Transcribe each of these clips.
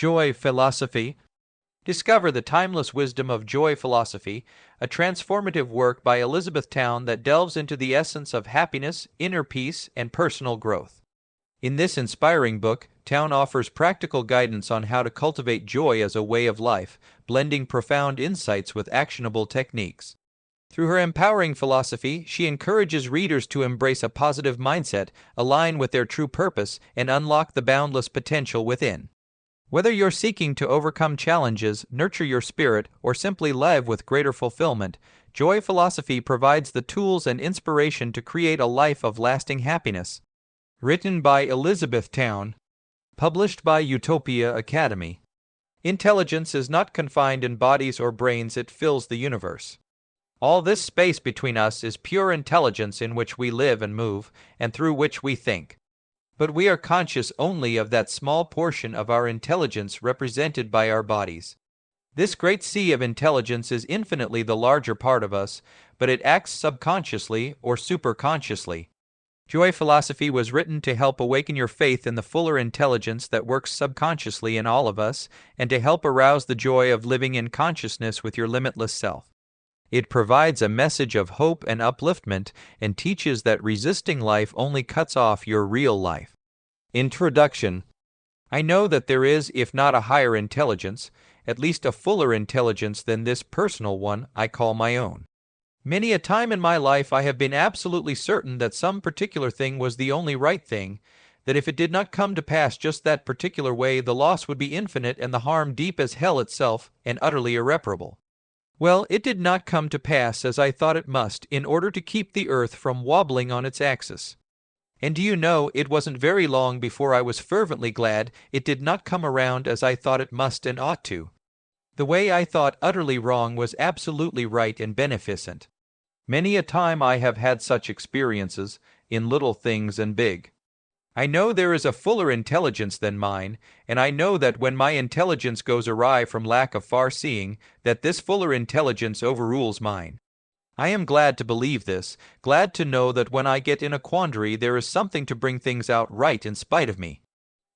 Joy Philosophy. Discover the timeless wisdom of Joy Philosophy, a transformative work by Elizabeth Towne that delves into the essence of happiness, inner peace, and personal growth. In this inspiring book, Towne offers practical guidance on how to cultivate joy as a way of life, blending profound insights with actionable techniques. Through her empowering philosophy, she encourages readers to embrace a positive mindset, align with their true purpose, and unlock the boundless potential within. Whether you're seeking to overcome challenges, nurture your spirit, or simply live with greater fulfillment, Joy Philosophy provides the tools and inspiration to create a life of lasting happiness. Written by Elizabeth Towne. Published by Utopia Academy. Intelligence is not confined in bodies or brains, it fills the universe. All this space between us is pure intelligence in which we live and move, and through which we think. But we are conscious only of that small portion of our intelligence represented by our bodies. This great sea of intelligence is infinitely the larger part of us, but it acts subconsciously or superconsciously. Joy Philosophy was written to help awaken your faith in the fuller intelligence that works subconsciously in all of us, and to help arouse the joy of living in consciousness with your limitless self. It provides a message of hope and upliftment and teaches that resisting life only cuts off your real life. Introduction. I know that there is, if not a higher intelligence, at least a fuller intelligence than this personal one I call my own. Many a time in my life I have been absolutely certain that some particular thing was the only right thing, that if it did not come to pass just that particular way, the loss would be infinite and the harm deep as hell itself and utterly irreparable. Well, it did not come to pass as I thought it must, in order to keep the earth from wobbling on its axis. And do you know, it wasn't very long before I was fervently glad it did not come around as I thought it must and ought to. The way I thought utterly wrong was absolutely right and beneficent. Many a time I have had such experiences, in little things and big. I know there is a fuller intelligence than mine, and I know that when my intelligence goes awry from lack of far-seeing, that this fuller intelligence overrules mine. I am glad to believe this, glad to know that when I get in a quandary there is something to bring things out right in spite of me.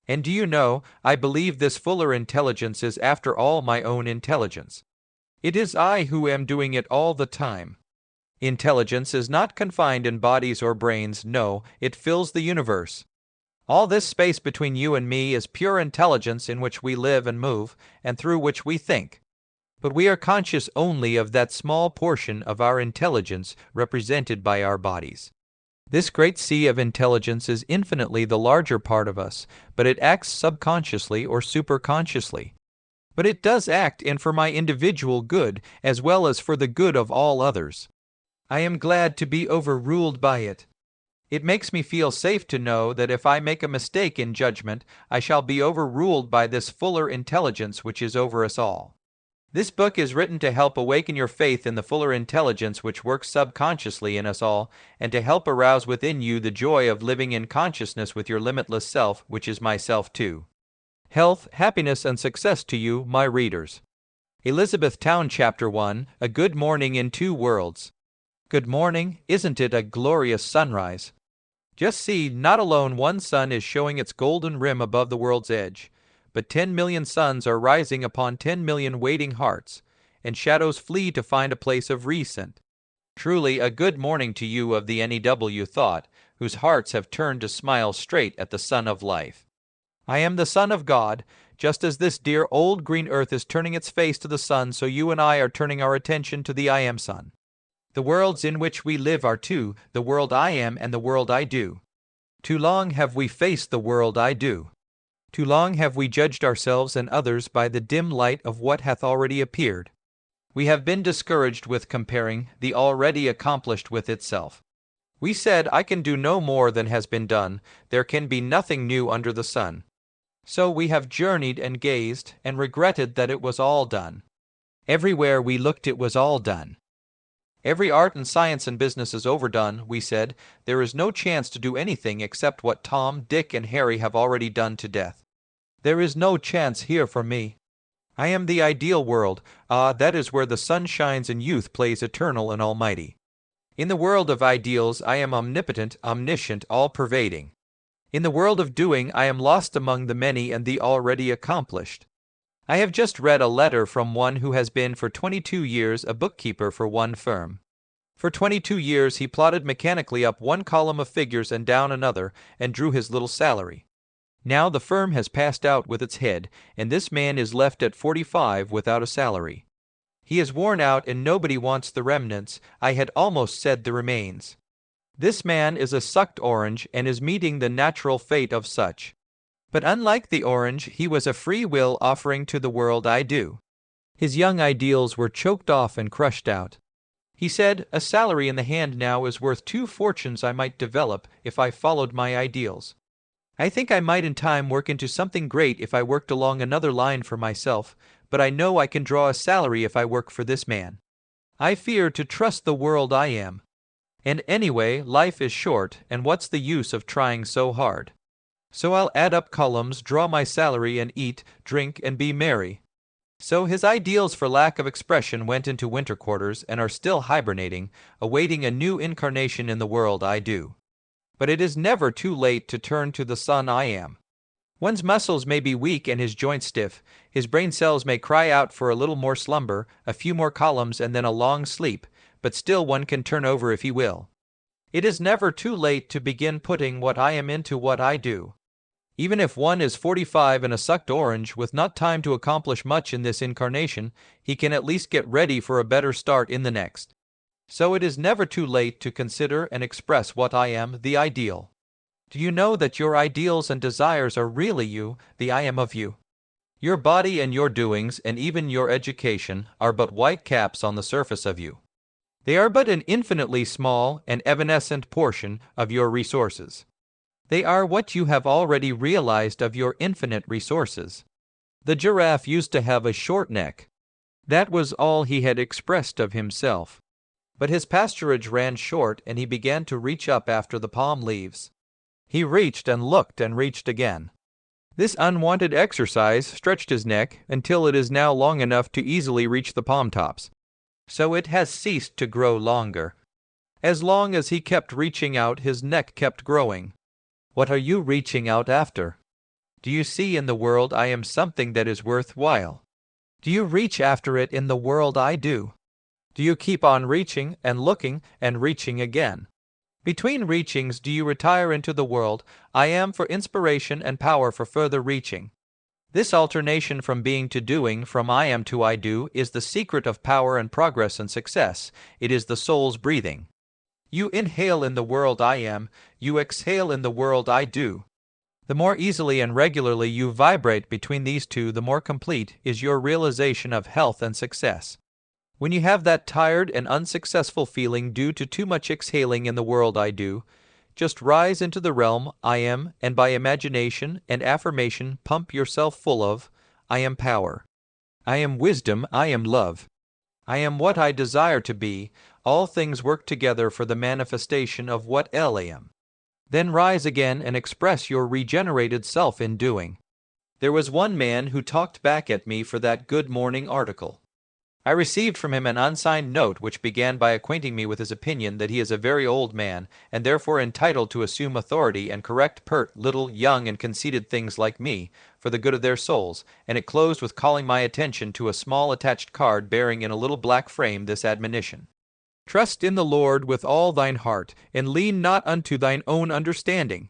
And do you know, I believe this fuller intelligence is after all my own intelligence. It is I who am doing it all the time. Intelligence is not confined in bodies or brains, no, it fills the universe. All this space between you and me is pure intelligence in which we live and move, and through which we think. But we are conscious only of that small portion of our intelligence represented by our bodies. This great sea of intelligence is infinitely the larger part of us, but it acts subconsciously or superconsciously. But it does act, and for my individual good, as well as for the good of all others. I am glad to be overruled by it. It makes me feel safe to know that if I make a mistake in judgment, I shall be overruled by this fuller intelligence which is over us all. This book is written to help awaken your faith in the fuller intelligence which works subconsciously in us all, and to help arouse within you the joy of living in consciousness with your limitless self, which is myself too. Health, happiness, and success to you, my readers. Elizabeth Towne, Chapter 1, A Good Morning in Two Worlds. Good morning, isn't it a glorious sunrise? Just see, not alone one sun is showing its golden rim above the world's edge, but 10 million suns are rising upon 10 million waiting hearts, and shadows flee to find a place of recent. Truly a good morning to you of the NEW thought, whose hearts have turned to smile straight at the Sun of Life. I am the Son of God, just as this dear old green earth is turning its face to the sun, so you and I are turning our attention to the I Am Sun. The worlds in which we live are two, the world I am and the world I do. Too long have we faced the world I do. Too long have we judged ourselves and others by the dim light of what hath already appeared. We have been discouraged with comparing the already accomplished with itself. We said, I can do no more than has been done, there can be nothing new under the sun. So we have journeyed and gazed, and regretted that it was all done. Everywhere we looked it was all done. Every art and science and business is overdone, we said. There is no chance to do anything except what Tom, Dick, and Harry have already done to death. There is no chance here for me. I am the ideal world. Ah, that is where the sun shines and youth plays eternal and almighty. In the world of ideals I am omnipotent, omniscient, all-pervading. In the world of doing I am lost among the many and the already accomplished. I have just read a letter from one who has been for 22 years a bookkeeper for one firm. For 22 years he plodded mechanically up one column of figures and down another and drew his little salary. Now the firm has passed out with its head, and this man is left at 45 without a salary. He is worn out and nobody wants the remnants, I had almost said the remains. This man is a sucked orange and is meeting the natural fate of such. But unlike the orange, he was a free will offering to the world I do. His young ideals were choked off and crushed out. He said, a salary in the hand now is worth 2 fortunes I might develop if I followed my ideals. I think I might in time work into something great if I worked along another line for myself, but I know I can draw a salary if I work for this man. I fear to trust the world I am. And anyway, life is short, and what's the use of trying so hard? So I'll add up columns, draw my salary, and eat, drink, and be merry. So his ideals for lack of expression went into winter quarters and are still hibernating, awaiting a new incarnation in the world I do. But it is never too late to turn to the sun I am. One's muscles may be weak and his joints stiff, his brain cells may cry out for a little more slumber, a few more columns, and then a long sleep, but still one can turn over if he will. It is never too late to begin putting what I am into what I do. Even if one is 45 and a sucked orange, with not time to accomplish much in this incarnation, he can at least get ready for a better start in the next. So it is never too late to consider and express what I am, the ideal. Do you know that your ideals and desires are really you, the I am of you? Your body and your doings, and even your education, are but white caps on the surface of you. They are but an infinitely small and evanescent portion of your resources. They are what you have already realized of your infinite resources. The giraffe used to have a short neck. That was all he had expressed of himself. But his pasturage ran short, and he began to reach up after the palm leaves. He reached and looked and reached again. This unwanted exercise stretched his neck until it is now long enough to easily reach the palm tops. So it has ceased to grow longer. As long as he kept reaching out, his neck kept growing. What are you reaching out after? Do you see in the world I am something that is worth while? Do you reach after it in the world I do? Do you keep on reaching and looking and reaching again? Between reachings do you retire into the world I am for inspiration and power for further reaching? This alternation from being to doing, from I am to I do, is the secret of power and progress and success. It is the soul's breathing. You inhale in the world I am, you exhale in the world I do. The more easily and regularly you vibrate between these two, the more complete is your realization of health and success. When you have that tired and unsuccessful feeling due to too much exhaling in the world I do, just rise into the realm I am, and by imagination and affirmation pump yourself full of I am power. I am wisdom, I am love. I am what I desire to be. All things work together for the manifestation of what I am. Then rise again and express your regenerated self in doing. There was one man who talked back at me for that Good Morning article. I received from him an unsigned note which began by acquainting me with his opinion that he is a very old man, and therefore entitled to assume authority and correct pert, little, young, and conceited things like me, for the good of their souls, and it closed with calling my attention to a small attached card bearing in a little black frame this admonition: Trust in the Lord with all thine heart, and lean not unto thine own understanding.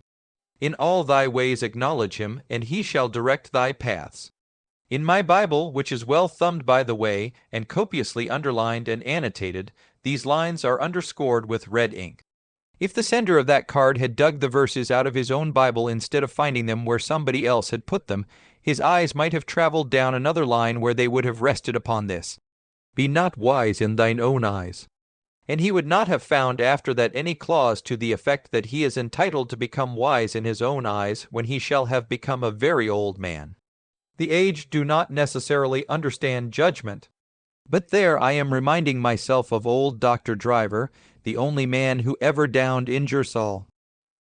In all thy ways acknowledge him, and he shall direct thy paths. In my Bible, which is well thumbed by the way, and copiously underlined and annotated, these lines are underscored with red ink. If the sender of that card had dug the verses out of his own Bible instead of finding them where somebody else had put them, his eyes might have traveled down another line where they would have rested upon this: Be not wise in thine own eyes. And he would not have found after that any clause to the effect that he is entitled to become wise in his own eyes when he shall have become a very old man. The aged do not necessarily understand judgment. But there I am reminding myself of old Dr. Driver, the only man who ever downed Ingersoll.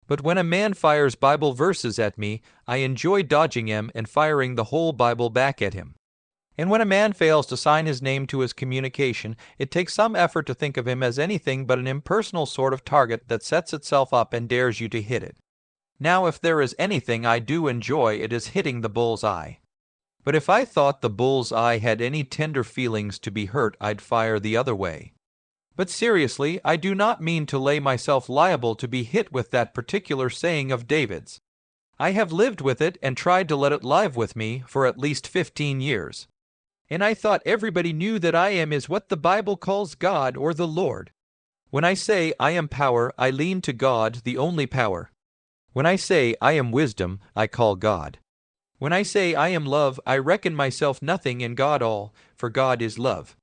But when a man fires Bible verses at me, I enjoy dodging him and firing the whole Bible back at him. And when a man fails to sign his name to his communication, it takes some effort to think of him as anything but an impersonal sort of target that sets itself up and dares you to hit it. Now, if there is anything I do enjoy, it is hitting the bull's eye. But if I thought the bull's eye had any tender feelings to be hurt, I'd fire the other way. But seriously, I do not mean to lay myself liable to be hit with that particular saying of David's. I have lived with it and tried to let it live with me for at least 15 years. And I thought everybody knew that I am is what the Bible calls God or the Lord. When I say I am power, I lean to God, the only power. When I say I am wisdom, I call God. When I say I am love, I reckon myself nothing and God all, for God is love.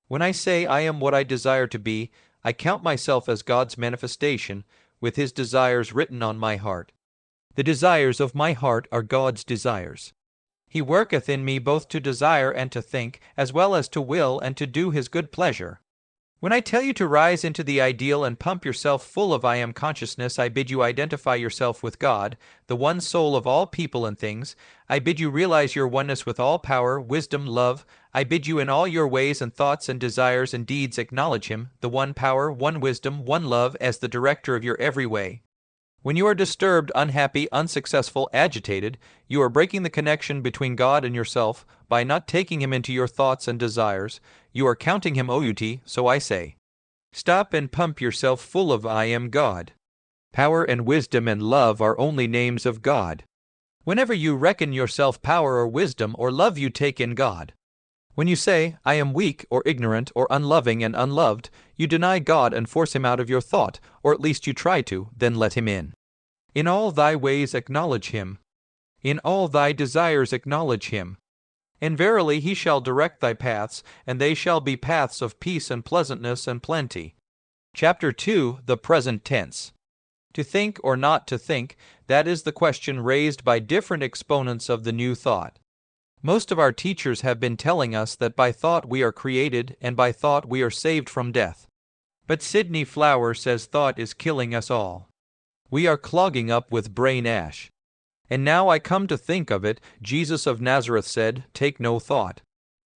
When I say I am what I desire to be, I count myself as God's manifestation, with His desires written on my heart. The desires of my heart are God's desires. He worketh in me both to desire and to think, as well as to will and to do His good pleasure. When I tell you to rise into the ideal and pump yourself full of I am consciousness, I bid you identify yourself with God, the one soul of all people and things. I bid you realize your oneness with all power, wisdom, love. I bid you in all your ways and thoughts and desires and deeds acknowledge Him, the one power, one wisdom, one love, as the director of your every way. When you are disturbed, unhappy, unsuccessful, agitated, you are breaking the connection between God and yourself by not taking Him into your thoughts and desires. You are counting Him out, so I say, stop and pump yourself full of I am God. Power and wisdom and love are only names of God. Whenever you reckon yourself power or wisdom or love, you take in God. When you say, I am weak or ignorant or unloving and unloved, you deny God and force Him out of your thought, or at least you try to, then let Him in. In all thy ways acknowledge Him. In all thy desires acknowledge Him. And verily He shall direct thy paths, and they shall be paths of peace and pleasantness and plenty. Chapter 2, the present tense. To think or not to think, that is the question raised by different exponents of the new thought. Most of our teachers have been telling us that by thought we are created and by thought we are saved from death. But Sidney Flower says thought is killing us all. We are clogging up with brain ash. And now I come to think of it, Jesus of Nazareth said, take no thought.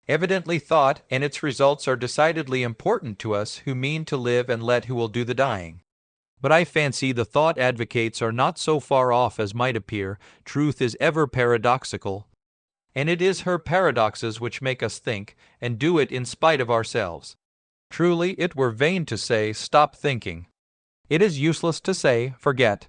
Evidently thought and its results are decidedly important to us who mean to live and let who will do the dying. But I fancy the thought advocates are not so far off as might appear. Truth is ever paradoxical. And it is her paradoxes which make us think, and do it in spite of ourselves. Truly, it were vain to say, stop thinking. It is useless to say, forget.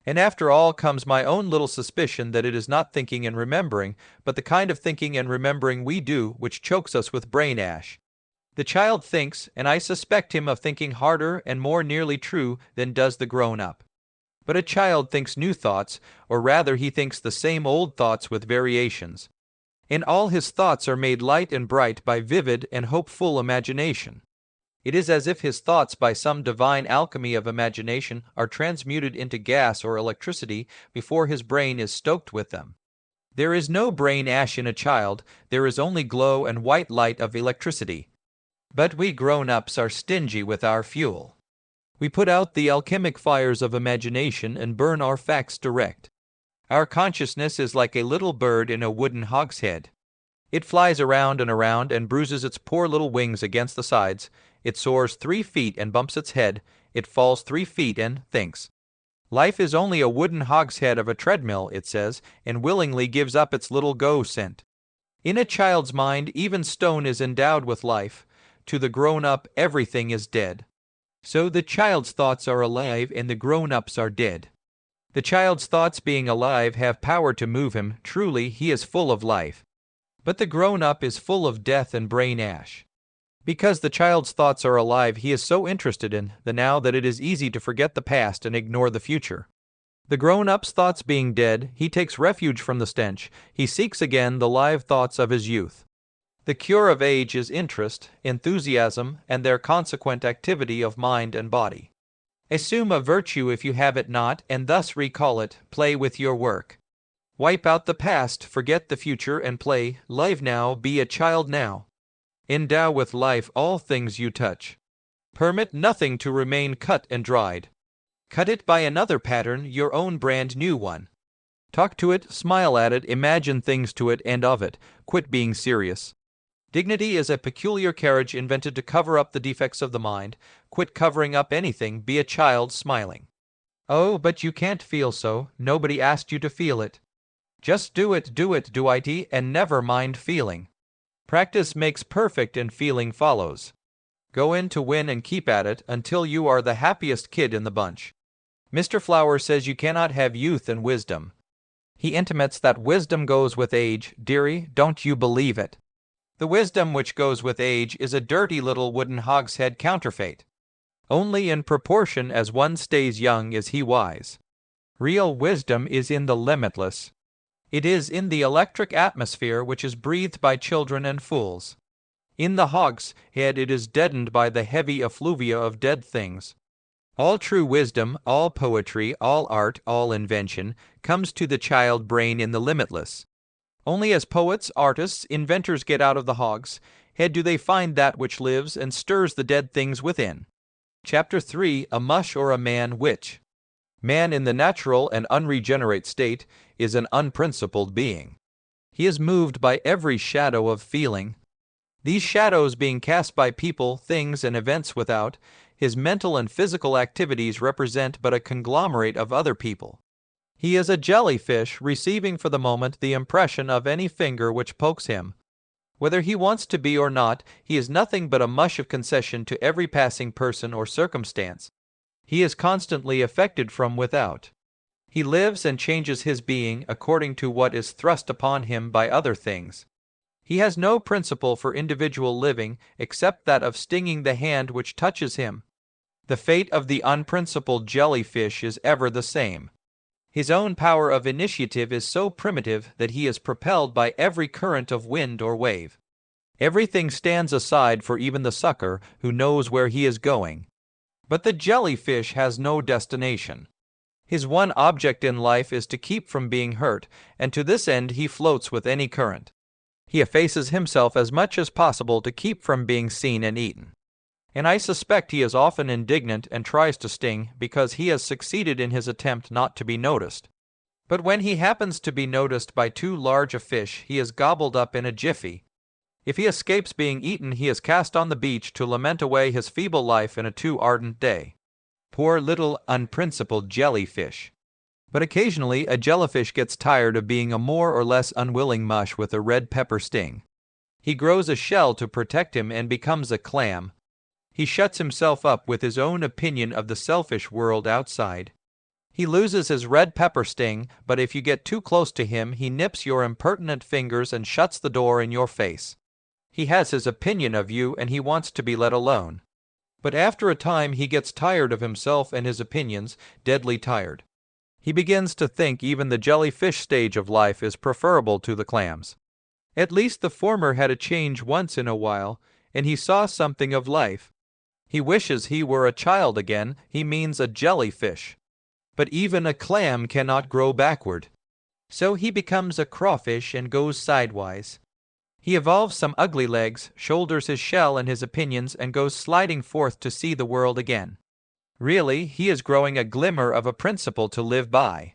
And after all comes my own little suspicion that it is not thinking and remembering, but the kind of thinking and remembering we do which chokes us with brain ash. The child thinks, and I suspect him of thinking harder and more nearly true than does the grown-up. But a child thinks new thoughts, or rather he thinks the same old thoughts with variations. And all his thoughts are made light and bright by vivid and hopeful imagination. It is as if his thoughts, by some divine alchemy of imagination, are transmuted into gas or electricity before his brain is stoked with them. There is no brain ash in a child, there is only glow and white light of electricity. But we grown-ups are stingy with our fuel. We put out the alchemic fires of imagination and burn our facts direct. Our consciousness is like a little bird in a wooden hogshead. It flies around and bruises its poor little wings against the sides. It soars 3 feet and bumps its head. It falls 3 feet and thinks. Life is only a wooden hogshead of a treadmill, it says, and willingly gives up its little go scent. In a child's mind, even stone is endowed with life. To the grown-up, everything is dead. So the child's thoughts are alive and the grown-ups are dead. The child's thoughts being alive have power to move him. Truly, he is full of life. But the grown-up is full of death and brain ash. Because the child's thoughts are alive, he is so interested in the now that it is easy to forget the past and ignore the future. The grown-up's thoughts being dead, he takes refuge from the stench. He seeks again the live thoughts of his youth. The cure of age is interest, enthusiasm, and their consequent activity of mind and body. Assume a virtue if you have it not, and thus recall it. Play with your work. Wipe out the past, forget the future, and play. Live now, be a child now. Endow with life all things you touch. Permit nothing to remain cut and dried. Cut it by another pattern, your own brand new one. Talk to it, smile at it, imagine things to it and of it. Quit being serious. Dignity is a peculiar carriage invented to cover up the defects of the mind. Quit covering up anything, be a child smiling. Oh, but you can't feel so. Nobody asked you to feel it. Just do it, do it, and never mind feeling. Practice makes perfect and feeling follows. Go in to win and keep at it until you are the happiest kid in the bunch. Mr. Flower says you cannot have youth and wisdom. He intimates that wisdom goes with age. Dearie, don't you believe it? The wisdom which goes with age is a dirty little wooden hogshead counterfeit. Only in proportion as one stays young is he wise. Real wisdom is in the limitless. It is in the electric atmosphere which is breathed by children and fools. In the hogshead it is deadened by the heavy effluvia of dead things. All true wisdom, all poetry, all art, all invention, comes to the child brain in the limitless. Only as poets, artists, inventors get out of the hogshead do they find that which lives and stirs the dead things within. Chapter 3. A Mush or a Man Which? Man in the natural and unregenerate state is an unprincipled being. He is moved by every shadow of feeling. These shadows being cast by people, things, and events without, his mental and physical activities represent but a conglomerate of other people. He is a jellyfish receiving for the moment the impression of any finger which pokes him. Whether he wants to be or not, he is nothing but a mush of concession to every passing person or circumstance. He is constantly affected from without. He lives and changes his being according to what is thrust upon him by other things. He has no principle for individual living except that of stinging the hand which touches him. The fate of the unprincipled jellyfish is ever the same. His own power of initiative is so primitive that he is propelled by every current of wind or wave. Everything stands aside for even the sucker who knows where he is going. But the jellyfish has no destination. His one object in life is to keep from being hurt, and to this end he floats with any current. He effaces himself as much as possible to keep from being seen and eaten. And I suspect he is often indignant and tries to sting because he has succeeded in his attempt not to be noticed. But when he happens to be noticed by too large a fish, he is gobbled up in a jiffy. If he escapes being eaten, he is cast on the beach to lament away his feeble life in a too ardent day. Poor little unprincipled jellyfish. But occasionally a jellyfish gets tired of being a more or less unwilling mush with a red pepper sting. He grows a shell to protect him and becomes a clam. He shuts himself up with his own opinion of the selfish world outside. He loses his red pepper sting, but if you get too close to him, he nips your impertinent fingers and shuts the door in your face. He has his opinion of you and he wants to be let alone. But after a time he gets tired of himself and his opinions, deadly tired. He begins to think even the jellyfish stage of life is preferable to the clams. At least the former had a change once in a while, and he saw something of life. He wishes he were a child again, he means a jellyfish. But even a clam cannot grow backward. So he becomes a crawfish and goes sidewise. He evolves some ugly legs, shoulders his shell and his opinions, and goes sliding forth to see the world again. Really, he is growing a glimmer of a principle to live by.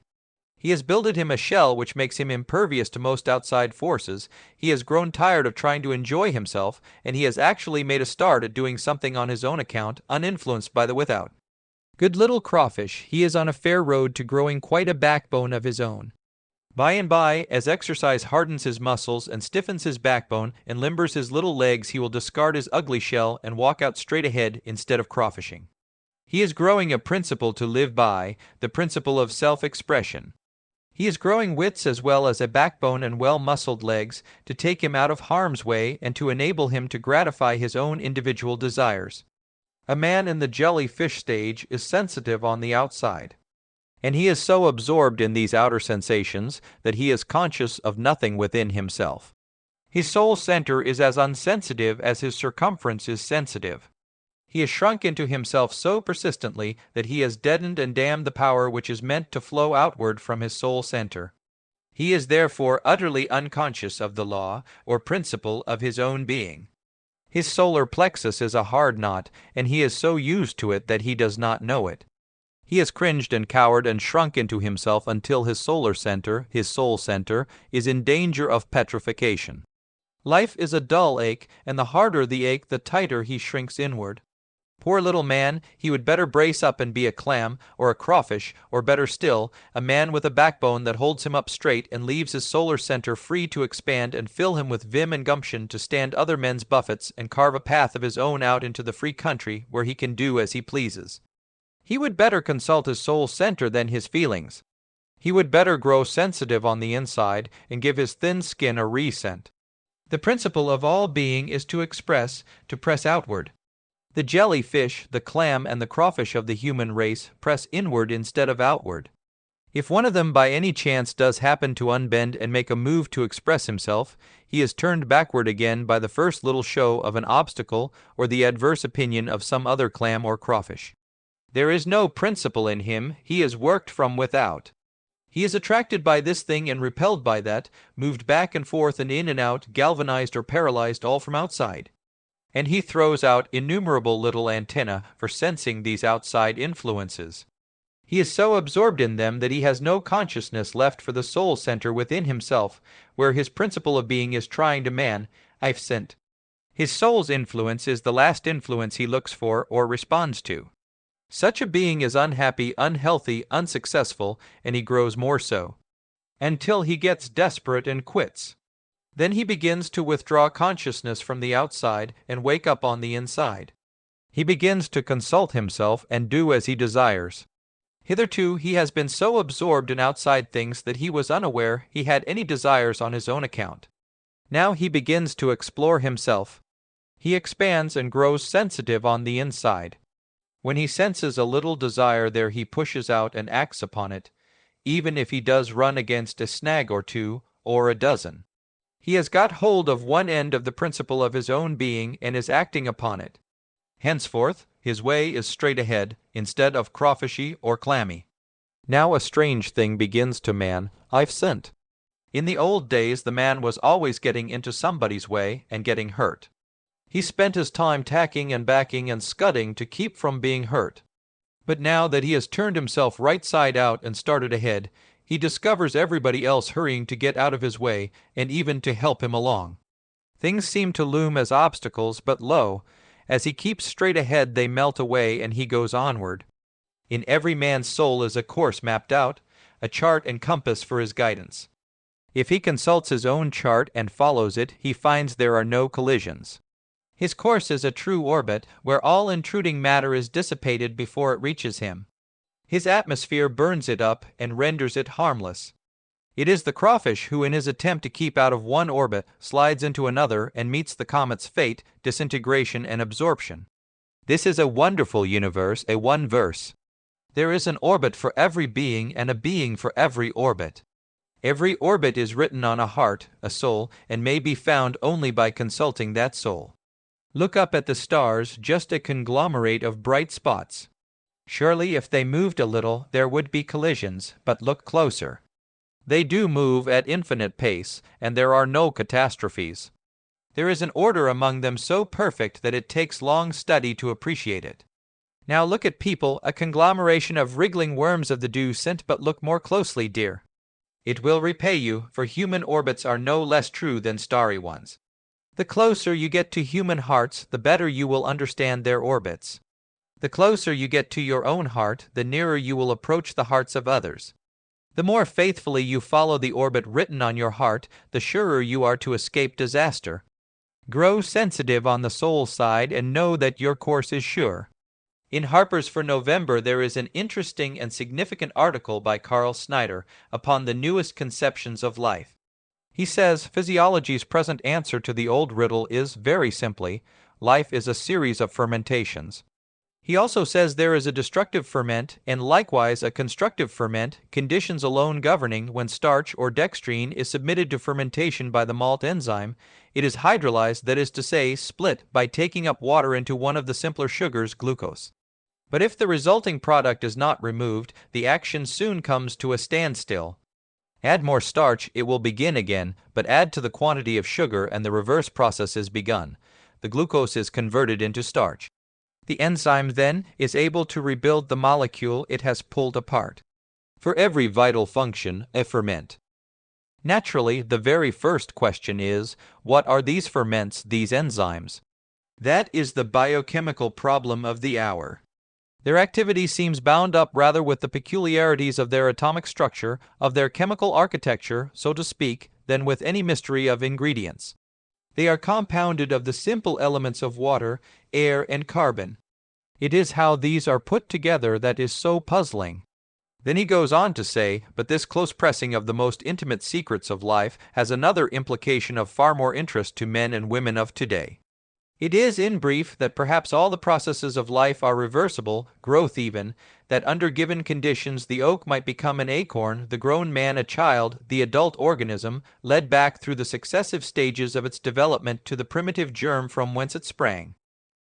He has builded him a shell which makes him impervious to most outside forces. He has grown tired of trying to enjoy himself, and he has actually made a start at doing something on his own account, uninfluenced by the without. Good little crawfish, he is on a fair road to growing quite a backbone of his own. By and by, as exercise hardens his muscles and stiffens his backbone and limbers his little legs, he will discard his ugly shell and walk out straight ahead instead of crawfishing. He is growing a principle to live by, the principle of self-expression. He is growing wits as well as a backbone and well-muscled legs to take him out of harm's way and to enable him to gratify his own individual desires. A man in the jellyfish stage is sensitive on the outside, and he is so absorbed in these outer sensations that he is conscious of nothing within himself. His soul center is as unsensitive as his circumference is sensitive. He has shrunk into himself so persistently that he has deadened and dammed the power which is meant to flow outward from his soul center. He is therefore utterly unconscious of the law or principle of his own being. His solar plexus is a hard knot, and he is so used to it that he does not know it. He has cringed and cowered and shrunk into himself until his solar center, his soul center, is in danger of petrification. Life is a dull ache, and the harder the ache, the tighter he shrinks inward. Poor little man, he would better brace up and be a clam, or a crawfish, or better still, a man with a backbone that holds him up straight and leaves his solar center free to expand and fill him with vim and gumption to stand other men's buffets and carve a path of his own out into the free country where he can do as he pleases. He would better consult his soul center than his feelings. He would better grow sensitive on the inside and give his thin skin a re-scent. The principle of all being is to express, to press outward. The jellyfish, the clam, and the crawfish of the human race press inward instead of outward. If one of them by any chance does happen to unbend and make a move to express himself, he is turned backward again by the first little show of an obstacle or the adverse opinion of some other clam or crawfish. There is no principle in him, he is worked from without. He is attracted by this thing and repelled by that, moved back and forth and in and out, galvanized or paralyzed all from outside. And he throws out innumerable little antennae for sensing these outside influences. He is so absorbed in them that he has no consciousness left for the soul center within himself, where his principle of being is trying to man, I've sent. His soul's influence is the last influence he looks for or responds to. Such a being is unhappy, unhealthy, unsuccessful, and he grows more so, until he gets desperate and quits. Then he begins to withdraw consciousness from the outside and wake up on the inside. He begins to consult himself and do as he desires. Hitherto he has been so absorbed in outside things that he was unaware he had any desires on his own account. Now he begins to explore himself. He expands and grows sensitive on the inside. When he senses a little desire there he pushes out and acts upon it, even if he does run against a snag or two or a dozen. He has got hold of one end of the principle of his own being and is acting upon it. Henceforth, his way is straight ahead, instead of crawfishy or clammy. Now a strange thing begins to man, I've sent. In the old days the man was always getting into somebody's way and getting hurt. He spent his time tacking and backing and scudding to keep from being hurt. But now that he has turned himself right side out and started ahead, he discovers everybody else hurrying to get out of his way and even to help him along. Things seem to loom as obstacles, but lo, as he keeps straight ahead they melt away and he goes onward. In every man's soul is a course mapped out, a chart and compass for his guidance. If he consults his own chart and follows it, he finds there are no collisions. His course is a true orbit, where all intruding matter is dissipated before it reaches him. His atmosphere burns it up and renders it harmless. It is the crawfish who in his attempt to keep out of one orbit slides into another and meets the comet's fate, disintegration and absorption. This is a wonderful universe, a one verse. There is an orbit for every being and a being for every orbit. Every orbit is written on a heart, a soul, and may be found only by consulting that soul. Look up at the stars, just a conglomerate of bright spots. Surely if they moved a little there would be collisions, but look closer. They do move at infinite pace, and there are no catastrophes. There is an order among them so perfect that it takes long study to appreciate it. Now look at people, a conglomeration of wriggling worms of the dew scent, but look more closely, dear. It will repay you, for human orbits are no less true than starry ones. The closer you get to human hearts, the better you will understand their orbits. The closer you get to your own heart, the nearer you will approach the hearts of others. The more faithfully you follow the orbit written on your heart, the surer you are to escape disaster. Grow sensitive on the soul side and know that your course is sure. In Harper's for November there is an interesting and significant article by Carl Snyder upon the newest conceptions of life. He says physiology's present answer to the old riddle is, very simply, life is a series of fermentations. He also says there is a destructive ferment and likewise a constructive ferment, conditions alone governing when starch or dextrine is submitted to fermentation by the malt enzyme. It is hydrolyzed, that is to say, split by taking up water into one of the simpler sugars, glucose. But if the resulting product is not removed, the action soon comes to a standstill. Add more starch, it will begin again, but add to the quantity of sugar and the reverse process is begun. The glucose is converted into starch. The enzyme, then, is able to rebuild the molecule it has pulled apart. For every vital function, a ferment. Naturally, the very first question is, what are these ferments, these enzymes? That is the biochemical problem of the hour. Their activity seems bound up rather with the peculiarities of their atomic structure, of their chemical architecture, so to speak, than with any mystery of ingredients. They are compounded of the simple elements of water, air, and carbon. It is how these are put together that is so puzzling. Then he goes on to say, but this close pressing of the most intimate secrets of life has another implication of far more interest to men and women of today. It is, in brief, that perhaps all the processes of life are reversible, growth even, that under given conditions the oak might become an acorn, the grown man a child, the adult organism, led back through the successive stages of its development to the primitive germ from whence it sprang.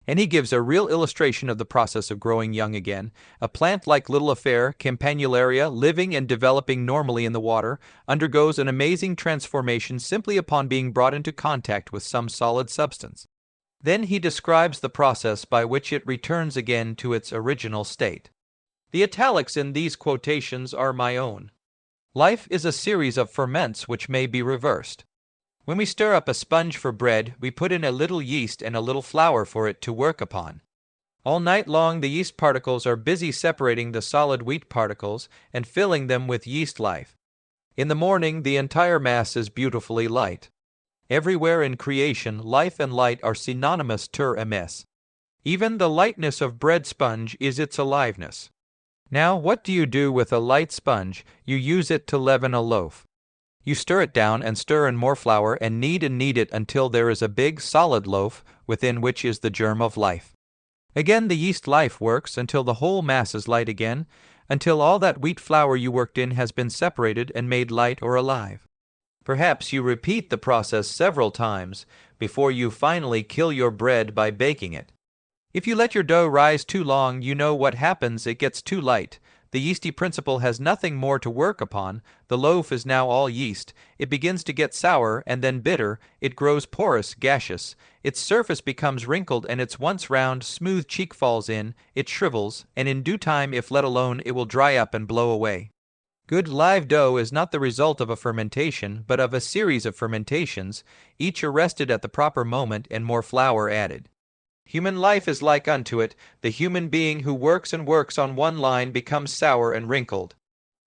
And he gives a real illustration of the process of growing young again. A plant-like little affair, Campanularia, living and developing normally in the water, undergoes an amazing transformation simply upon being brought into contact with some solid substance. Then he describes the process by which it returns again to its original state. The italics in these quotations are my own. Life is a series of ferments which may be reversed. When we stir up a sponge for bread, we put in a little yeast and a little flour for it to work upon. All night long the yeast particles are busy separating the solid wheat particles and filling them with yeast life. In the morning the entire mass is beautifully light. Everywhere in creation, life and light are synonymous ter emes. Even the lightness of bread sponge is its aliveness. Now, what do you do with a light sponge? You use it to leaven a loaf. You stir it down and stir in more flour and knead it until there is a big, solid loaf within which is the germ of life. Again the yeast life works until the whole mass is light again, until all that wheat flour you worked in has been separated and made light or alive. Perhaps you repeat the process several times before you finally kill your bread by baking it. If you let your dough rise too long, you know what happens. It gets too light. The yeasty principle has nothing more to work upon. The loaf is now all yeast. It begins to get sour and then bitter. It grows porous, gaseous. Its surface becomes wrinkled and its once round, smooth cheek falls in. It shrivels, and in due time, if let alone, it will dry up and blow away. Good live dough is not the result of a fermentation, but of a series of fermentations, each arrested at the proper moment and more flour added. Human life is like unto it. The human being who works and works on one line becomes sour and wrinkled.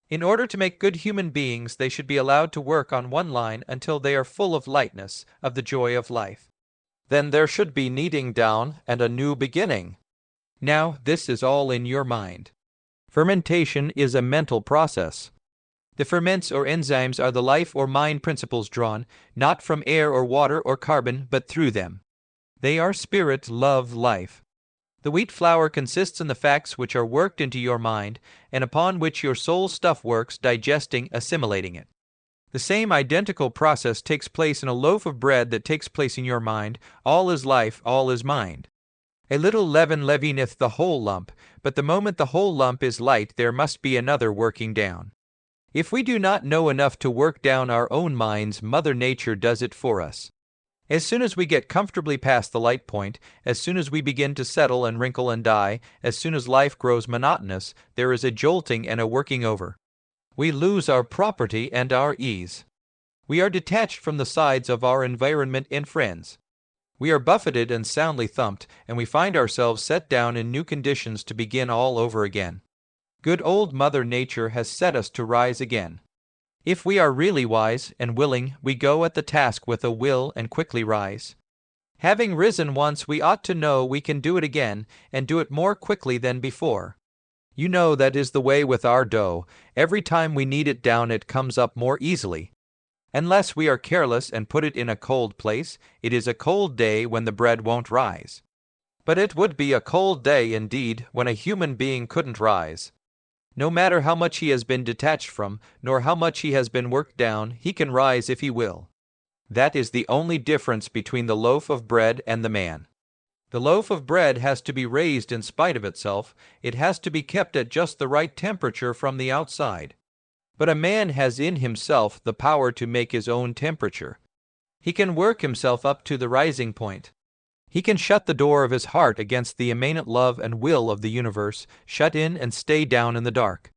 In order to make good human beings, they should be allowed to work on one line until they are full of lightness, of the joy of life. Then there should be kneading down and a new beginning. Now, this is all in your mind. Fermentation is a mental process. The ferments or enzymes are the life or mind principles drawn, not from air or water or carbon, but through them. They are spirit, love, life. The wheat flour consists in the facts which are worked into your mind, and upon which your soul stuff works, digesting, assimilating it. The same identical process takes place in a loaf of bread that takes place in your mind. All is life, all is mind. A little leaven leaveneth the whole lump, but the moment the whole lump is light, there must be another working down. If we do not know enough to work down our own minds, Mother Nature does it for us. As soon as we get comfortably past the light point, as soon as we begin to settle and wrinkle and die, as soon as life grows monotonous, there is a jolting and a working over. We lose our property and our ease. We are detached from the sides of our environment and friends. We are buffeted and soundly thumped, and we find ourselves set down in new conditions to begin all over again. Good old Mother Nature has set us to rise again. If we are really wise and willing, we go at the task with a will and quickly rise. Having risen once, we ought to know we can do it again, and do it more quickly than before. You know that is the way with our dough. Every time we knead it down, it comes up more easily. Unless we are careless and put it in a cold place, it is a cold day when the bread won't rise. But it would be a cold day indeed when a human being couldn't rise. No matter how much he has been detached from, nor how much he has been worked down, he can rise if he will. That is the only difference between the loaf of bread and the man. The loaf of bread has to be raised in spite of itself. It has to be kept at just the right temperature from the outside. But a man has in himself the power to make his own temperature. He can work himself up to the rising point. He can shut the door of his heart against the immanent love and will of the universe, shut in and stay down in the dark.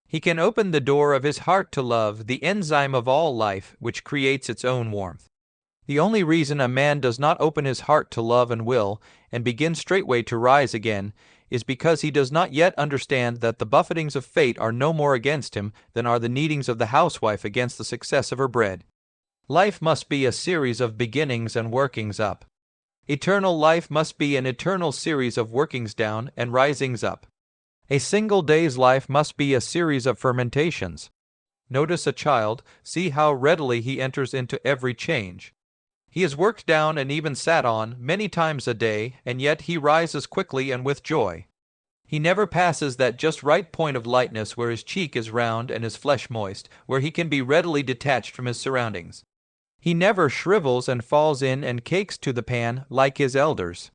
He can open the door of his heart to love, the enzyme of all life, which creates its own warmth. The only reason a man does not open his heart to love and will, and begin straightway to rise again, is because he does not yet understand that the buffetings of fate are no more against him than are the kneadings of the housewife against the success of her bread. Life must be a series of beginnings and workings up. Eternal life must be an eternal series of workings down and risings up. A single day's life must be a series of fermentations. Notice a child, see how readily he enters into every change. He is worked down and even sat on many times a day, and yet he rises quickly and with joy. He never passes that just right point of lightness where his cheek is round and his flesh moist, where he can be readily detached from his surroundings. He never shrivels and falls in and cakes to the pan like his elders.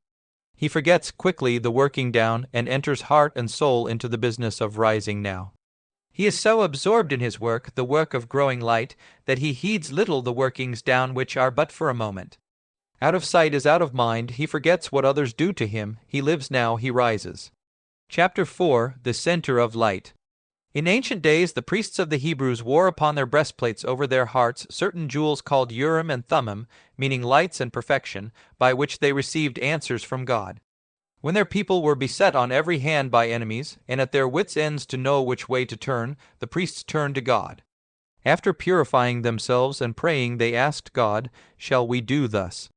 He forgets quickly the working down and enters heart and soul into the business of rising now. He is so absorbed in his work, the work of growing light, that he heeds little the workings down which are but for a moment. Out of sight is out of mind, he forgets what others do to him, he lives now, he rises. Chapter 4. The Center of Light. In ancient days the priests of the Hebrews wore upon their breastplates over their hearts certain jewels called Urim and Thummim, meaning lights and perfection, by which they received answers from God. When their people were beset on every hand by enemies, and at their wits' ends to know which way to turn, the priests turned to God. After purifying themselves and praying, they asked God, "Shall we do thus?"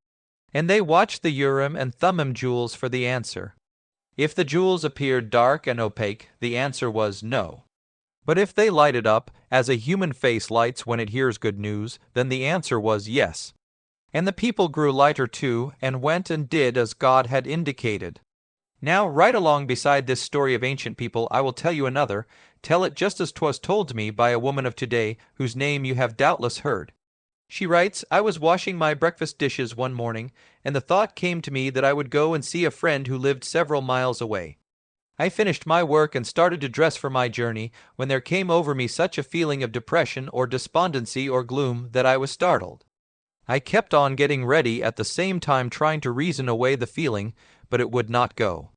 And they watched the Urim and Thummim jewels for the answer. If the jewels appeared dark and opaque, the answer was no. But if they lighted up, as a human face lights when it hears good news, then the answer was yes. And the people grew lighter too, and went and did as God had indicated. Now, right along beside this story of ancient people, I will tell you another. Tell it just as 'twas told to me by a woman of today, whose name you have doubtless heard. She writes, "I was washing my breakfast dishes one morning, and the thought came to me that I would go and see a friend who lived several miles away. I finished my work and started to dress for my journey, when there came over me such a feeling of depression or despondency or gloom that I was startled. I kept on getting ready, at the same time trying to reason away the feeling, but it would not go.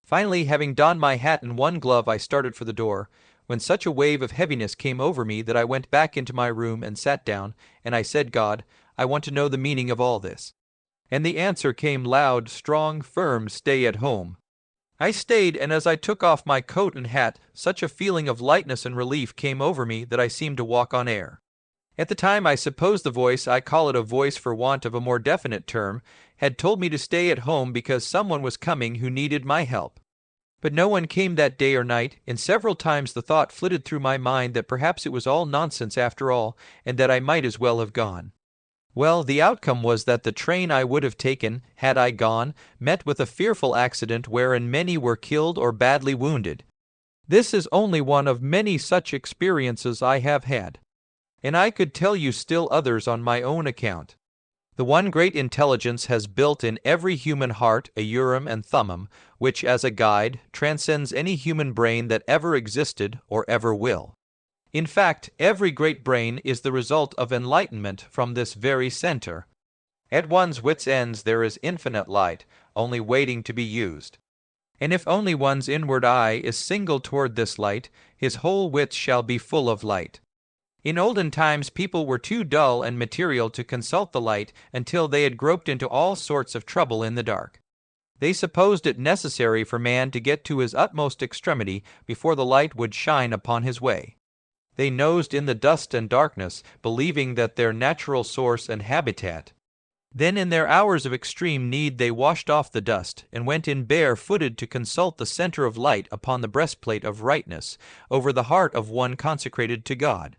Finally, having donned my hat and one glove, I started for the door, when such a wave of heaviness came over me that I went back into my room and sat down, and I said, God, I want to know the meaning of all this. And the answer came loud, strong, firm, stay at home. I stayed, and as I took off my coat and hat, such a feeling of lightness and relief came over me that I seemed to walk on air. At the time I suppose the voice, I call it a voice for want of a more definite term, had told me to stay at home because someone was coming who needed my help. But no one came that day or night, and several times the thought flitted through my mind that perhaps it was all nonsense after all, and that I might as well have gone. Well, the outcome was that the train I would have taken, had I gone, met with a fearful accident wherein many were killed or badly wounded. This is only one of many such experiences I have had, and I could tell you still others on my own account. The one great intelligence has built in every human heart a Urim and Thummim, which, as a guide, transcends any human brain that ever existed or ever will. In fact, every great brain is the result of enlightenment from this very center. At one's wits' ends there is infinite light, only waiting to be used. And if only one's inward eye is single toward this light, his whole wits shall be full of light. In olden times people were too dull and material to consult the light until they had groped into all sorts of trouble in the dark. They supposed it necessary for man to get to his utmost extremity before the light would shine upon his way. They nosed in the dust and darkness, believing that their natural source and habitat. Then in their hours of extreme need they washed off the dust, and went in bare-footed to consult the center of light upon the breastplate of rightness, over the heart of one consecrated to God.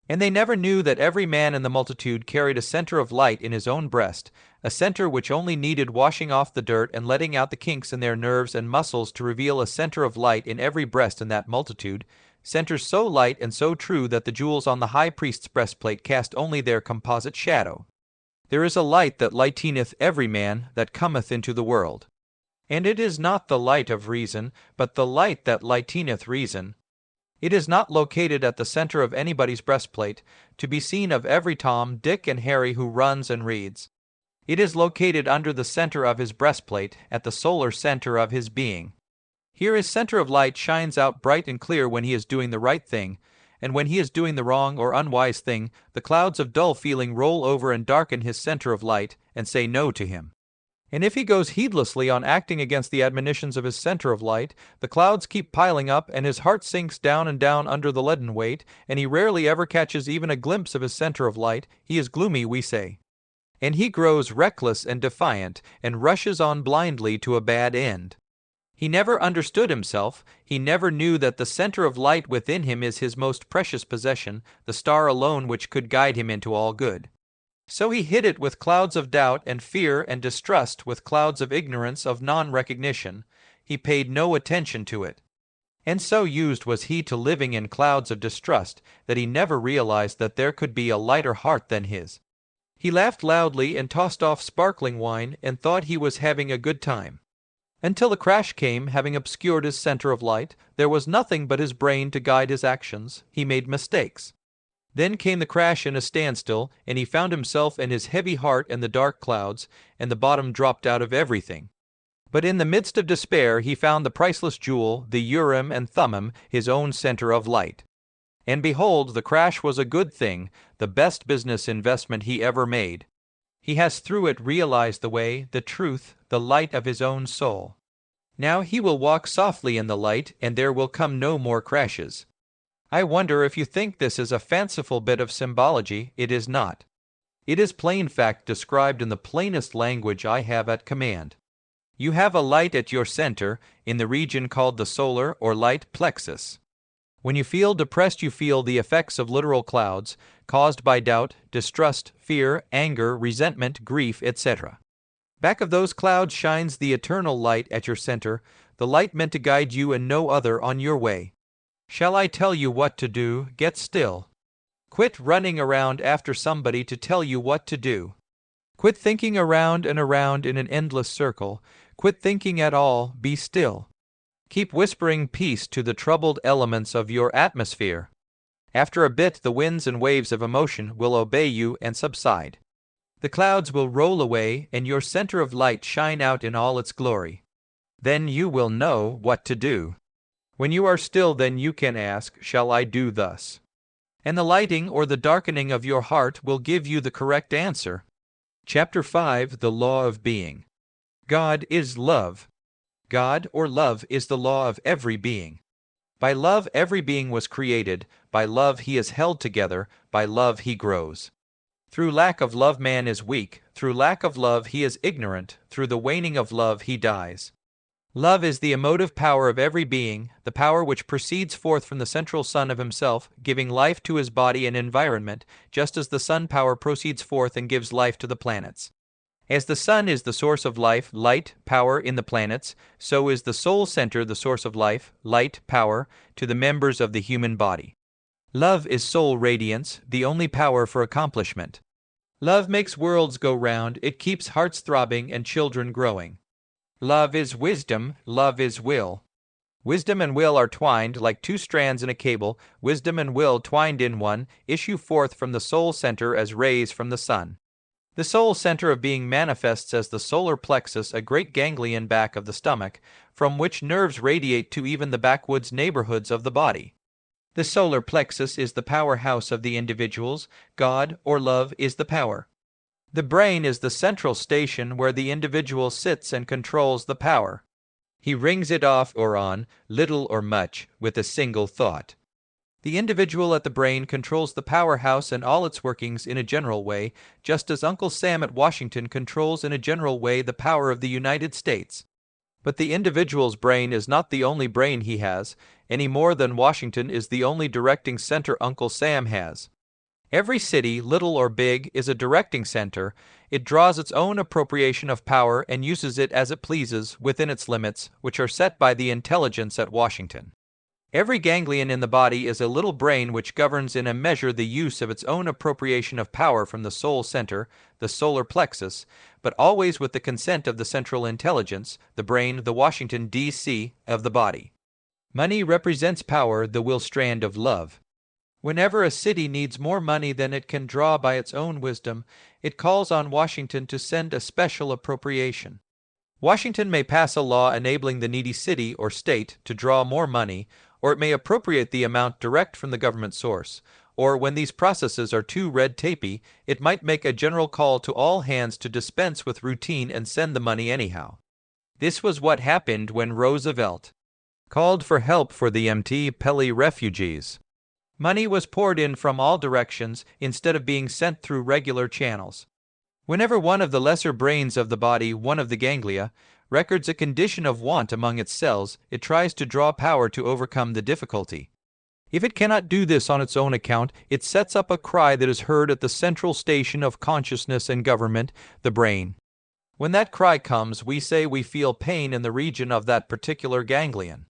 And they never knew that every man in the multitude carried a center of light in his own breast, a center which only needed washing off the dirt and letting out the kinks in their nerves and muscles to reveal a center of light in every breast in that multitude, centers so light and so true that the jewels on the high priest's breastplate cast only their composite shadow. There is a light that lighteneth every man that cometh into the world. And it is not the light of reason, but the light that lighteneth reason. It is not located at the center of anybody's breastplate, to be seen of every Tom, Dick, and Harry who runs and reads. It is located under the center of his breastplate, at the solar center of his being. Here his center of light shines out bright and clear when he is doing the right thing, and when he is doing the wrong or unwise thing, the clouds of dull feeling roll over and darken his center of light and say no to him. And if he goes heedlessly on acting against the admonitions of his center of light, the clouds keep piling up, and his heart sinks down and down under the leaden weight, and he rarely ever catches even a glimpse of his center of light. He is gloomy, we say. And he grows reckless and defiant, and rushes on blindly to a bad end. He never understood himself. He never knew that the center of light within him is his most precious possession, the star alone which could guide him into all good. So he hid it with clouds of doubt and fear and distrust, with clouds of ignorance, of non-recognition. He paid no attention to it. And so used was he to living in clouds of distrust that he never realized that there could be a lighter heart than his. He laughed loudly and tossed off sparkling wine and thought he was having a good time. Until the crash came, having obscured his center of light, there was nothing but his brain to guide his actions. He made mistakes. Then came the crash and a standstill, and he found himself and his heavy heart in the dark clouds, and the bottom dropped out of everything. But in the midst of despair he found the priceless jewel, the Urim and Thummim, his own center of light. And behold, the crash was a good thing, the best business investment he ever made. He has through it realized the way, the truth, the light of his own soul. Now he will walk softly in the light, and there will come no more crashes. I wonder if you think this is a fanciful bit of symbology. It is not. It is plain fact described in the plainest language I have at command. You have a light at your center, in the region called the solar or light plexus. When you feel depressed, you feel the effects of literal clouds, caused by doubt, distrust, fear, anger, resentment, grief, etc. Back of those clouds shines the eternal light at your center, the light meant to guide you and no other on your way. Shall I tell you what to do? Get still. Quit running around after somebody to tell you what to do. Quit thinking around and around in an endless circle. Quit thinking at all. Be still. Keep whispering peace to the troubled elements of your atmosphere. After a bit, the winds and waves of emotion will obey you and subside. The clouds will roll away, and your center of light shine out in all its glory. Then you will know what to do. When you are still, then you can ask, "Shall I do thus?" And the lighting or the darkening of your heart will give you the correct answer. Chapter 5, The Law of Being. God is love. God, or love, is the law of every being. By love every being was created, by love he is held together, by love he grows. Through lack of love man is weak, through lack of love he is ignorant, through the waning of love he dies. Love is the emotive power of every being, the power which proceeds forth from the central sun of himself, giving life to his body and environment, just as the sun power proceeds forth and gives life to the planets. As the sun is the source of life, light, power in the planets, so is the soul center the source of life, light, power, to the members of the human body. Love is soul radiance, the only power for accomplishment. Love makes worlds go round, it keeps hearts throbbing and children growing. Love is wisdom, love is will. Wisdom and will are twined like two strands in a cable. Wisdom and will twined in one issue forth from the soul center as rays from the sun. The soul center of being manifests as the solar plexus, a great ganglion back of the stomach, from which nerves radiate to even the backwoods neighborhoods of the body. The solar plexus is the powerhouse of the individuals. God, or love, is the power. The brain is the central station where the individual sits and controls the power. He rings it off or on, little or much, with a single thought. The individual at the brain controls the powerhouse and all its workings in a general way, just as Uncle Sam at Washington controls in a general way the power of the United States. But the individual's brain is not the only brain he has, any more than Washington is the only directing center Uncle Sam has. Every city, little or big, is a directing center. It draws its own appropriation of power and uses it as it pleases within its limits, which are set by the intelligence at Washington. Every ganglion in the body is a little brain which governs in a measure the use of its own appropriation of power from the soul center, the solar plexus, but always with the consent of the central intelligence, the brain, the Washington, D.C., of the body. Money represents power, the will strand of love. Whenever a city needs more money than it can draw by its own wisdom, it calls on Washington to send a special appropriation. Washington may pass a law enabling the needy city or state to draw more money, or it may appropriate the amount direct from the government source, or when these processes are too red-tapey, it might make a general call to all hands to dispense with routine and send the money anyhow. This was what happened when Roosevelt called for help for the Mt. Pelly refugees. Money was poured in from all directions instead of being sent through regular channels. Whenever one of the lesser brains of the body, one of the ganglia, records a condition of want among its cells, it tries to draw power to overcome the difficulty. If it cannot do this on its own account, it sets up a cry that is heard at the central station of consciousness and government, the brain. When that cry comes, we say we feel pain in the region of that particular ganglion.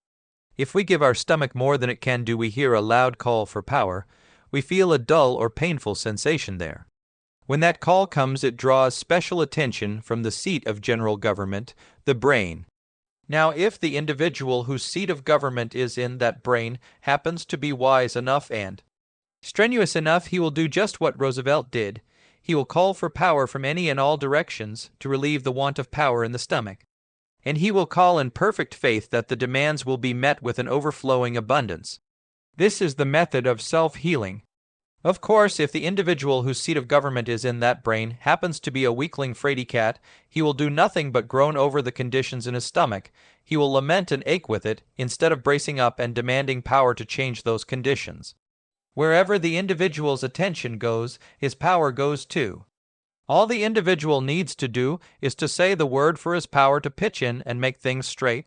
If we give our stomach more than it can do, we hear a loud call for power. We feel a dull or painful sensation there. When that call comes, it draws special attention from the seat of general government, the brain. Now, if the individual whose seat of government is in that brain happens to be wise enough and strenuous enough, he will do just what Roosevelt did. He will call for power from any and all directions to relieve the want of power in the stomach. And he will call in perfect faith that the demands will be met with an overflowing abundance. This is the method of self-healing. Of course, if the individual whose seat of government is in that brain happens to be a weakling fraidy cat, he will do nothing but groan over the conditions in his stomach. He will lament and ache with it, instead of bracing up and demanding power to change those conditions. Wherever the individual's attention goes, his power goes too. All the individual needs to do is to say the word for his power to pitch in and make things straight.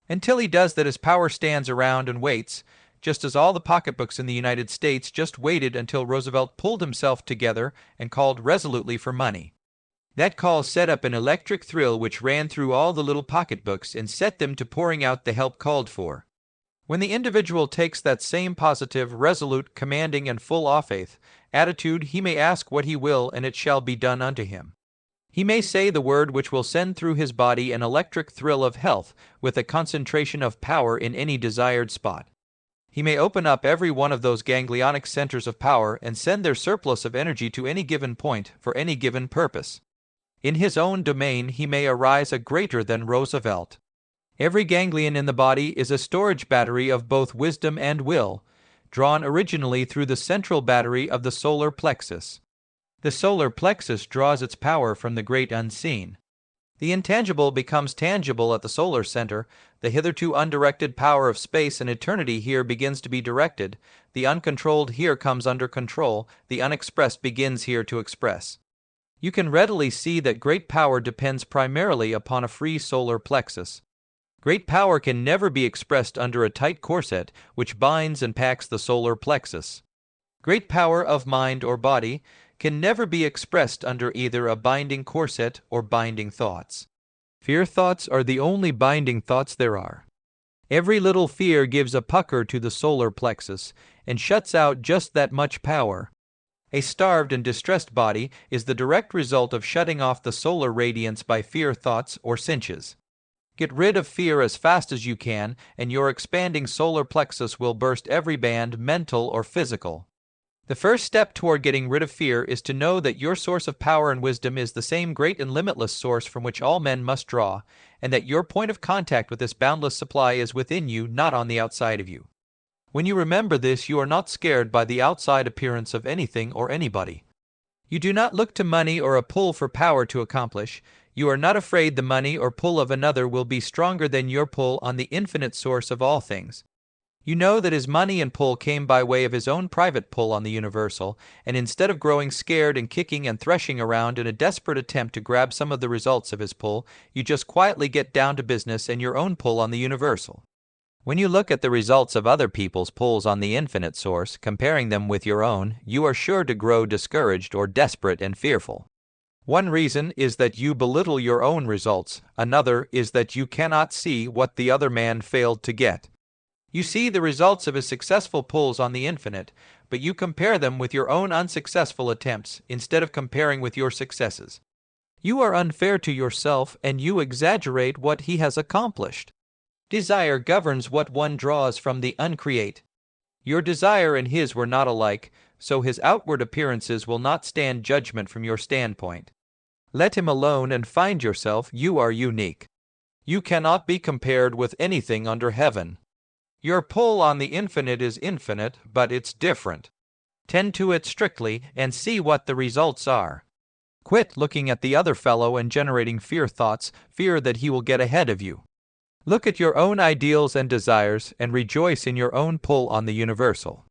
Until he does that, his power stands around and waits, just as all the pocketbooks in the United States just waited until Roosevelt pulled himself together and called resolutely for money. That call set up an electric thrill which ran through all the little pocketbooks and set them to pouring out the help called for. When the individual takes that same positive, resolute, commanding, and full faith attitude, he may ask what he will, and it shall be done unto him. He may say the word which will send through his body an electric thrill of health with a concentration of power in any desired spot. He may open up every one of those ganglionic centers of power and send their surplus of energy to any given point for any given purpose. In his own domain he may arise a greater than Roosevelt. Every ganglion in the body is a storage battery of both wisdom and will, drawn originally through the central battery of the solar plexus. The solar plexus draws its power from the great unseen. The intangible becomes tangible at the solar center. The hitherto undirected power of space and eternity here begins to be directed. The uncontrolled here comes under control. The unexpressed begins here to express. You can readily see that great power depends primarily upon a free solar plexus. Great power can never be expressed under a tight corset which binds and packs the solar plexus. Great power of mind or body can never be expressed under either a binding corset or binding thoughts. Fear thoughts are the only binding thoughts there are. Every little fear gives a pucker to the solar plexus and shuts out just that much power. A starved and distressed body is the direct result of shutting off the solar radiance by fear thoughts or cinches. Get rid of fear as fast as you can, and your expanding solar plexus will burst every band, mental or physical. The first step toward getting rid of fear is to know that your source of power and wisdom is the same great and limitless source from which all men must draw, and that your point of contact with this boundless supply is within you, not on the outside of you. When you remember this, you are not scared by the outside appearance of anything or anybody. You do not look to money or a pull for power to accomplish. You are not afraid the money or pull of another will be stronger than your pull on the infinite source of all things. You know that his money and pull came by way of his own private pull on the universal, and instead of growing scared and kicking and threshing around in a desperate attempt to grab some of the results of his pull, you just quietly get down to business and your own pull on the universal. When you look at the results of other people's pulls on the infinite source, comparing them with your own, you are sure to grow discouraged or desperate and fearful. One reason is that you belittle your own results. Another is that you cannot see what the other man failed to get. You see the results of his successful pulls on the infinite, but you compare them with your own unsuccessful attempts instead of comparing with your successes. You are unfair to yourself, and you exaggerate what he has accomplished. Desire governs what one draws from the uncreate. Your desire and his were not alike, so his outward appearances will not stand judgment from your standpoint. Let him alone and find yourself. You are unique. You cannot be compared with anything under heaven. Your pull on the infinite is infinite, but it's different. Tend to it strictly and see what the results are. Quit looking at the other fellow and generating fear thoughts, fear that he will get ahead of you. Look at your own ideals and desires and rejoice in your own pull on the universal.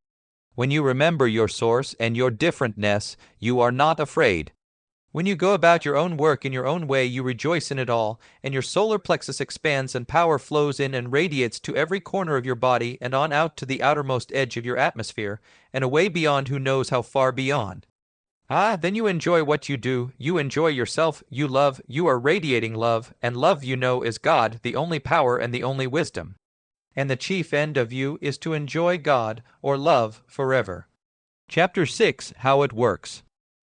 When you remember your source and your differentness, you are not afraid. When you go about your own work in your own way, you rejoice in it all, and your solar plexus expands and power flows in and radiates to every corner of your body and on out to the outermost edge of your atmosphere, and away beyond who knows how far beyond. Then you enjoy what you do, you enjoy yourself, you love, you are radiating love, and love, you know, is God, the only power and the only wisdom. And the chief end of you is to enjoy God, or love, forever. Chapter 6, How It Works.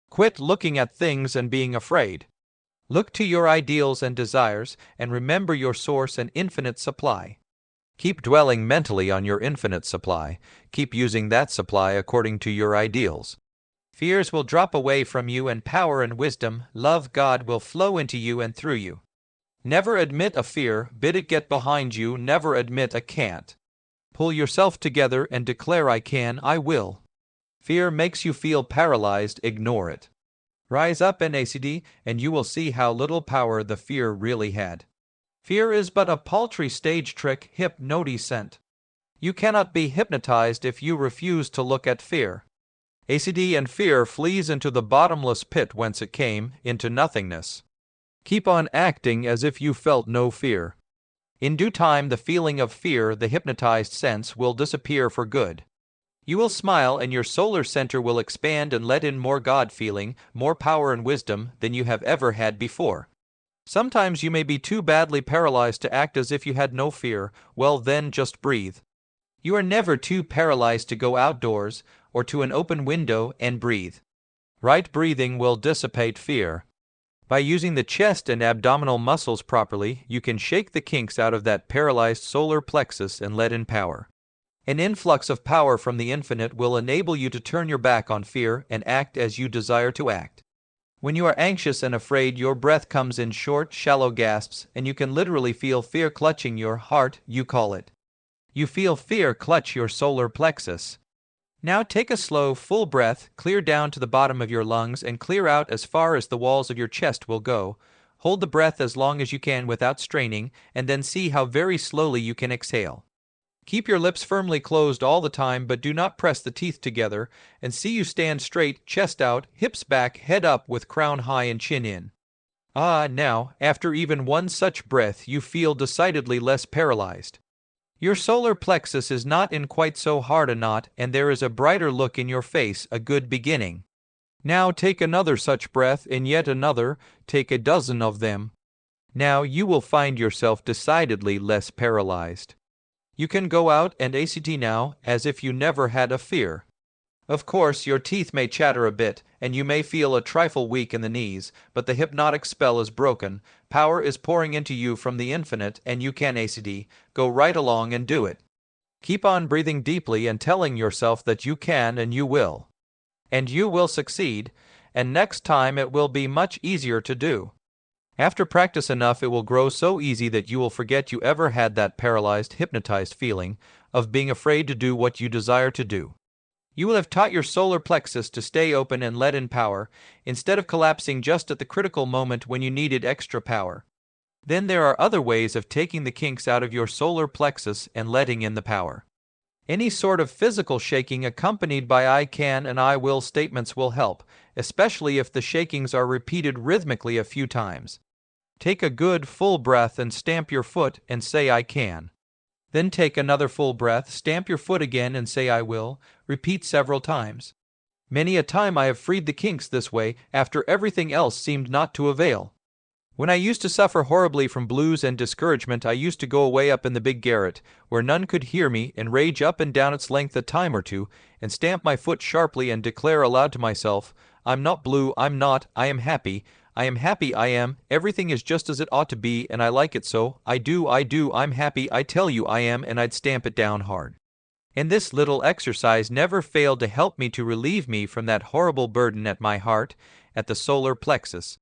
Quit looking at things and being afraid. Look to your ideals and desires, and remember your source and infinite supply. Keep dwelling mentally on your infinite supply. Keep using that supply according to your ideals. Fears will drop away from you, and power and wisdom, love, God will flow into you and through you. Never admit a fear, bid it get behind you, never admit a can't. Pull yourself together and declare I can, I will. Fear makes you feel paralyzed, ignore it. Rise up in ACD, and you will see how little power the fear really had. Fear is but a paltry stage trick hypnotisant. You cannot be hypnotized if you refuse to look at fear. ACD and fear flees into the bottomless pit whence it came, into nothingness. Keep on acting as if you felt no fear. In due time, the feeling of fear, the hypnotized sense, will disappear for good. You will smile, and your solar center will expand and let in more God feeling, more power and wisdom than you have ever had before. Sometimes you may be too badly paralyzed to act as if you had no fear. Well, then just breathe. You are never too paralyzed to go outdoors or to an open window and breathe. Right breathing will dissipate fear. By using the chest and abdominal muscles properly, you can shake the kinks out of that paralyzed solar plexus and let in power. An influx of power from the infinite will enable you to turn your back on fear and act as you desire to act. When you are anxious and afraid, your breath comes in short, shallow gasps, and you can literally feel fear clutching your heart, you call it. You feel fear clutch your solar plexus. Now take a slow, full breath, clear down to the bottom of your lungs, and clear out as far as the walls of your chest will go. Hold the breath as long as you can without straining, and then see how very slowly you can exhale. Keep your lips firmly closed all the time, but do not press the teeth together, and see you stand straight, chest out, hips back, head up with crown high and chin in. Now, after even one such breath, you feel decidedly less paralyzed. Your solar plexus is not in quite so hard a knot, and there is a brighter look in your face, a good beginning. Now take another such breath, and yet another, take a dozen of them. Now you will find yourself decidedly less paralyzed. You can go out and ACT now as if you never had a fear. Of course, your teeth may chatter a bit, and you may feel a trifle weak in the knees, but the hypnotic spell is broken, power is pouring into you from the infinite, and you can ACT, go right along and do it. Keep on breathing deeply and telling yourself that you can and you will. And you will succeed, and next time it will be much easier to do. After practice enough, it will grow so easy that you will forget you ever had that paralyzed, hypnotized feeling of being afraid to do what you desire to do. You will have taught your solar plexus to stay open and let in power, instead of collapsing just at the critical moment when you needed extra power. Then there are other ways of taking the kinks out of your solar plexus and letting in the power. Any sort of physical shaking accompanied by I can and I will statements will help, especially if the shakings are repeated rhythmically a few times. Take a good, full breath and stamp your foot and say I can. Then take another full breath, stamp your foot again and say I will. Repeat several times. Many a time I have freed the kinks this way after everything else seemed not to avail. When I used to suffer horribly from blues and discouragement, I used to go away up in the big garret, where none could hear me, and rage up and down its length a time or two, and stamp my foot sharply and declare aloud to myself, I'm not blue, I'm not, I am happy, I am, everything is just as it ought to be, and I like it so, I do, I'm happy, I tell you I am, and I'd stamp it down hard. And this little exercise never failed to help me to relieve me from that horrible burden at my heart, at the solar plexus.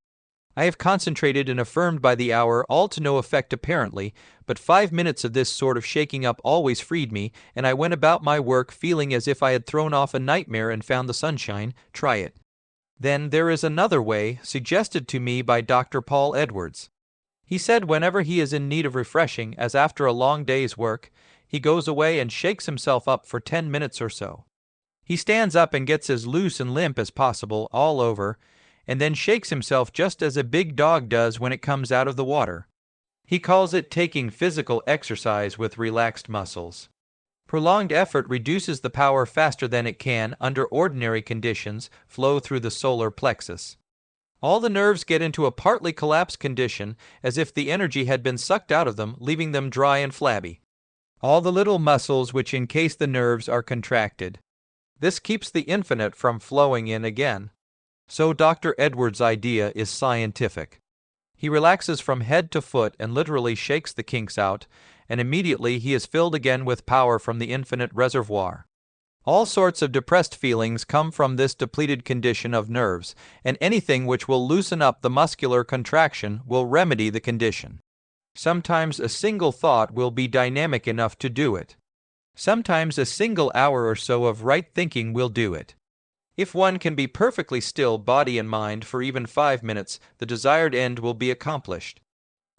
I have concentrated and affirmed by the hour, all to no effect apparently, but 5 minutes of this sort of shaking up always freed me, and I went about my work feeling as if I had thrown off a nightmare and found the sunshine. Try it. Then there is another way, suggested to me by Dr. Paul Edwards. He said whenever he is in need of refreshing, as after a long day's work, he goes away and shakes himself up for 10 minutes or so. He stands up and gets as loose and limp as possible all over, and then shakes himself just as a big dog does when it comes out of the water. He calls it taking physical exercise with relaxed muscles. Prolonged effort reduces the power faster than it can, under ordinary conditions, flow through the solar plexus. All the nerves get into a partly collapsed condition, as if the energy had been sucked out of them, leaving them dry and flabby. All the little muscles which encase the nerves are contracted. This keeps the infinite from flowing in again. So Dr. Edwards' idea is scientific. He relaxes from head to foot and literally shakes the kinks out, and immediately he is filled again with power from the infinite reservoir. All sorts of depressed feelings come from this depleted condition of nerves, and anything which will loosen up the muscular contraction will remedy the condition. Sometimes a single thought will be dynamic enough to do it. Sometimes a single hour or so of right thinking will do it. If one can be perfectly still, body and mind, for even 5 minutes, the desired end will be accomplished.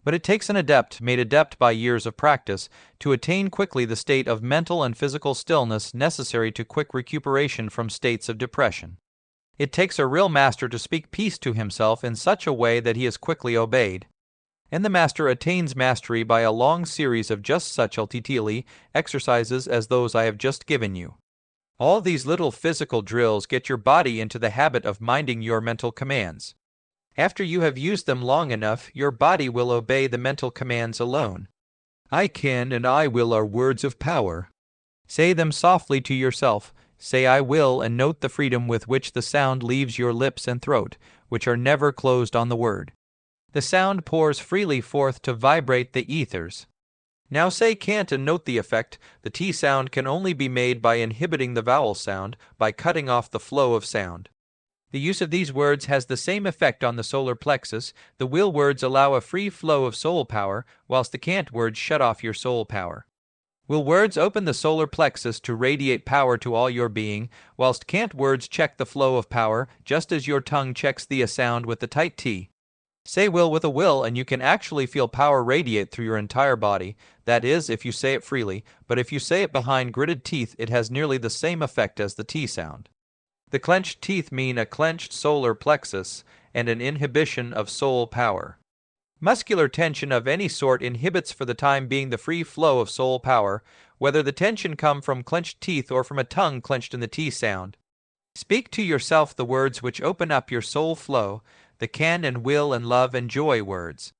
But it takes an adept, made adept by years of practice, to attain quickly the state of mental and physical stillness necessary to quick recuperation from states of depression. It takes a real master to speak peace to himself in such a way that he is quickly obeyed. And the master attains mastery by a long series of just such ultitili exercises as those I have just given you. All these little physical drills get your body into the habit of minding your mental commands. After you have used them long enough, your body will obey the mental commands alone. I can and I will are words of power. Say them softly to yourself. Say I will, and note the freedom with which the sound leaves your lips and throat, which are never closed on the word. The sound pours freely forth to vibrate the ethers. Now say can't and note the effect. The T sound can only be made by inhibiting the vowel sound, by cutting off the flow of sound. The use of these words has the same effect on the solar plexus. The will words allow a free flow of soul power, whilst the can't words shut off your soul power. Will words open the solar plexus to radiate power to all your being, whilst can't words check the flow of power, just as your tongue checks the sound with the tight T. Say will with a will, and you can actually feel power radiate through your entire body. That is, if you say it freely, but if you say it behind gritted teeth, it has nearly the same effect as the T sound. The clenched teeth mean a clenched solar plexus and an inhibition of soul power. Muscular tension of any sort inhibits for the time being the free flow of soul power, whether the tension come from clenched teeth or from a tongue clenched in the T sound. Speak to yourself the words which open up your soul flow, the can and will and love and joy words.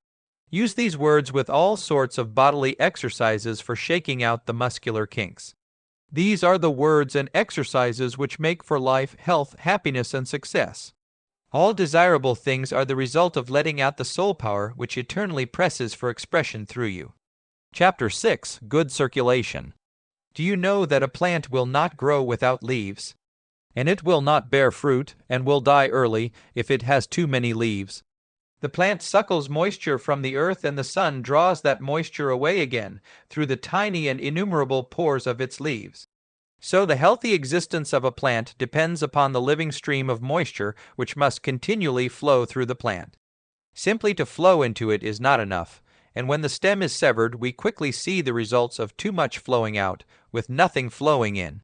Use these words with all sorts of bodily exercises for shaking out the muscular kinks. These are the words and exercises which make for life, health, happiness, and success. All desirable things are the result of letting out the soul power which eternally presses for expression through you. Chapter 6. Good Circulation. Do you know that a plant will not grow without leaves? And it will not bear fruit, and will die early, if it has too many leaves. The plant suckles moisture from the earth, and the sun draws that moisture away again, through the tiny and innumerable pores of its leaves. So the healthy existence of a plant depends upon the living stream of moisture which must continually flow through the plant. Simply to flow into it is not enough, and when the stem is severed, we quickly see the results of too much flowing out, with nothing flowing in.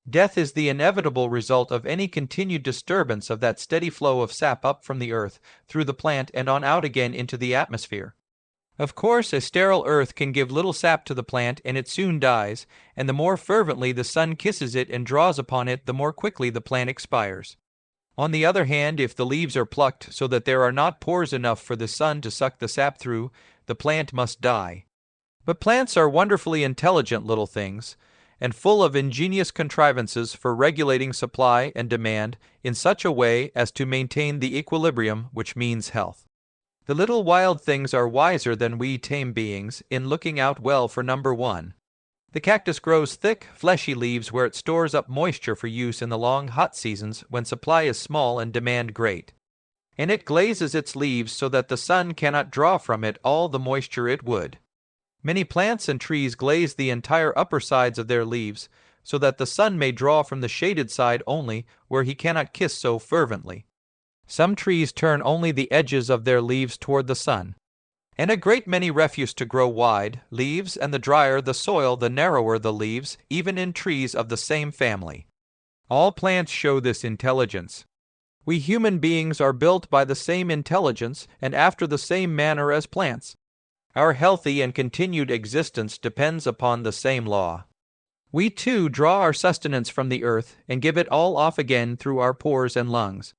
Death is the inevitable result of any continued disturbance of that steady flow of sap up from the earth, through the plant, and on out again into the atmosphere. Of course, a sterile earth can give little sap to the plant, and it soon dies, and the more fervently the sun kisses it and draws upon it, the more quickly the plant expires. On the other hand, if the leaves are plucked so that there are not pores enough for the sun to suck the sap through, the plant must die. But plants are wonderfully intelligent little things, and full of ingenious contrivances for regulating supply and demand in such a way as to maintain the equilibrium which means health. The little wild things are wiser than we tame beings in looking out well for number one. The cactus grows thick, fleshy leaves where it stores up moisture for use in the long hot seasons when supply is small and demand great. and it glazes its leaves so that the sun cannot draw from it all the moisture it would. Many plants and trees glaze the entire upper sides of their leaves, so that the sun may draw from the shaded side only where he cannot kiss so fervently. Some trees turn only the edges of their leaves toward the sun, and a great many refuse to grow wide leaves, and the drier the soil the narrower the leaves, even in trees of the same family. All plants show this intelligence. We human beings are built by the same intelligence and after the same manner as plants. Our healthy and continued existence depends upon the same law. We too draw our sustenance from the earth and give it all off again through our pores and lungs.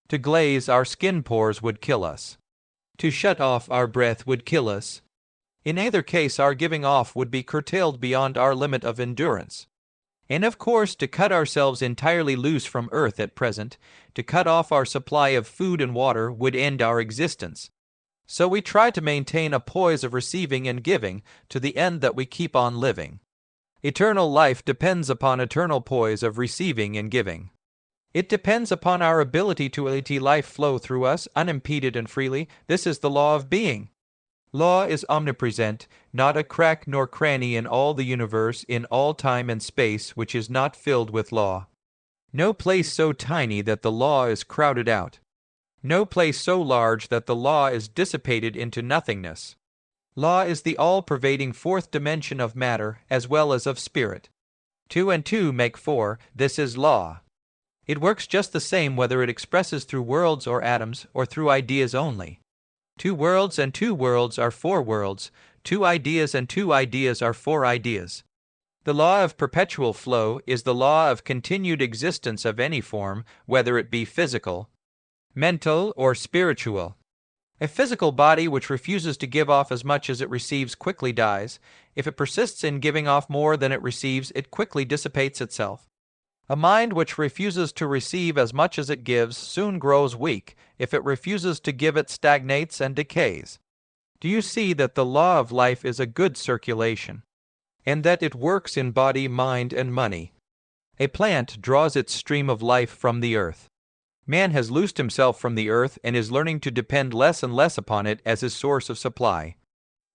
To glaze our skin pores would kill us. To shut off our breath would kill us. In either case, our giving off would be curtailed beyond our limit of endurance. And of course, to cut ourselves entirely loose from earth at present, to cut off our supply of food and water, would end our existence. So we try to maintain a poise of receiving and giving to the end that we keep on living. Eternal life depends upon eternal poise of receiving and giving. It depends upon our ability to let life flow through us unimpeded and freely. This is the law of being. Law is omnipresent, not a crack nor cranny in all the universe, in all time and space, which is not filled with law. No place so tiny that the law is crowded out. No place so large that the law is dissipated into nothingness. Law is the all-pervading fourth dimension of matter as well as of spirit. 2 and 2 make 4, this is law. It works just the same whether it expresses through worlds or atoms or through ideas only. 2 worlds and 2 worlds are 4 worlds, 2 ideas and 2 ideas are 4 ideas. The law of perpetual flow is the law of continued existence of any form, whether it be physical, mental, or spiritual. A physical body which refuses to give off as much as it receives quickly dies. If it persists in giving off more than it receives, it quickly dissipates itself. A mind which refuses to receive as much as it gives soon grows weak. If it refuses to give, it stagnates and decays. Do you see that the law of life is a good circulation, and that it works in body, mind, and money? A plant draws its stream of life from the earth. Man has loosed himself from the earth and is learning to depend less and less upon it as his source of supply.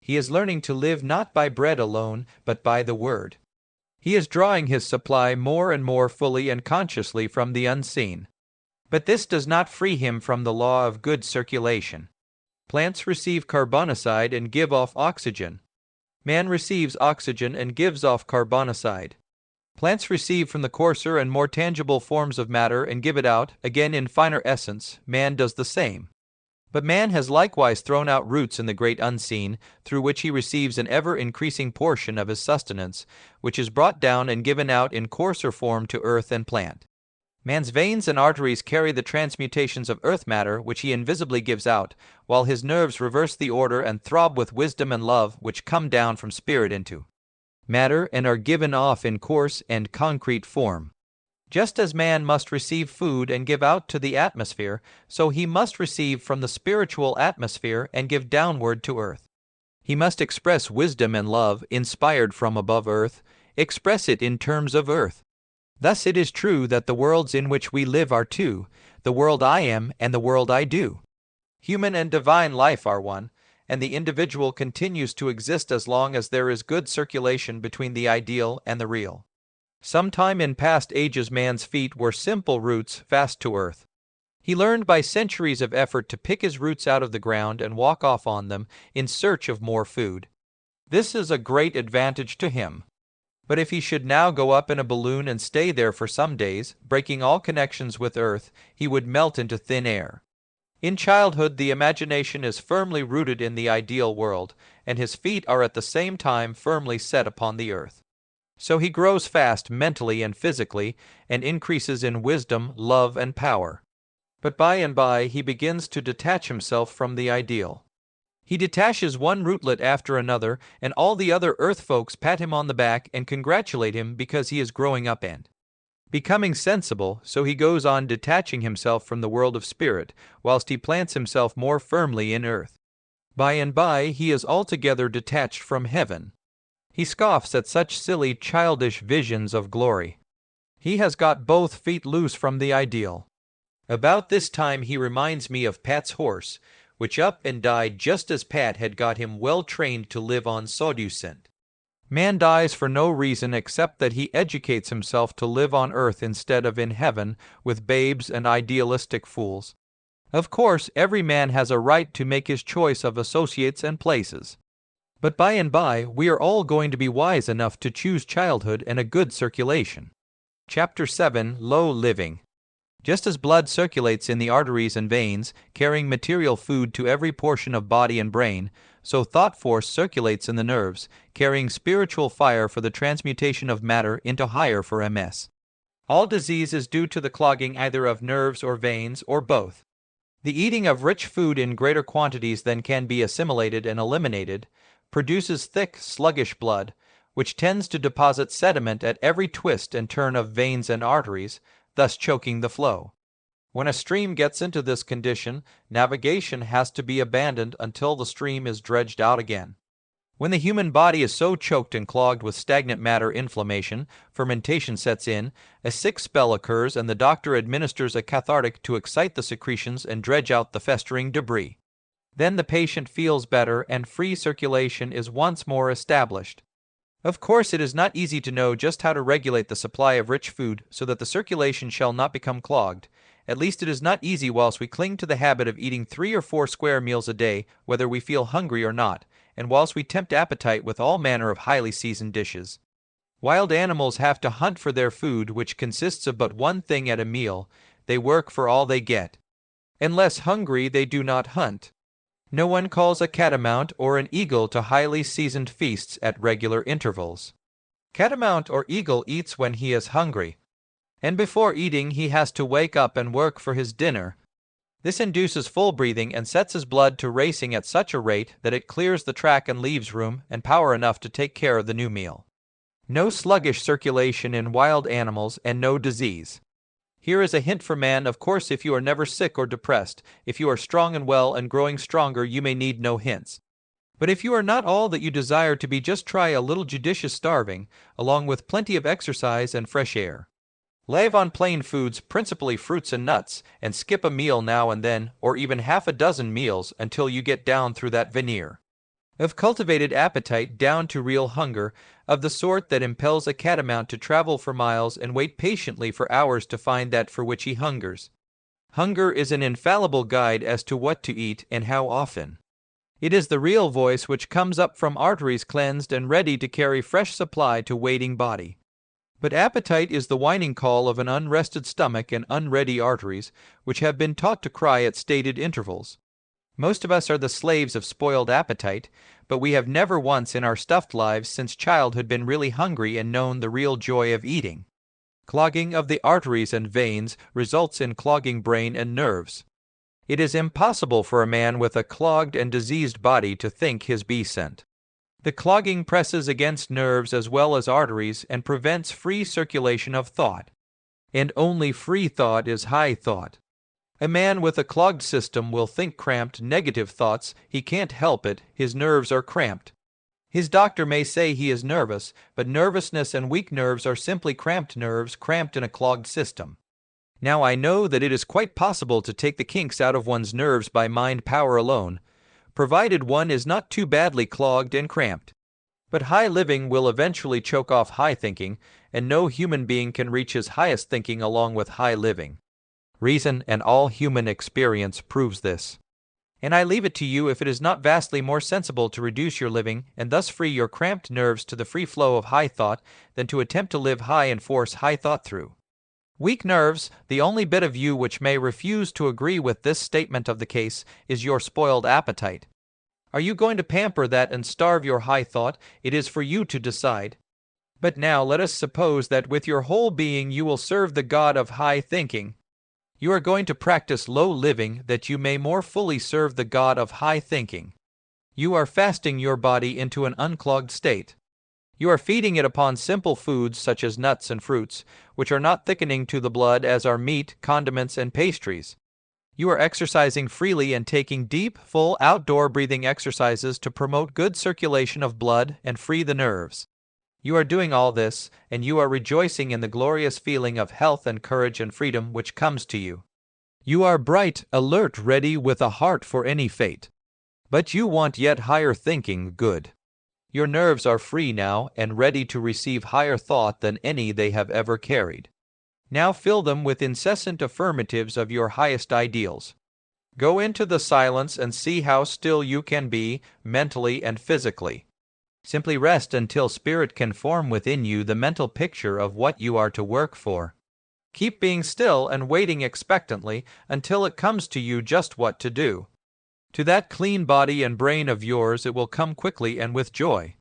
He is learning to live not by bread alone, but by the word. He is drawing his supply more and more fully and consciously from the unseen. But this does not free him from the law of good circulation. Plants receive carbonicide and give off oxygen. Man receives oxygen and gives off carbonicide. Plants receive from the coarser and more tangible forms of matter and give it out, again in finer essence. Man does the same. But man has likewise thrown out roots in the great unseen, through which he receives an ever-increasing portion of his sustenance, which is brought down and given out in coarser form to earth and plant. Man's veins and arteries carry the transmutations of earth matter which he invisibly gives out, while his nerves reverse the order and throb with wisdom and love which come down from spirit into matter and are given off in coarse and concrete form. Just as man must receive food and give out to the atmosphere, so he must receive from the spiritual atmosphere and give downward to earth. He must express wisdom and love inspired from above earth, express it in terms of earth. Thus it is true that the worlds in which we live are two, the world I am and the world I do. Human and divine life are one, and the individual continues to exist as long as there is good circulation between the ideal and the real. Sometime in past ages man's feet were simple roots fast to earth. He learned by centuries of effort to pick his roots out of the ground and walk off on them in search of more food. This is a great advantage to him. But if he should now go up in a balloon and stay there for some days, breaking all connections with earth, he would melt into thin air. In childhood, the imagination is firmly rooted in the ideal world, and his feet are at the same time firmly set upon the earth. So he grows fast mentally and physically, and increases in wisdom, love, and power. But by and by he begins to detach himself from the ideal. He detaches one rootlet after another, and all the other earth folks pat him on the back and congratulate him because he is growing up and becoming sensible, so he goes on detaching himself from the world of spirit, whilst he plants himself more firmly in earth. By and by he is altogether detached from heaven. He scoffs at such silly, childish visions of glory. He has got both feet loose from the ideal. About this time he reminds me of Pat's horse, which up and died just as Pat had got him well trained to live on sawdust. Man dies for no reason except that he educates himself to live on earth instead of in heaven with babes and idealistic fools. Of course, every man has a right to make his choice of associates and places. But by and by, we are all going to be wise enough to choose childhood and a good circulation. Chapter 7, Low Living. Just as blood circulates in the arteries and veins, carrying material food to every portion of body and brain, so thought force circulates in the nerves, carrying spiritual fire for the transmutation of matter into higher for MS. All disease is due to the clogging either of nerves or veins, or both. The eating of rich food in greater quantities than can be assimilated and eliminated produces thick, sluggish blood, which tends to deposit sediment at every twist and turn of veins and arteries, thus choking the flow. When a stream gets into this condition, navigation has to be abandoned until the stream is dredged out again. When the human body is so choked and clogged with stagnant matter inflammation, fermentation sets in, a sick spell occurs and the doctor administers a cathartic to excite the secretions and dredge out the festering debris. Then the patient feels better and free circulation is once more established. Of course, it is not easy to know just how to regulate the supply of rich food so that the circulation shall not become clogged. At least it is not easy whilst we cling to the habit of eating 3 or 4 square meals a day, whether we feel hungry or not, and whilst we tempt appetite with all manner of highly seasoned dishes. Wild animals have to hunt for their food, which consists of but one thing at a meal. They work for all they get. Unless hungry, they do not hunt. No one calls a catamount or an eagle to highly seasoned feasts at regular intervals. Catamount or eagle eats when he is hungry, and before eating he has to wake up and work for his dinner. This induces full breathing and sets his blood to racing at such a rate that it clears the track and leaves room and power enough to take care of the new meal. No sluggish circulation in wild animals and no disease. Here is a hint for man. Of course, if you are never sick or depressed, if you are strong and well and growing stronger, you may need no hints. But if you are not all that you desire to be, just try a little judicious starving, along with plenty of exercise and fresh air. Live on plain foods, principally fruits and nuts, and skip a meal now and then, or even half a dozen meals until you get down through that veneer of cultivated appetite down to real hunger, of the sort that impels a catamount to travel for miles and wait patiently for hours to find that for which he hungers. Hunger is an infallible guide as to what to eat and how often. It is the real voice which comes up from arteries cleansed and ready to carry fresh supply to waiting body. But appetite is the whining call of an unrested stomach and unready arteries, which have been taught to cry at stated intervals. Most of us are the slaves of spoiled appetite, but we have never once in our stuffed lives since childhood been really hungry and known the real joy of eating. Clogging of the arteries and veins results in clogging brain and nerves. It is impossible for a man with a clogged and diseased body to think his be sent. The clogging presses against nerves as well as arteries and prevents free circulation of thought. And only free thought is high thought. A man with a clogged system will think cramped, negative thoughts. He can't help it. His nerves are cramped. His doctor may say he is nervous, but nervousness and weak nerves are simply cramped nerves cramped in a clogged system. Now I know that it is quite possible to take the kinks out of one's nerves by mind power alone, provided one is not too badly clogged and cramped. But high living will eventually choke off high thinking, and no human being can reach his highest thinking along with high living. Reason and all human experience proves this. And I leave it to you if it is not vastly more sensible to reduce your living and thus free your cramped nerves to the free flow of high thought than to attempt to live high and force high thought through. Weak nerves, the only bit of you which may refuse to agree with this statement of the case, is your spoiled appetite. Are you going to pamper that and starve your high thought? It is for you to decide. But now let us suppose that with your whole being you will serve the God of high thinking. You are going to practice low living that you may more fully serve the God of high thinking. You are fasting your body into an unclogged state. You are feeding it upon simple foods such as nuts and fruits, which are not thickening to the blood as are meat, condiments, and pastries. You are exercising freely and taking deep, full outdoor breathing exercises to promote good circulation of blood and free the nerves. You are doing all this, and you are rejoicing in the glorious feeling of health and courage and freedom which comes to you. You are bright, alert, ready with a heart for any fate. But you want yet higher thinking, good. Your nerves are free now and ready to receive higher thought than any they have ever carried. Now fill them with incessant affirmatives of your highest ideals. Go into the silence and see how still you can be, mentally and physically. Simply rest until spirit can form within you the mental picture of what you are to work for. Keep being still and waiting expectantly until it comes to you just what to do. To that clean body and brain of yours it will come quickly and with joy.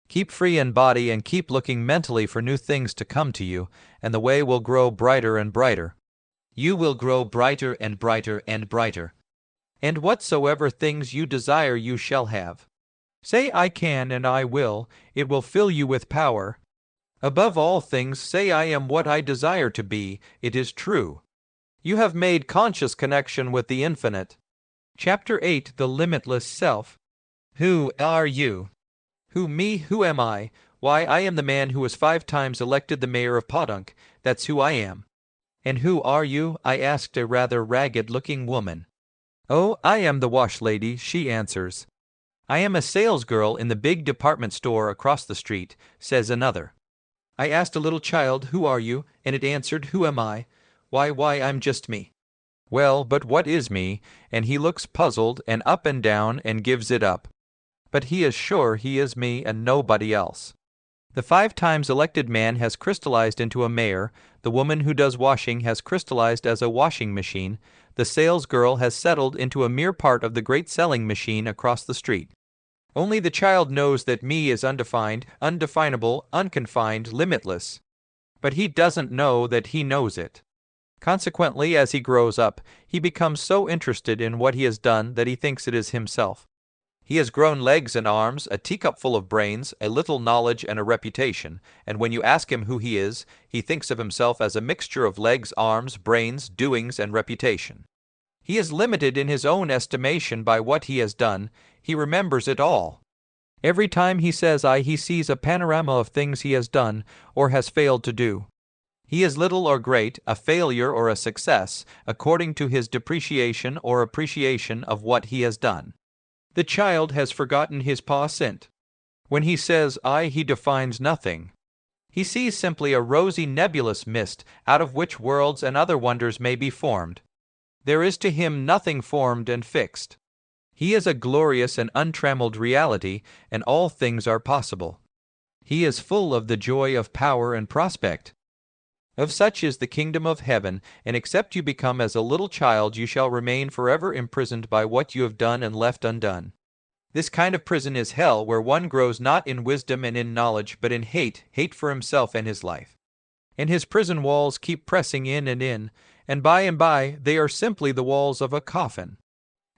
Keep free in body and keep looking mentally for new things to come to you, and the way will grow brighter and brighter. You will grow brighter and brighter and brighter. And whatsoever things you desire you shall have. Say I can and I will, it will fill you with power. Above all things, say I am what I desire to be, it is true. You have made conscious connection with the infinite. Chapter 8, The Limitless Self. Who are you? Who me? Who am I? Why, I am the man who was 5 times elected the mayor of Podunk. That's who I am. And who are you? I asked a rather ragged-looking woman. Oh, I am the wash lady, she answers. I am a salesgirl in the big department store across the street, says another. I asked a little child, who are you? And it answered, who am I? Why, I'm just me. Well, but what is me? And he looks puzzled and up and down and gives it up. But he is sure he is me and nobody else. The 5 times elected man has crystallized into a mayor, the woman who does washing has crystallized as a washing machine, the sales girl has settled into a mere part of the great selling machine across the street. Only the child knows that me is undefined, undefinable, unconfined, limitless. But he doesn't know that he knows it. Consequently, as he grows up, he becomes so interested in what he has done that he thinks it is himself. He has grown legs and arms, a teacup full of brains, a little knowledge and a reputation, and when you ask him who he is, he thinks of himself as a mixture of legs, arms, brains, doings, and reputation. He is limited in his own estimation by what he has done. He remembers it all. Every time he says I, he sees a panorama of things he has done or has failed to do. He is little or great, a failure or a success, according to his depreciation or appreciation of what he has done. The child has forgotten his passant. When he says I, he defines nothing. He sees simply a rosy nebulous mist out of which worlds and other wonders may be formed. There is to him nothing formed and fixed. He is a glorious and untrammeled reality, and all things are possible. He is full of the joy of power and prospect. Of such is the kingdom of heaven, and except you become as a little child, you shall remain forever imprisoned by what you have done and left undone. This kind of prison is hell, where one grows not in wisdom and in knowledge, but in hate for himself and his life. And his prison walls keep pressing in, and by they are simply the walls of a coffin.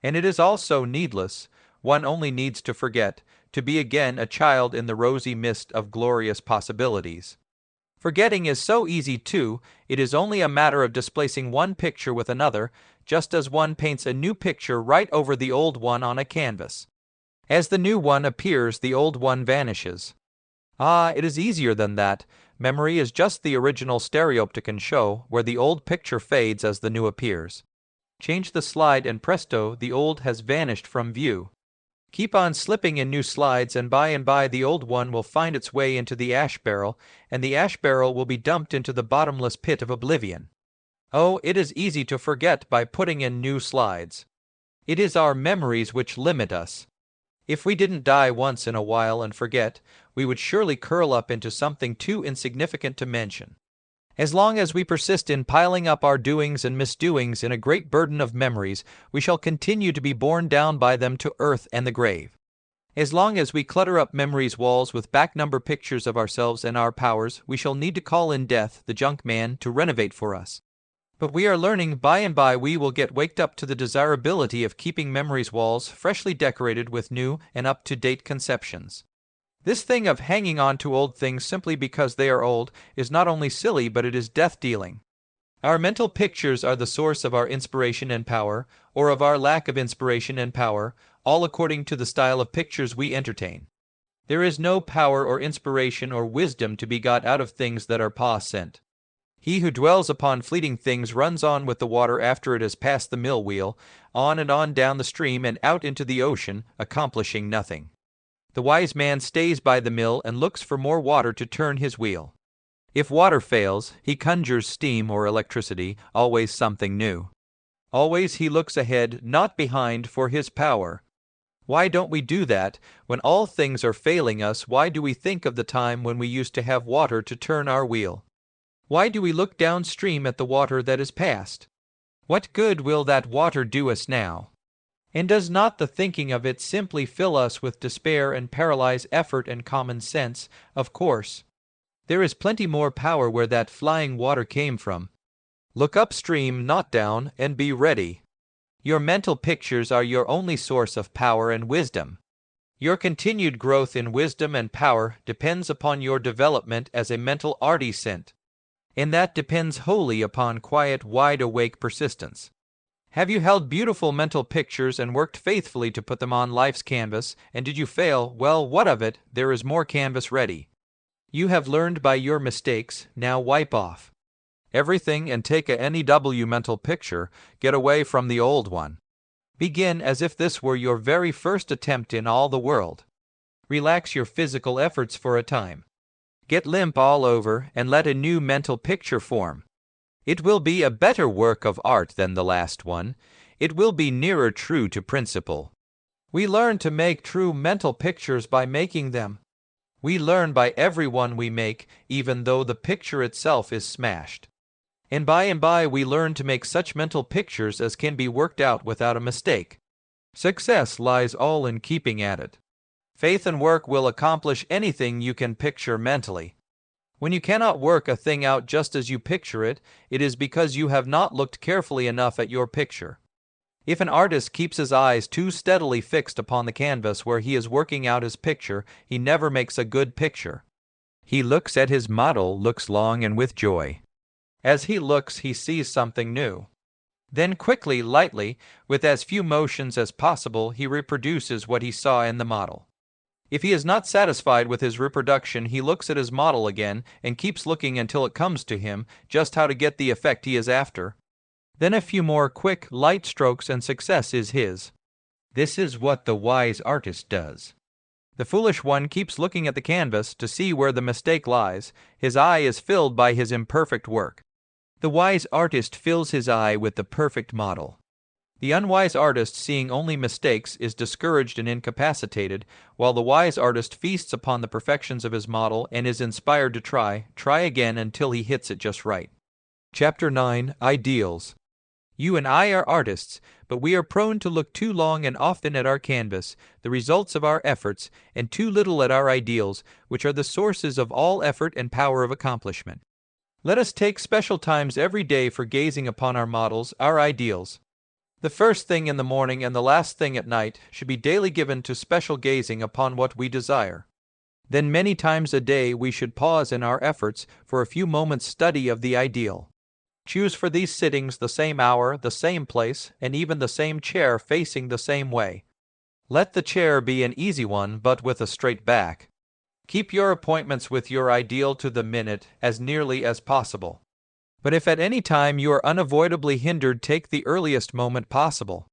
And it is also needless, one only needs to forget, to be again a child in the rosy mist of glorious possibilities. Forgetting is so easy too, it is only a matter of displacing one picture with another, just as one paints a new picture right over the old one on a canvas. As the new one appears, the old one vanishes. Ah, it is easier than that. Memory is just the original stereopticon show, where the old picture fades as the new appears. Change the slide and presto, the old has vanished from view. Keep on slipping in new slides, and by the old one will find its way into the ash barrel, and the ash barrel will be dumped into the bottomless pit of oblivion. Oh, it is easy to forget by putting in new slides. It is our memories which limit us. If we didn't die once in a while and forget, we would surely curl up into something too insignificant to mention. As long as we persist in piling up our doings and misdoings in a great burden of memories, we shall continue to be borne down by them to earth and the grave. As long as we clutter up memory's walls with back-number pictures of ourselves and our powers, we shall need to call in death, the junk man, to renovate for us. But we are learning by and by we will get waked up to the desirability of keeping memory's walls freshly decorated with new and up-to-date conceptions. This thing of hanging on to old things simply because they are old is not only silly, but it is death-dealing. Our mental pictures are the source of our inspiration and power, or of our lack of inspiration and power, all according to the style of pictures we entertain. There is no power or inspiration or wisdom to be got out of things that are passant. He who dwells upon fleeting things runs on with the water after it has passed the mill wheel, on and on down the stream and out into the ocean, accomplishing nothing. The wise man stays by the mill and looks for more water to turn his wheel. If water fails, he conjures steam or electricity, always something new. Always he looks ahead, not behind, for his power. Why don't we do that? When all things are failing us, why do we think of the time when we used to have water to turn our wheel? Why do we look downstream at the water that is past? What good will that water do us now? And does not the thinking of it simply fill us with despair and paralyze effort and common sense? Of course. There is plenty more power where that flying water came from. Look upstream, not down, and be ready. Your mental pictures are your only source of power and wisdom. Your continued growth in wisdom and power depends upon your development as a mental artisan, and that depends wholly upon quiet, wide-awake persistence. Have you held beautiful mental pictures and worked faithfully to put them on life's canvas, and did you fail? Well, what of it? There is more canvas ready. You have learned by your mistakes, now wipe off everything and take a NEW mental picture, get away from the old one. Begin as if this were your very first attempt in all the world. Relax your physical efforts for a time. Get limp all over and let a new mental picture form. It will be a better work of art than the last one. It will be nearer true to principle. We learn to make true mental pictures by making them. We learn by every one we make, even though the picture itself is smashed. And by we learn to make such mental pictures as can be worked out without a mistake. Success lies all in keeping at it. Faith and work will accomplish anything you can picture mentally. When you cannot work a thing out just as you picture it, it is because you have not looked carefully enough at your picture. If an artist keeps his eyes too steadily fixed upon the canvas where he is working out his picture, he never makes a good picture. He looks at his model, looks long and with joy. As he looks, he sees something new. Then quickly, lightly, with as few motions as possible, he reproduces what he saw in the model. If he is not satisfied with his reproduction, he looks at his model again and keeps looking until it comes to him just how to get the effect he is after. Then a few more quick, light strokes and success is his. This is what the wise artist does. The foolish one keeps looking at the canvas to see where the mistake lies. His eye is filled by his imperfect work. The wise artist fills his eye with the perfect model. The unwise artist, seeing only mistakes, is discouraged and incapacitated, while the wise artist feasts upon the perfections of his model and is inspired to try again until he hits it just right. Chapter 9, Ideals. You and I are artists, but we are prone to look too long and often at our canvas, the results of our efforts, and too little at our ideals, which are the sources of all effort and power of accomplishment. Let us take special times every day for gazing upon our models, our ideals. The first thing in the morning and the last thing at night should be daily given to special gazing upon what we desire. Then many times a day we should pause in our efforts for a few moments' study of the ideal. Choose for these sittings the same hour, the same place, and even the same chair facing the same way. Let the chair be an easy one, but with a straight back. Keep your appointments with your ideal to the minute as nearly as possible. But if at any time you are unavoidably hindered, take the earliest moment possible.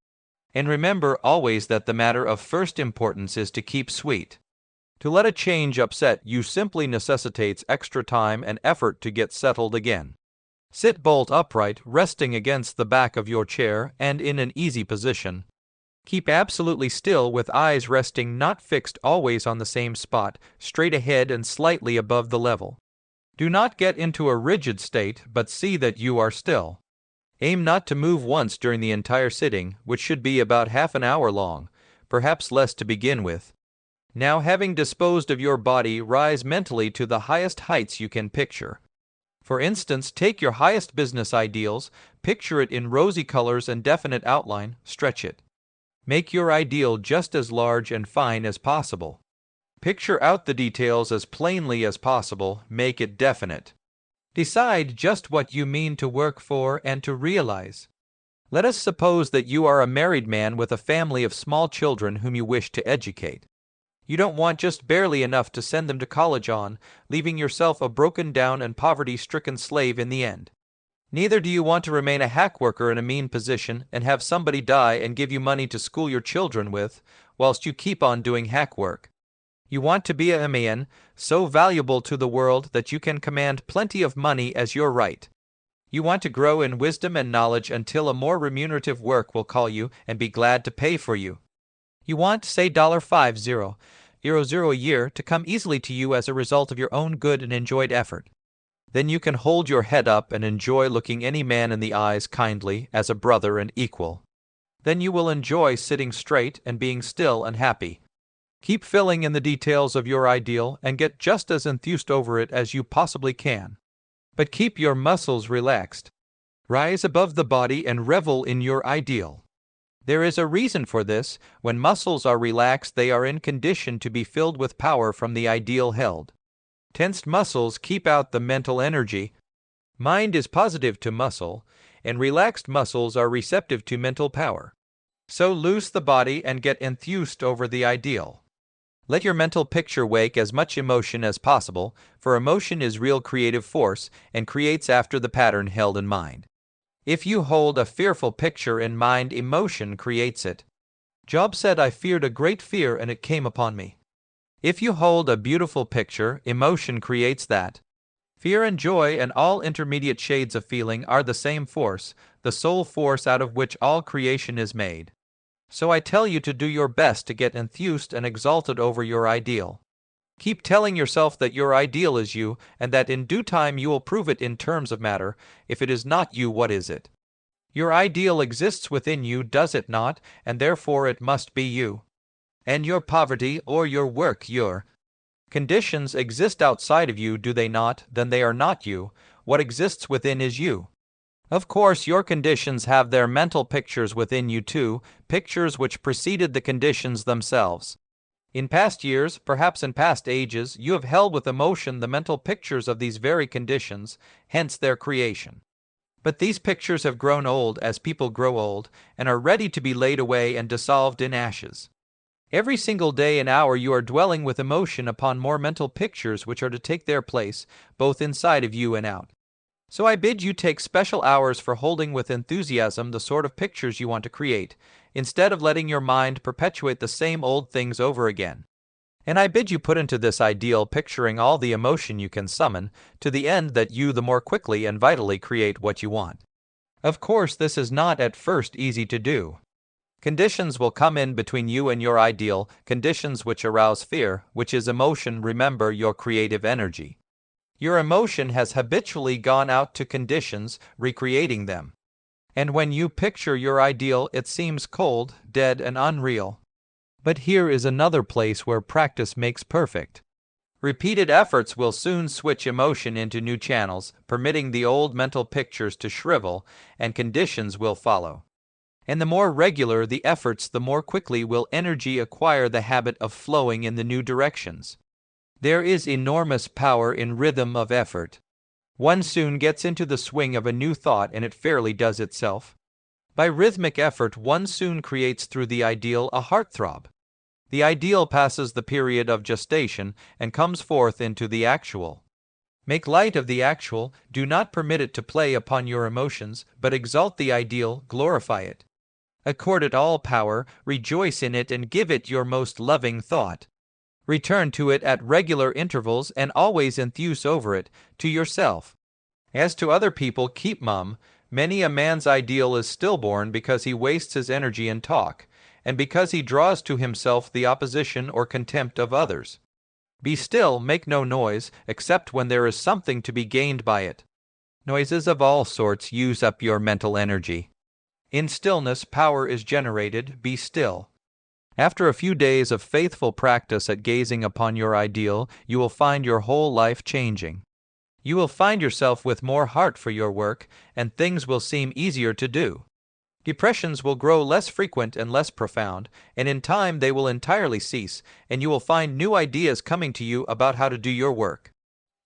And remember always that the matter of first importance is to keep sweet. To let a change upset you simply necessitates extra time and effort to get settled again. Sit bolt upright, resting against the back of your chair and in an easy position. Keep absolutely still with eyes resting not fixed always on the same spot, straight ahead and slightly above the level. Do not get into a rigid state, but see that you are still. Aim not to move once during the entire sitting, which should be about half an hour long, perhaps less to begin with. Now, having disposed of your body, rise mentally to the highest heights you can picture. For instance, take your highest business ideals, picture it in rosy colors and definite outline, stretch it. Make your ideal just as large and fine as possible. Picture out the details as plainly as possible, make it definite. Decide just what you mean to work for and to realize. Let us suppose that you are a married man with a family of small children whom you wish to educate. You don't want just barely enough to send them to college on, leaving yourself a broken down and poverty-stricken slave in the end. Neither do you want to remain a hack worker in a mean position and have somebody die and give you money to school your children with, whilst you keep on doing hack work. You want to be a man so valuable to the world that you can command plenty of money as your right. You want to grow in wisdom and knowledge until a more remunerative work will call you and be glad to pay for you. You want, say, $50 a year to come easily to you as a result of your own good and enjoyed effort. Then you can hold your head up and enjoy looking any man in the eyes kindly as a brother and equal. Then you will enjoy sitting straight and being still and happy. Keep filling in the details of your ideal and get just as enthused over it as you possibly can. But keep your muscles relaxed. Rise above the body and revel in your ideal. There is a reason for this. When muscles are relaxed, they are in condition to be filled with power from the ideal held. Tensed muscles keep out the mental energy. Mind is positive to muscle, and relaxed muscles are receptive to mental power. So loose the body and get enthused over the ideal. Let your mental picture wake as much emotion as possible, for emotion is real creative force and creates after the pattern held in mind. If you hold a fearful picture in mind, emotion creates it. Job said, "I feared a great fear, and it came upon me." If you hold a beautiful picture, emotion creates that. Fear and joy and all intermediate shades of feeling are the same force, the sole force out of which all creation is made. So I tell you to do your best to get enthused and exalted over your ideal. Keep telling yourself that your ideal is you, and that in due time you will prove it in terms of matter. If it is not you, what is it? Your ideal exists within you, does it not, and therefore it must be you. And your poverty or your work your conditions exist outside of you, do they not? Then they are not you. What exists within is you. Of course, your conditions have their mental pictures within you too, pictures which preceded the conditions themselves. In past years, perhaps in past ages, you have held with emotion the mental pictures of these very conditions, hence their creation. But these pictures have grown old as people grow old, and are ready to be laid away and dissolved in ashes. Every single day and hour you are dwelling with emotion upon more mental pictures which are to take their place, both inside of you and out. So I bid you take special hours for holding with enthusiasm the sort of pictures you want to create, instead of letting your mind perpetuate the same old things over again. And I bid you put into this ideal picturing all the emotion you can summon, to the end that you the more quickly and vitally create what you want. Of course, this is not at first easy to do. Conditions will come in between you and your ideal, conditions which arouse fear, which is emotion, remember, your creative energy. Your emotion has habitually gone out to conditions, recreating them. And when you picture your ideal, it seems cold, dead, and unreal. But here is another place where practice makes perfect. Repeated efforts will soon switch emotion into new channels, permitting the old mental pictures to shrivel, and conditions will follow. And the more regular the efforts, the more quickly will energy acquire the habit of flowing in the new directions. There is enormous power in rhythm of effort. One soon gets into the swing of a new thought and it fairly does itself. By rhythmic effort one soon creates through the ideal a heartthrob. The ideal passes the period of gestation and comes forth into the actual. Make light of the actual, do not permit it to play upon your emotions, but exalt the ideal, glorify it. Accord it all power, rejoice in it, and give it your most loving thought. Return to it at regular intervals and always enthuse over it, to yourself. As to other people, keep mum. Many a man's ideal is stillborn because he wastes his energy in talk, and because he draws to himself the opposition or contempt of others. Be still, make no noise, except when there is something to be gained by it. Noises of all sorts use up your mental energy. In stillness power is generated. Be still. After a few days of faithful practice at gazing upon your ideal, you will find your whole life changing. You will find yourself with more heart for your work, and things will seem easier to do. Depressions will grow less frequent and less profound, and in time they will entirely cease, and you will find new ideas coming to you about how to do your work.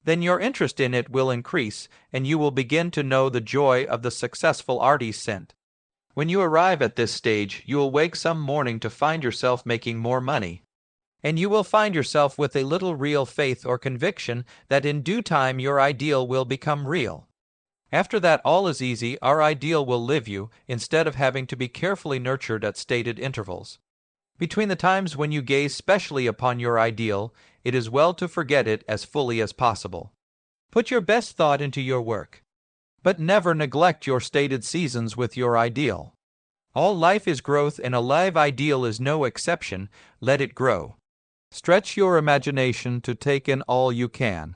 Then your interest in it will increase, and you will begin to know the joy of the successful artisent. When you arrive at this stage, you will wake some morning to find yourself making more money. and you will find yourself with a little real faith or conviction that in due time your ideal will become real. After that all is easy, our ideal will live you, instead of having to be carefully nurtured at stated intervals. Between the times when you gaze specially upon your ideal, it is well to forget it as fully as possible. Put your best thought into your work, but never neglect your stated seasons with your ideal. All life is growth, and a live ideal is no exception. Let it grow. Stretch your imagination to take in all you can.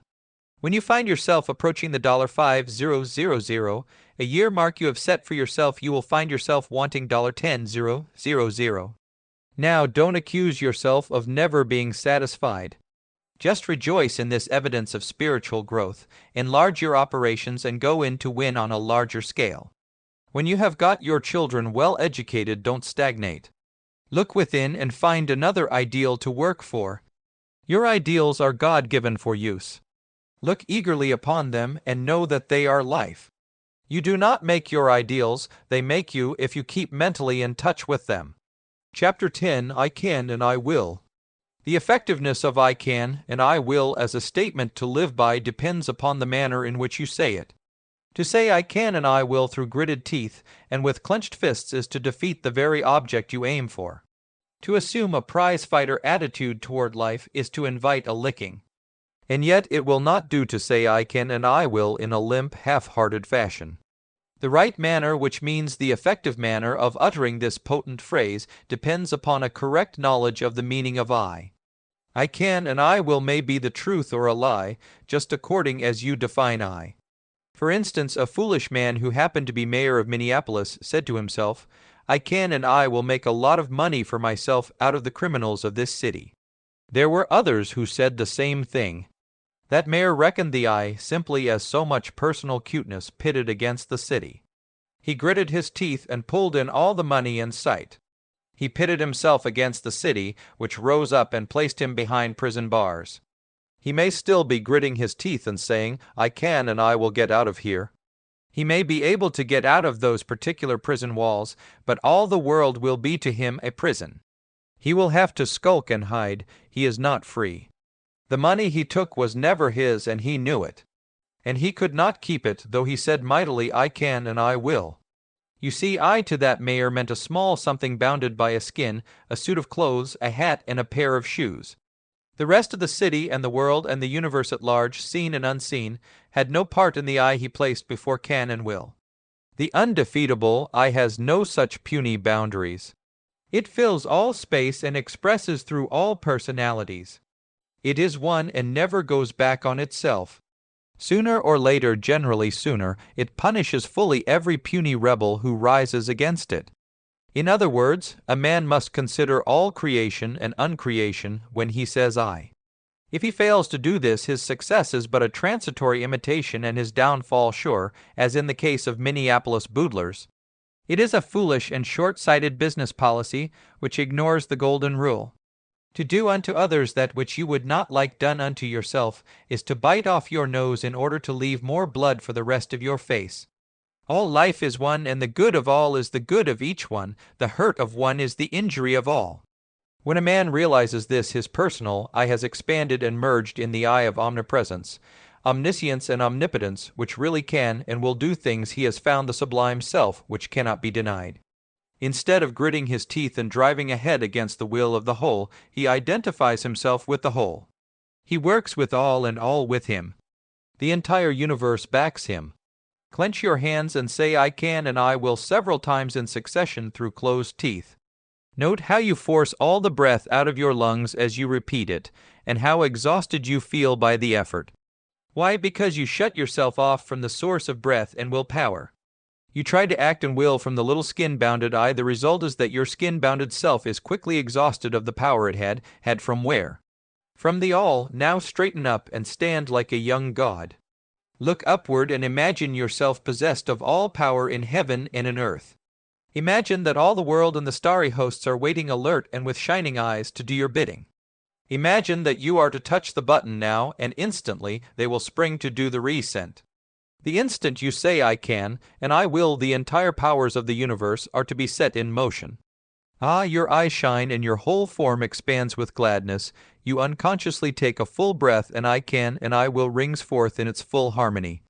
When you find yourself approaching the $5,000, a year mark you have set for yourself, you will find yourself wanting $10,000. Now, don't accuse yourself of never being satisfied. Just rejoice in this evidence of spiritual growth. Enlarge your operations and go in to win on a larger scale. When you have got your children well educated, don't stagnate. Look within and find another ideal to work for. Your ideals are God-given for use. Look eagerly upon them and know that they are life. You do not make your ideals, they make you if you keep mentally in touch with them. Chapter 10, I Can and I Will. The effectiveness of I can and I will as a statement to live by depends upon the manner in which you say it. To say I can and I will through gritted teeth and with clenched fists is to defeat the very object you aim for. To assume a prize-fighter attitude toward life is to invite a licking. And yet it will not do to say I can and I will in a limp, half-hearted fashion. The right manner, which means the effective manner of uttering this potent phrase, depends upon a correct knowledge of the meaning of I. I can and I will may be the truth or a lie, just according as you define I. For instance, a foolish man who happened to be mayor of Minneapolis said to himself, I can and I will make a lot of money for myself out of the criminals of this city. There were others who said the same thing. That mayor reckoned the I simply as so much personal cuteness pitted against the city. He gritted his teeth and pulled in all the money in sight. He pitted himself against the city, which rose up and placed him behind prison bars. He may still be gritting his teeth and saying, I can and I will get out of here. He may be able to get out of those particular prison walls, but all the world will be to him a prison. He will have to skulk and hide. He is not free. The money he took was never his, and he knew it. And he could not keep it, though he said mightily, I can and I will. You see, I to that mayor meant a small something bounded by a skin, a suit of clothes, a hat, and a pair of shoes. The rest of the city and the world and the universe at large, seen and unseen, had no part in the I he placed before can and will. The undefeatable I has no such puny boundaries. It fills all space and expresses through all personalities. It is one and never goes back on itself. Sooner or later, generally sooner, it punishes fully every puny rebel who rises against it. In other words, a man must consider all creation and uncreation when he says I. If he fails to do this, his success is but a transitory imitation and his downfall sure, as in the case of Minneapolis boodlers. It is a foolish and short-sighted business policy which ignores the golden rule. To do unto others that which you would not like done unto yourself is to bite off your nose in order to leave more blood for the rest of your face. All life is one, and the good of all is the good of each one. The hurt of one is the injury of all. When a man realizes this, his personal I has expanded and merged in the I of omnipresence, omniscience and omnipotence, which really can and will do things. He has found the sublime self, which cannot be denied. Instead of gritting his teeth and driving ahead against the will of the whole, he identifies himself with the whole. He works with all and all with him. The entire universe backs him. Clench your hands and say I can and I will several times in succession through closed teeth. Note how you force all the breath out of your lungs as you repeat it, and how exhausted you feel by the effort. Why? Because you shut yourself off from the source of breath and willpower. You try to act and will from the little skin-bounded I. The result is that your skin-bounded self is quickly exhausted of the power it had from where? From the all. Now straighten up and stand like a young god. Look upward and imagine yourself possessed of all power in heaven and in earth. Imagine that all the world and the starry hosts are waiting alert and with shining eyes to do your bidding. Imagine that you are to touch the button now, and instantly they will spring to do the resent. The instant you say I can and I will, the entire powers of the universe are to be set in motion. Ah, your eyes shine and your whole form expands with gladness. You unconsciously take a full breath, and I can and I will rings forth in its full harmony.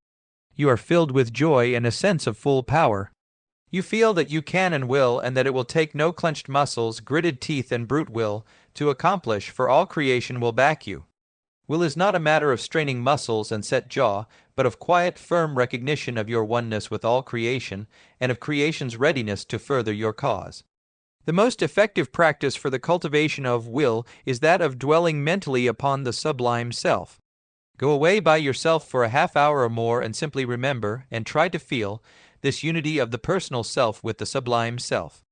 You are filled with joy and a sense of full power. You feel that you can and will, and that it will take no clenched muscles, gritted teeth, and brute will to accomplish, for all creation will back you. Will is not a matter of straining muscles and set jaw, but of quiet, firm recognition of your oneness with all creation, and of creation's readiness to further your cause. The most effective practice for the cultivation of will is that of dwelling mentally upon the sublime self. Go away by yourself for a half hour or more and simply remember, and try to feel, this unity of the personal self with the sublime self.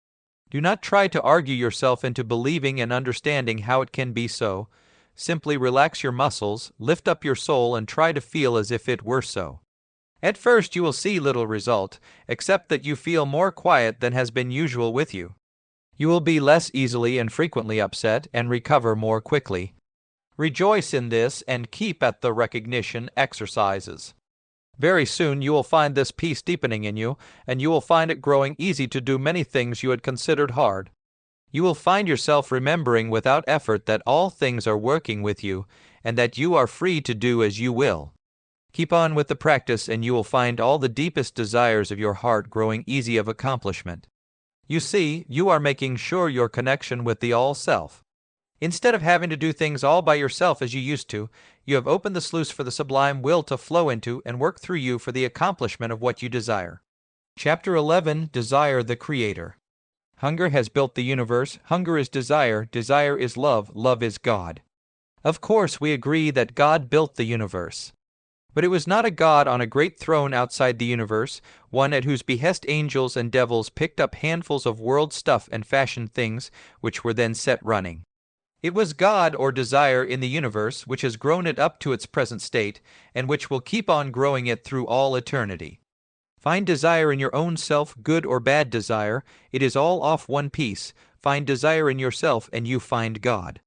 Do not try to argue yourself into believing and understanding how it can be so. Simply relax your muscles, lift up your soul, and try to feel as if it were so. At first you will see little result, except that you feel more quiet than has been usual with you. You will be less easily and frequently upset and recover more quickly. Rejoice in this and keep at the recognition exercises. Very soon you will find this peace deepening in you, and you will find it growing easy to do many things you had considered hard. You will find yourself remembering without effort that all things are working with you, and that you are free to do as you will. Keep on with the practice, and you will find all the deepest desires of your heart growing easy of accomplishment. You see, you are making sure your connection with the All-Self. Instead of having to do things all by yourself as you used to, you have opened the sluice for the sublime will to flow into and work through you for the accomplishment of what you desire. Chapter 11. Desire the Creator. Hunger has built the universe. Hunger is desire. Desire is love. Love is God. Of course, we agree that God built the universe. But it was not a God on a great throne outside the universe, one at whose behest angels and devils picked up handfuls of world stuff and fashioned things, which were then set running. It was God or desire in the universe which has grown it up to its present state, and which will keep on growing it through all eternity. Find desire in your own self, good or bad desire. It is all off one piece. Find desire in yourself, and you find God.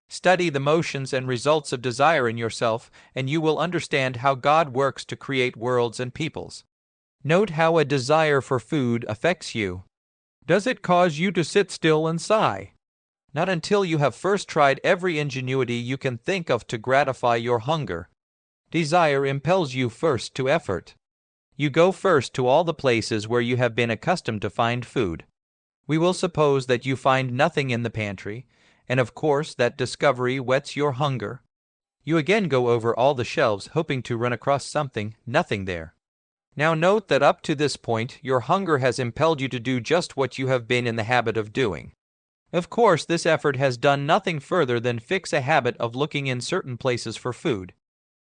Study the motions and results of desire in yourself, and you will understand how God works to create worlds and peoples. Note how a desire for food affects you. Does it cause you to sit still and sigh? Not until you have first tried every ingenuity you can think of to gratify your hunger. Desire impels you first to effort. You go first to all the places where you have been accustomed to find food. We will suppose that you find nothing in the pantry, and of course that discovery whets your hunger. You again go over all the shelves, hoping to run across something, nothing there. Now note that up to this point, your hunger has impelled you to do just what you have been in the habit of doing. Of course, this effort has done nothing further than fix a habit of looking in certain places for food.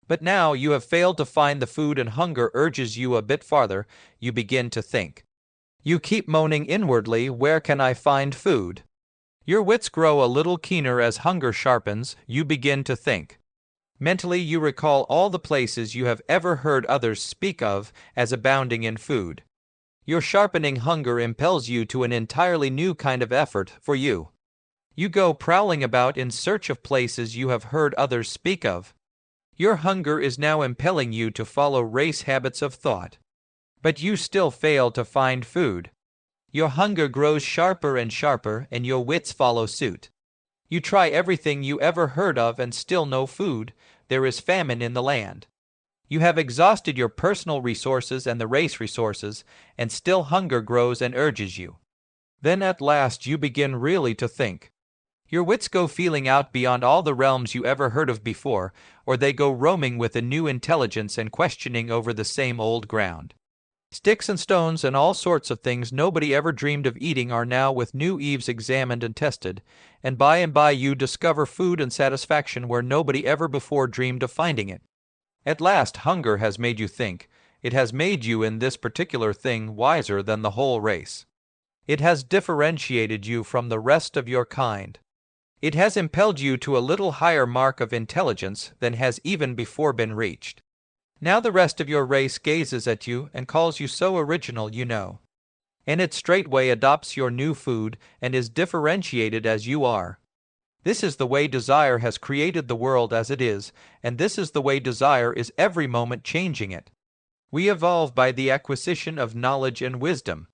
But now you have failed to find the food and hunger urges you a bit farther. You begin to think. You keep moaning inwardly, where can I find food? Your wits grow a little keener as hunger sharpens. You begin to think. Mentally you recall all the places you have ever heard others speak of as abounding in food. Your sharpening hunger impels you to an entirely new kind of effort for you. You go prowling about in search of places you have heard others speak of. Your hunger is now impelling you to follow race habits of thought. But you still fail to find food. Your hunger grows sharper and sharper, and your wits follow suit. You try everything you ever heard of and still no food. There is famine in the land. You have exhausted your personal resources and the race resources, and still hunger grows and urges you. Then at last you begin really to think. Your wits go feeling out beyond all the realms you ever heard of before, or they go roaming with a new intelligence and questioning over the same old ground. Sticks and stones and all sorts of things nobody ever dreamed of eating are now with new eaves examined and tested, and by you discover food and satisfaction where nobody ever before dreamed of finding it. At last hunger has made you think. It has made you in this particular thing wiser than the whole race. It has differentiated you from the rest of your kind. It has impelled you to a little higher mark of intelligence than has even before been reached. Now the rest of your race gazes at you and calls you so original, you know. And it straightway adopts your new food and is differentiated as you are. This is the way desire has created the world as it is, and this is the way desire is every moment changing it. We evolve by the acquisition of knowledge and wisdom.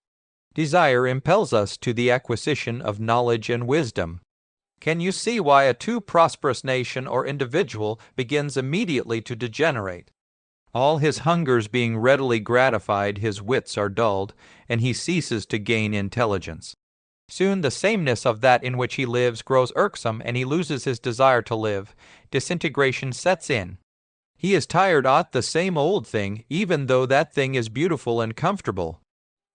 Desire impels us to the acquisition of knowledge and wisdom. Can you see why a too prosperous nation or individual begins immediately to degenerate? All his hungers being readily gratified, his wits are dulled, and he ceases to gain intelligence. Soon the sameness of that in which he lives grows irksome, and he loses his desire to live. Disintegration sets in. He is tired of the same old thing, even though that thing is beautiful and comfortable.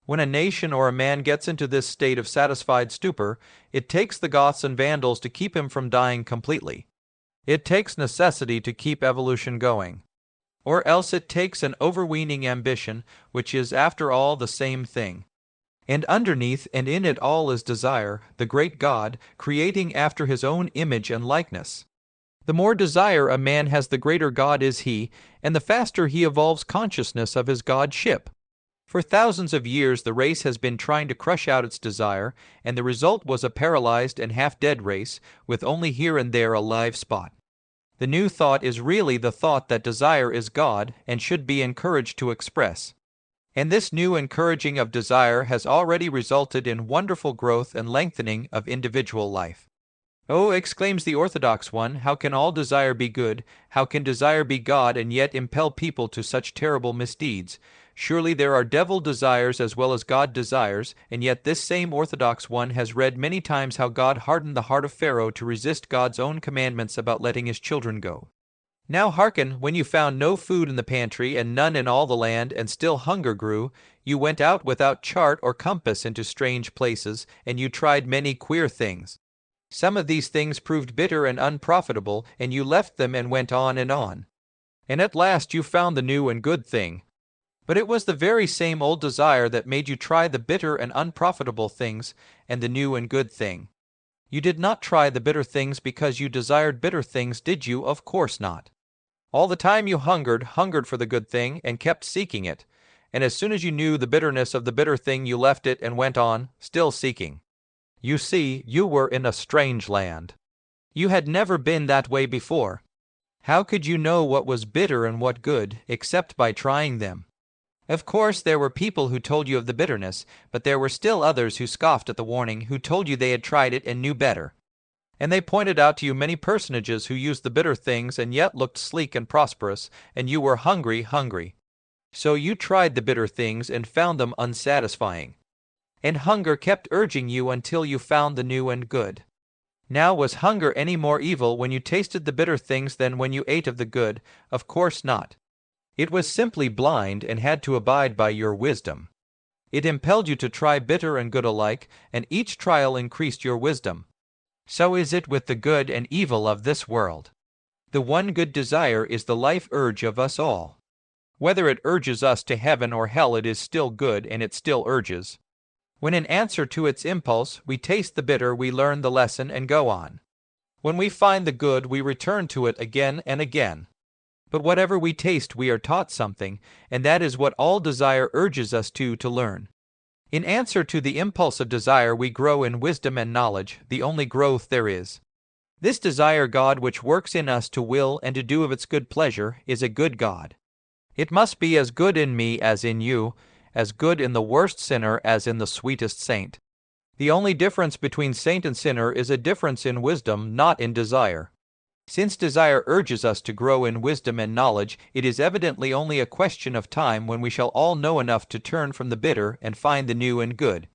When a nation or a man gets into this state of satisfied stupor, it takes the Goths and Vandals to keep him from dying completely. It takes necessity to keep evolution going. Or else it takes an overweening ambition, which is after all the same thing. And underneath and in it all is desire, the great God, creating after his own image and likeness. The more desire a man has, the greater God is he, and the faster he evolves consciousness of his godship. For thousands of years the race has been trying to crush out its desire, and the result was a paralyzed and half-dead race, with only here and there a live spot. The new thought is really the thought that desire is God and should be encouraged to express. And this new encouraging of desire has already resulted in wonderful growth and lengthening of individual life. "Oh," exclaims the orthodox one, "how can all desire be good? How can desire be God and yet impel people to such terrible misdeeds? Surely there are devil desires as well as God desires, and yet this same orthodox one has read many times how God hardened the heart of Pharaoh to resist God's own commandments about letting his children go. Now hearken, when you found no food in the pantry, and none in all the land, and still hunger grew, you went out without chart or compass into strange places, and you tried many queer things. Some of these things proved bitter and unprofitable, and you left them and went on. And at last you found the new and good thing. But it was the very same old desire that made you try the bitter and unprofitable things and the new and good thing. You did not try the bitter things because you desired bitter things, did you? Of course not. All the time you hungered for the good thing, and kept seeking it. And as soon as you knew the bitterness of the bitter thing, you left it and went on, still seeking. You see, you were in a strange land. You had never been that way before. How could you know what was bitter and what good, except by trying them? Of course, there were people who told you of the bitterness, but there were still others who scoffed at the warning, who told you they had tried it and knew better. And they pointed out to you many personages who used the bitter things and yet looked sleek and prosperous, and you were hungry. So you tried the bitter things and found them unsatisfying. And hunger kept urging you until you found the new and good. Now, was hunger any more evil when you tasted the bitter things than when you ate of the good? Of course not. It was simply blind and had to abide by your wisdom. It impelled you to try bitter and good alike, and each trial increased your wisdom. So is it with the good and evil of this world. The one good desire is the life urge of us all. Whether it urges us to heaven or hell, it is still good, and it still urges. When in answer to its impulse we taste the bitter, we learn the lesson and go on. When we find the good, we return to it again and again. But whatever we taste, we are taught something, and that is what all desire urges us to learn. In answer to the impulse of desire, we grow in wisdom and knowledge, the only growth there is. This desire God which works in us to will and to do of its good pleasure is a good God. It must be as good in me as in you, as good in the worst sinner as in the sweetest saint. The only difference between saint and sinner is a difference in wisdom, not in desire. Since desire urges us to grow in wisdom and knowledge, it is evidently only a question of time when we shall all know enough to turn from the bitter and find the new and good.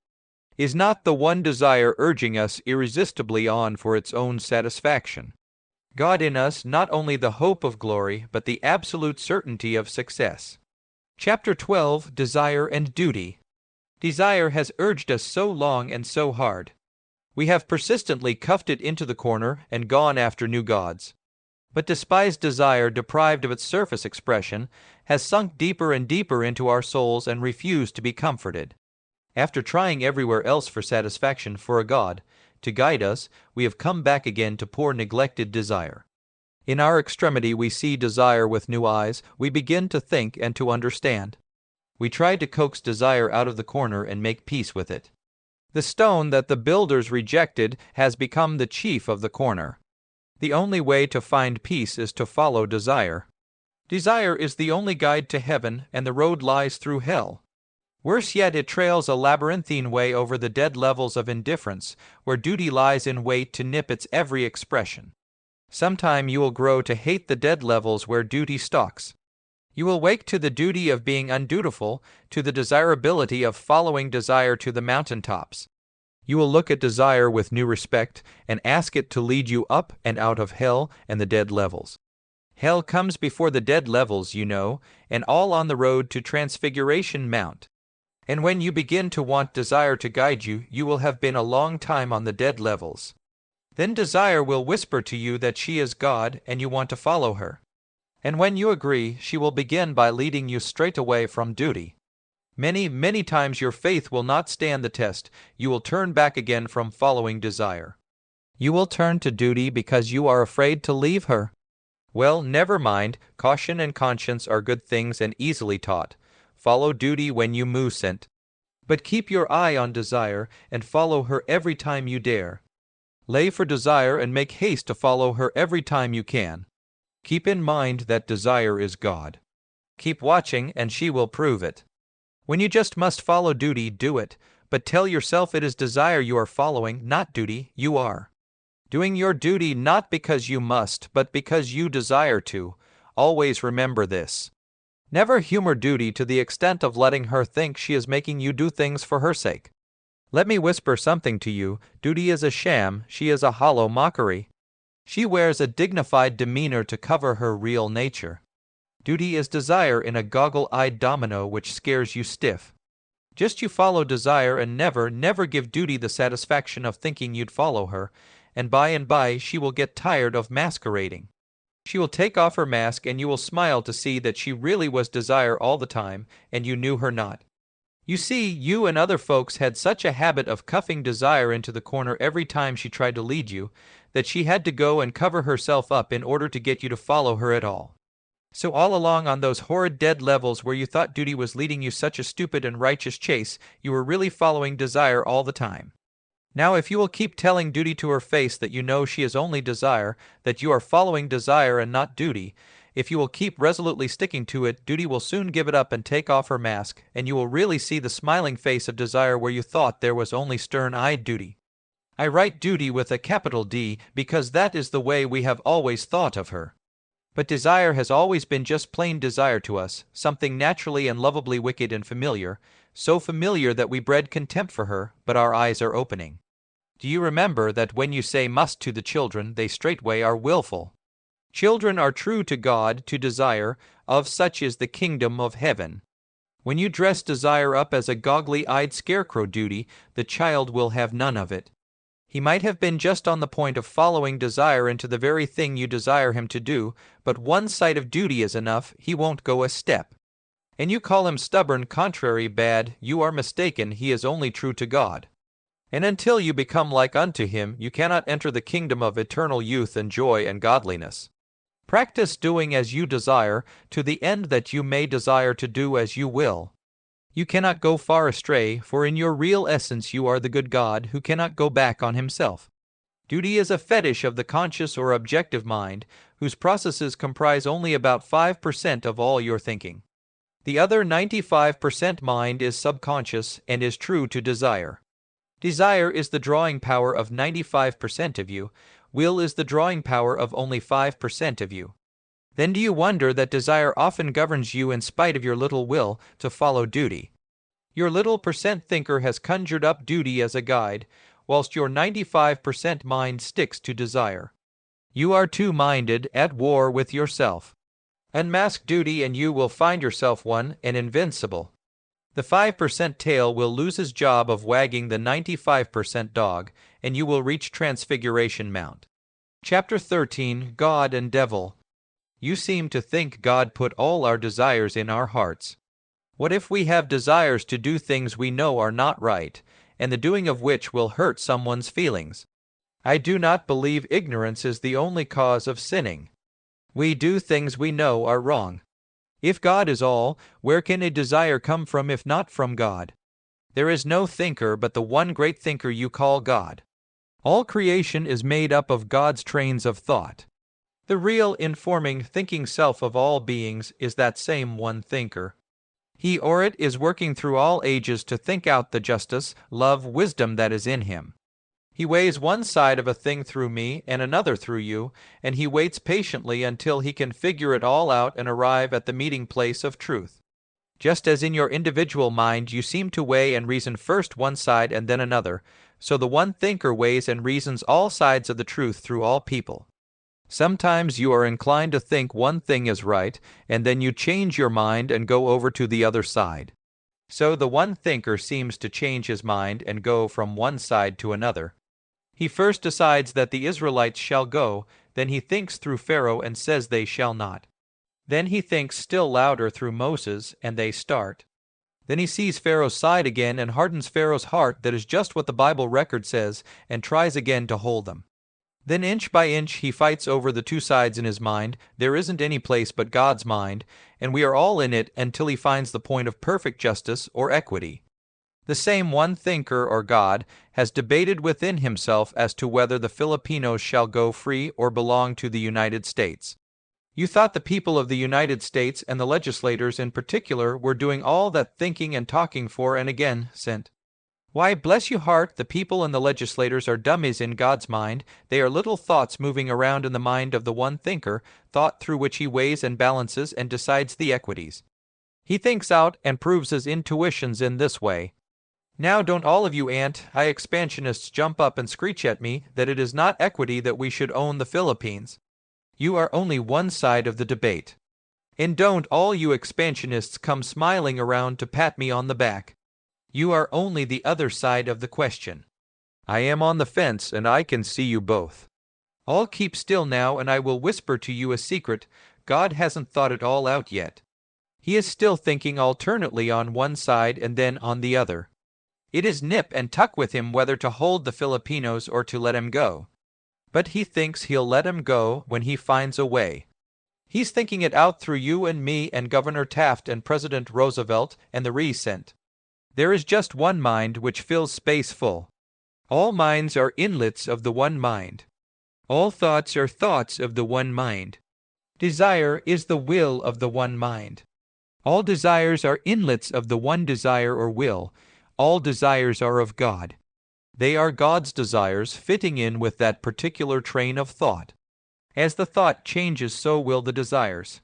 Is not the one desire urging us irresistibly on for its own satisfaction? God in us, not only the hope of glory, but the absolute certainty of success. Chapter 12, Desire and Duty. Desire has urged us so long and so hard. We have persistently cuffed it into the corner and gone after new gods. But despised desire, deprived of its surface expression, has sunk deeper and deeper into our souls and refused to be comforted. After trying everywhere else for satisfaction, for a God, to guide us, we have come back again to poor neglected desire. In our extremity we see desire with new eyes, we begin to think and to understand. We try to coax desire out of the corner and make peace with it. The stone that the builders rejected has become the chief of the corner. The only way to find peace is to follow desire. Desire is the only guide to heaven, and the road lies through hell. Worse yet, it trails a labyrinthine way over the dead levels of indifference, where duty lies in wait to nip its every expression. Sometime you will grow to hate the dead levels where duty stalks. You will wake to the duty of being undutiful, to the desirability of following desire to the mountaintops. You will look at desire with new respect and ask it to lead you up and out of hell and the dead levels. Hell comes before the dead levels, you know, and all on the road to Transfiguration Mount. And when you begin to want desire to guide you, you will have been a long time on the dead levels. Then desire will whisper to you that she is God and you want to follow her. And when you agree, she will begin by leading you straight away from duty. Many, many times your faith will not stand the test. You will turn back again from following desire. You will turn to duty because you are afraid to leave her. Well, never mind. Caution and conscience are good things and easily taught. Follow duty when you moosent. But keep your eye on desire and follow her every time you dare. Lay for desire and make haste to follow her every time you can. Keep in mind that desire is God. Keep watching and she will prove it. When you just must follow duty, do it, but tell yourself it is desire you are following, not duty, you are. Doing your duty not because you must, but because you desire to. Always remember this. Never humor duty to the extent of letting her think she is making you do things for her sake. Let me whisper something to you. Duty is a sham, she is a hollow mockery. She wears a dignified demeanor to cover her real nature. Duty is desire in a goggle-eyed domino which scares you stiff. Just you follow desire and never give duty the satisfaction of thinking you'd follow her, and by she will get tired of masquerading. She will take off her mask and you will smile to see that she really was desire all the time and you knew her not. You see, you and other folks had such a habit of cuffing desire into the corner every time she tried to lead you, that she had to go and cover herself up in order to get you to follow her at all. So all along on those horrid dead levels where you thought duty was leading you such a stupid and righteous chase, you were really following desire all the time. Now if you will keep telling duty to her face that you know she is only desire, that you are following desire and not duty, if you will keep resolutely sticking to it, duty will soon give it up and take off her mask, and you will really see the smiling face of desire where you thought there was only stern-eyed duty. I write duty with a capital D because that is the way we have always thought of her. But desire has always been just plain desire to us, something naturally and lovably wicked and familiar, so familiar that we bred contempt for her, but our eyes are opening. Do you remember that when you say must to the children, they straightway are willful? Children are true to God, to desire, of such is the kingdom of heaven. When you dress desire up as a goggly-eyed scarecrow duty, the child will have none of it. He might have been just on the point of following desire into the very thing you desire him to do, but one sight of duty is enough, he won't go a step. And you call him stubborn, contrary, bad, you are mistaken, he is only true to God. And until you become like unto him, you cannot enter the kingdom of eternal youth and joy and godliness. Practice doing as you desire, to the end that you may desire to do as you will. You cannot go far astray, for in your real essence you are the good God who cannot go back on himself. Duty is a fetish of the conscious or objective mind, whose processes comprise only about 5% of all your thinking. The other 95% mind is subconscious and is true to desire. Desire is the drawing power of 95% of you. Will is the drawing power of only 5% of you. Then do you wonder that desire often governs you in spite of your little will to follow duty? Your little percent thinker has conjured up duty as a guide, whilst your 95% mind sticks to desire. You are two-minded, at war with yourself. Unmask duty and you will find yourself one and invincible. The 5% tail will lose his job of wagging the 95% dog, and you will reach Transfiguration Mount. Chapter 13, God and Devil. You seem to think God put all our desires in our hearts. What if we have desires to do things we know are not right, and the doing of which will hurt someone's feelings? I do not believe ignorance is the only cause of sinning. We do things we know are wrong. If God is all, where can a desire come from if not from God? There is no thinker but the one great thinker you call God. All creation is made up of God's trains of thought. The real, informing, thinking self of all beings is that same one thinker. He or it is working through all ages to think out the justice, love, wisdom that is in him. He weighs one side of a thing through me and another through you, and he waits patiently until he can figure it all out and arrive at the meeting place of truth. Just as in your individual mind you seem to weigh and reason first one side and then another, so the one thinker weighs and reasons all sides of the truth through all people. Sometimes you are inclined to think one thing is right, and then you change your mind and go over to the other side. So the one thinker seems to change his mind and go from one side to another. He first decides that the Israelites shall go, then he thinks through Pharaoh and says they shall not. Then he thinks still louder through Moses, and they start. Then he sees Pharaoh's side again and hardens Pharaoh's heart, that is just what the Bible record says, and tries again to hold them. Then inch by inch he fights over the two sides in his mind. There isn't any place but God's mind, and we are all in it until he finds the point of perfect justice or equity. The same one thinker or God has debated within himself as to whether the Filipinos shall go free or belong to the United States. You thought the people of the United States and the legislators in particular were doing all that thinking and talking for and again sent. Why, bless your heart, the people and the legislators are dummies in God's mind. They are little thoughts moving around in the mind of the one thinker, thought through which he weighs and balances and decides the equities. He thinks out and proves his intuitions in this way. Now don't all of you anti expansionists jump up and screech at me that it is not equity that we should own the Philippines. You are only one side of the debate. And don't all you expansionists come smiling around to pat me on the back. You are only the other side of the question. I am on the fence, and I can see you both. All keep still now, and I will whisper to you a secret. God hasn't thought it all out yet. He is still thinking alternately on one side and then on the other. It is nip and tuck with him whether to hold the Filipinos or to let him go. But he thinks he'll let him go when he finds a way. He's thinking it out through you and me and Governor Taft and President Roosevelt and the recent. There is just one mind which fills space full. All minds are inlets of the one mind. All thoughts are thoughts of the one mind. Desire is the will of the one mind. All desires are inlets of the one desire or will. All desires are of God. They are God's desires fitting in with that particular train of thought. As the thought changes, so will the desires.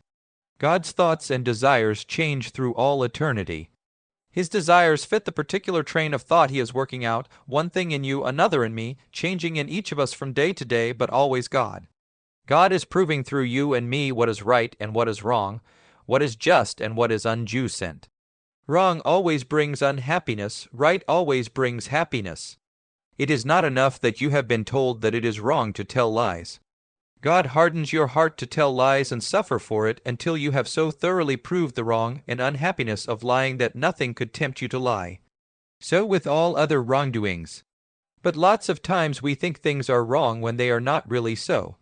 God's thoughts and desires change through all eternity. His desires fit the particular train of thought he is working out, one thing in you, another in me, changing in each of us from day to day, but always God. God is proving through you and me what is right and what is wrong, what is just and what is unjust. Wrong always brings unhappiness, right always brings happiness. It is not enough that you have been told that it is wrong to tell lies. God hardens your heart to tell lies and suffer for it until you have so thoroughly proved the wrong and unhappiness of lying that nothing could tempt you to lie. So with all other wrongdoings. But lots of times we think things are wrong when they are not really so.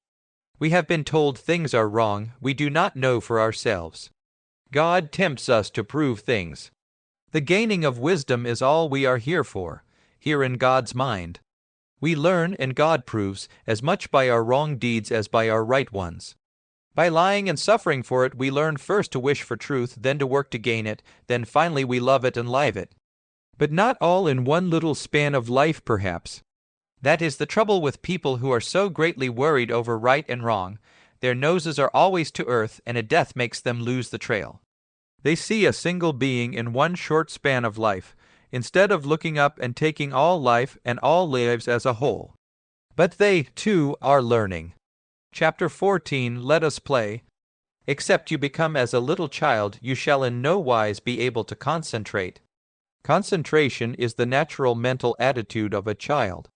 We have been told things are wrong, we do not know for ourselves. God tempts us to prove things. The gaining of wisdom is all we are here for, here in God's mind. We learn, and God proves, as much by our wrong deeds as by our right ones. By lying and suffering for it, we learn first to wish for truth, then to work to gain it, then finally we love it and live it. But not all in one little span of life, perhaps. That is the trouble with people who are so greatly worried over right and wrong. Their noses are always to earth, and a death makes them lose the trail. They see a single being in one short span of life, instead of looking up and taking all life and all lives as a whole. But they, too, are learning. Chapter 14, Let us play. Except you become as a little child, you shall in no wise be able to concentrate. Concentration is the natural mental attitude of a child.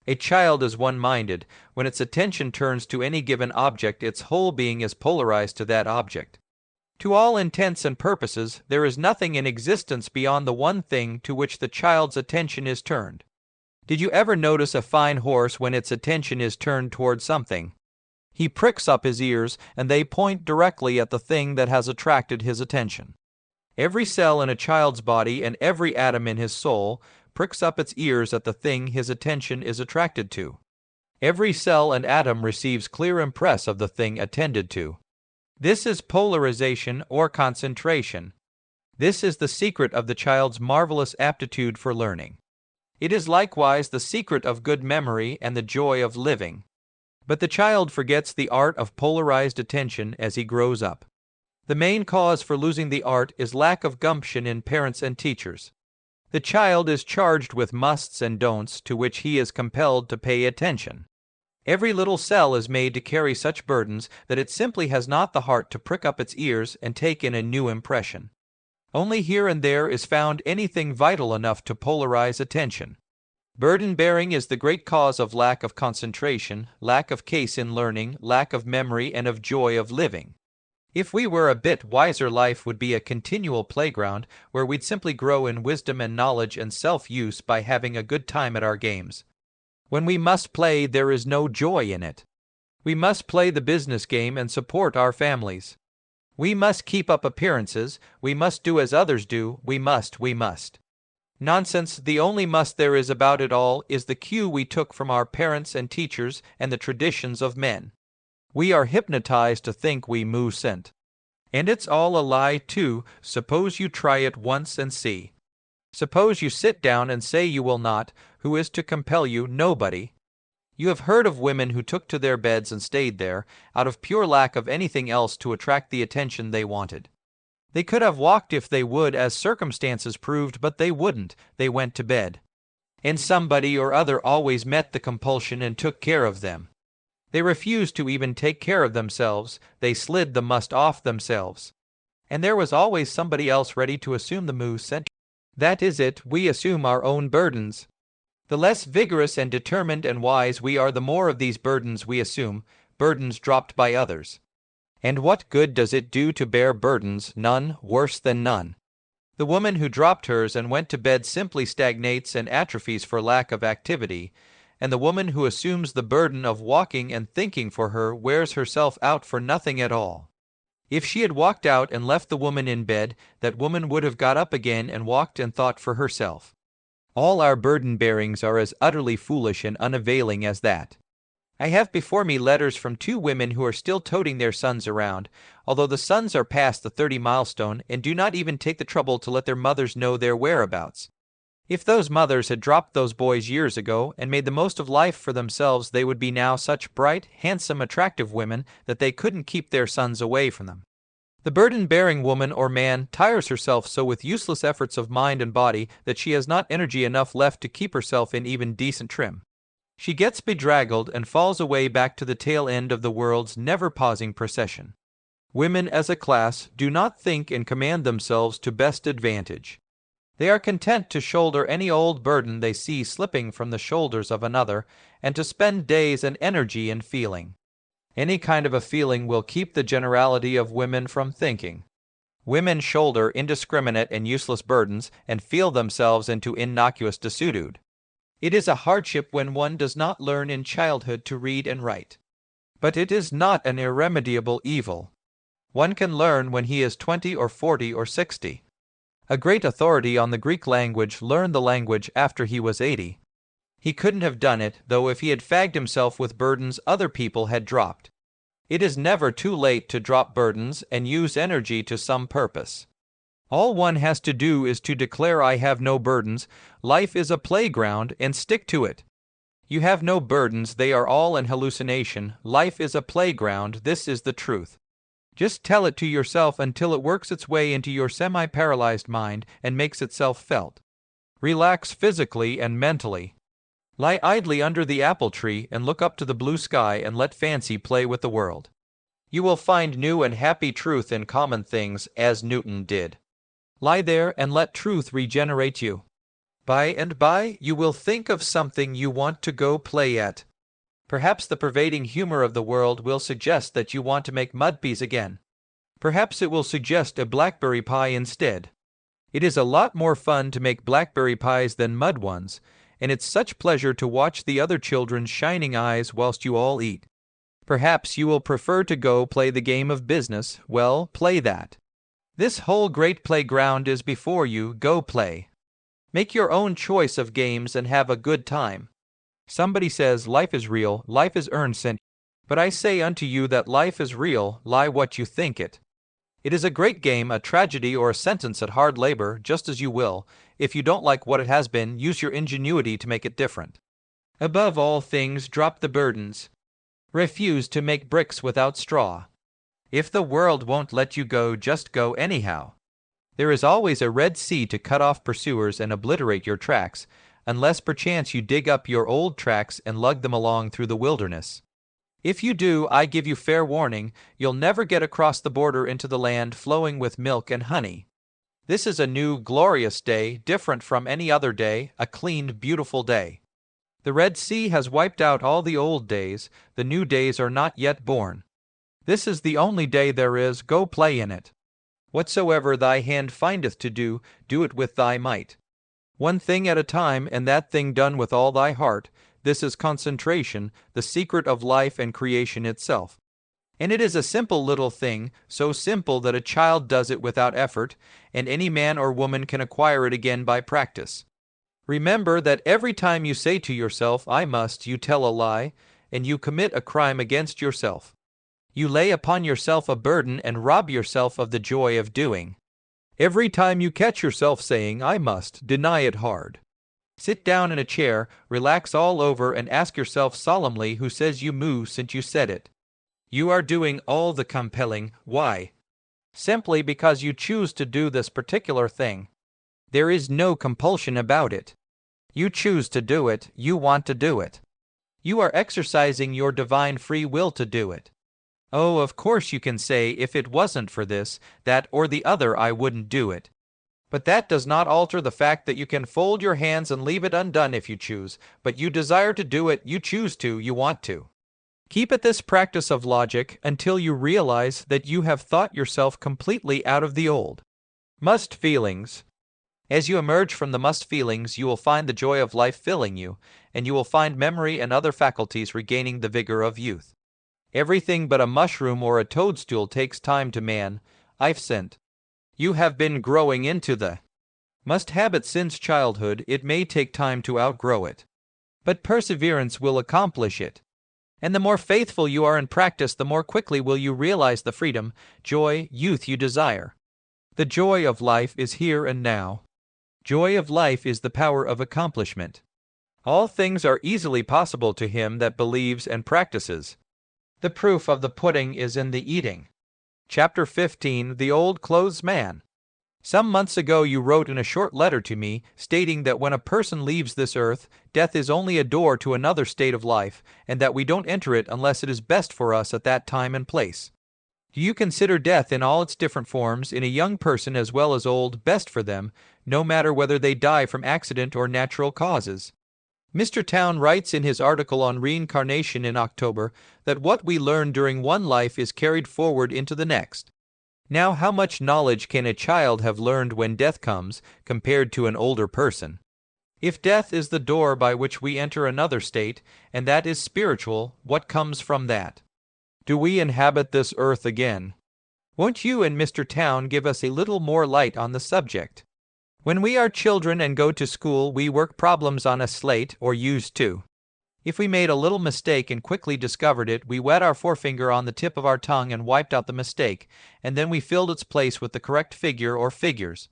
A child is one-minded. When its attention turns to any given object, its whole being is polarized to that object. To all intents and purposes, there is nothing in existence beyond the one thing to which the child's attention is turned. Did you ever notice a fine horse when its attention is turned toward something? He pricks up his ears, and they point directly at the thing that has attracted his attention. Every cell in a child's body and every atom in his soul pricks up its ears at the thing his attention is attracted to. Every cell and atom receives clear impress of the thing attended to. This is polarization or concentration. This is the secret of the child's marvelous aptitude for learning. It is likewise the secret of good memory and the joy of living. But the child forgets the art of polarized attention as he grows up. The main cause for losing the art is lack of gumption in parents and teachers. The child is charged with musts and don'ts to which he is compelled to pay attention. Every little cell is made to carry such burdens that it simply has not the heart to prick up its ears and take in a new impression. Only here and there is found anything vital enough to polarize attention. Burden-bearing is the great cause of lack of concentration, lack of case in learning, lack of memory, and of joy of living. If we were a bit wiser, life would be a continual playground where we'd simply grow in wisdom and knowledge and self-use by having a good time at our games. When we must play, there is no joy in it. We must play the business game and support our families. We must keep up appearances, we must do as others do, we must. Nonsense, the only must there is about it all is the cue we took from our parents and teachers and the traditions of men. We are hypnotized to think we mustn't. And it's all a lie, too. Suppose you try it once and see. Suppose you sit down and say you will not. Who is to compel you? Nobody. You have heard of women who took to their beds and stayed there, out of pure lack of anything else to attract the attention they wanted. They could have walked if they would, as circumstances proved, but they wouldn't. They went to bed. And somebody or other always met the compulsion and took care of them. They refused to even take care of themselves. They slid the must off themselves. And there was always somebody else ready to assume the must. That is it, we assume our own burdens. The less vigorous and determined and wise we are, the more of these burdens we assume, burdens dropped by others. And what good does it do to bear burdens? None, worse than none. The woman who dropped hers and went to bed simply stagnates and atrophies for lack of activity, and the woman who assumes the burden of walking and thinking for her wears herself out for nothing at all. If she had walked out and left the woman in bed, that woman would have got up again and walked and thought for herself. All our burden-bearings are as utterly foolish and unavailing as that. I have before me letters from 2 women who are still toting their sons around, although the sons are past the 30 milestone and do not even take the trouble to let their mothers know their whereabouts. If those mothers had dropped those boys years ago and made the most of life for themselves, they would be now such bright, handsome, attractive women that they couldn't keep their sons away from them. The burden-bearing woman or man tires herself so with useless efforts of mind and body that she has not energy enough left to keep herself in even decent trim. She gets bedraggled and falls away back to the tail end of the world's never-pausing procession. Women as a class do not think and command themselves to best advantage. They are content to shoulder any old burden they see slipping from the shoulders of another, and to spend days and energy in feeling. Any kind of a feeling will keep the generality of women from thinking. Women shoulder indiscriminate and useless burdens and feel themselves into innocuous desuetude. It is a hardship when one does not learn in childhood to read and write. But it is not an irremediable evil. One can learn when he is 20 or 40 or 60. A great authority on the Greek language learned the language after he was 80. He couldn't have done it, though, if he had fagged himself with burdens other people had dropped. It is never too late to drop burdens and use energy to some purpose. All one has to do is to declare, I have no burdens, life is a playground, and stick to it. You have no burdens, they are all an hallucination, life is a playground, this is the truth. Just tell it to yourself until it works its way into your semi-paralyzed mind and makes itself felt. Relax physically and mentally. Lie idly under the apple tree and look up to the blue sky and let fancy play with the world. You will find new and happy truth in common things, as Newton did. Lie there and let truth regenerate you. By and by you will think of something you want to go play at. Perhaps the pervading humor of the world will suggest that you want to make mud pies again. Perhaps it will suggest a blackberry pie instead. It is a lot more fun to make blackberry pies than mud ones, and it's such pleasure to watch the other children's shining eyes whilst you all eat. Perhaps you will prefer to go play the game of business. Well, play that. This whole great playground is before you. Go play. Make your own choice of games and have a good time. Somebody says life is real, life is earned sent. But I say unto you that life is real, lie what you think it. It is a great game, a tragedy, or a sentence at hard labor, just as you will. If you don't like what it has been, use your ingenuity to make it different. Above all things, drop the burdens. Refuse to make bricks without straw. If the world won't let you go, just go anyhow. There is always a Red Sea to cut off pursuers and obliterate your tracks, unless perchance you dig up your old tracks and lug them along through the wilderness. If you do, I give you fair warning, you'll never get across the border into the land flowing with milk and honey. This is a new, glorious day, different from any other day, a clean, beautiful day. The Red Sea has wiped out all the old days, the new days are not yet born. This is the only day there is, go play in it. Whatsoever thy hand findeth to do, do it with thy might. One thing at a time, and that thing done with all thy heart. This is concentration, the secret of life and creation itself. And it is a simple little thing, so simple that a child does it without effort, and any man or woman can acquire it again by practice. Remember that every time you say to yourself, I must, you tell a lie, and you commit a crime against yourself. You lay upon yourself a burden and rob yourself of the joy of doing. Every time you catch yourself saying, I must, deny it hard. Sit down in a chair, relax all over, and ask yourself solemnly who says you move since you said it. You are doing all the compelling. Why? Simply because you choose to do this particular thing. There is no compulsion about it. You choose to do it, you want to do it. You are exercising your divine free will to do it. Oh, of course you can say, if it wasn't for this, that, or the other, I wouldn't do it. But that does not alter the fact that you can fold your hands and leave it undone if you choose, but you desire to do it, you choose to, you want to. Keep at this practice of logic until you realize that you have thought yourself completely out of the old. Must feelings. As you emerge from the must feelings, you will find the joy of life filling you, and you will find memory and other faculties regaining the vigor of youth. Everything but a mushroom or a toadstool takes time to man. I've sent. You have been growing into the must habit since childhood. It may take time to outgrow it, but perseverance will accomplish it. And the more faithful you are in practice, the more quickly will you realize the freedom, joy, youth you desire. The joy of life is here and now. Joy of life is the power of accomplishment. All things are easily possible to him that believes and practices. The proof of the pudding is in the eating. Chapter 15, The Old Clothes Man. Some months ago you wrote in a short letter to me, stating that when a person leaves this earth, death is only a door to another state of life, and that we don't enter it unless it is best for us at that time and place. Do you consider death in all its different forms, in a young person as well as old, best for them, no matter whether they die from accident or natural causes? Mr. Towne writes in his article on reincarnation in October that what we learn during one life is carried forward into the next. Now, how much knowledge can a child have learned when death comes, compared to an older person? If death is the door by which we enter another state, and that is spiritual, what comes from that? Do we inhabit this earth again? Won't you and Mr. Towne give us a little more light on the subject? When we are children and go to school, we work problems on a slate, or used to. If we made a little mistake and quickly discovered it, we wet our forefinger on the tip of our tongue and wiped out the mistake, and then we filled its place with the correct figure or figures.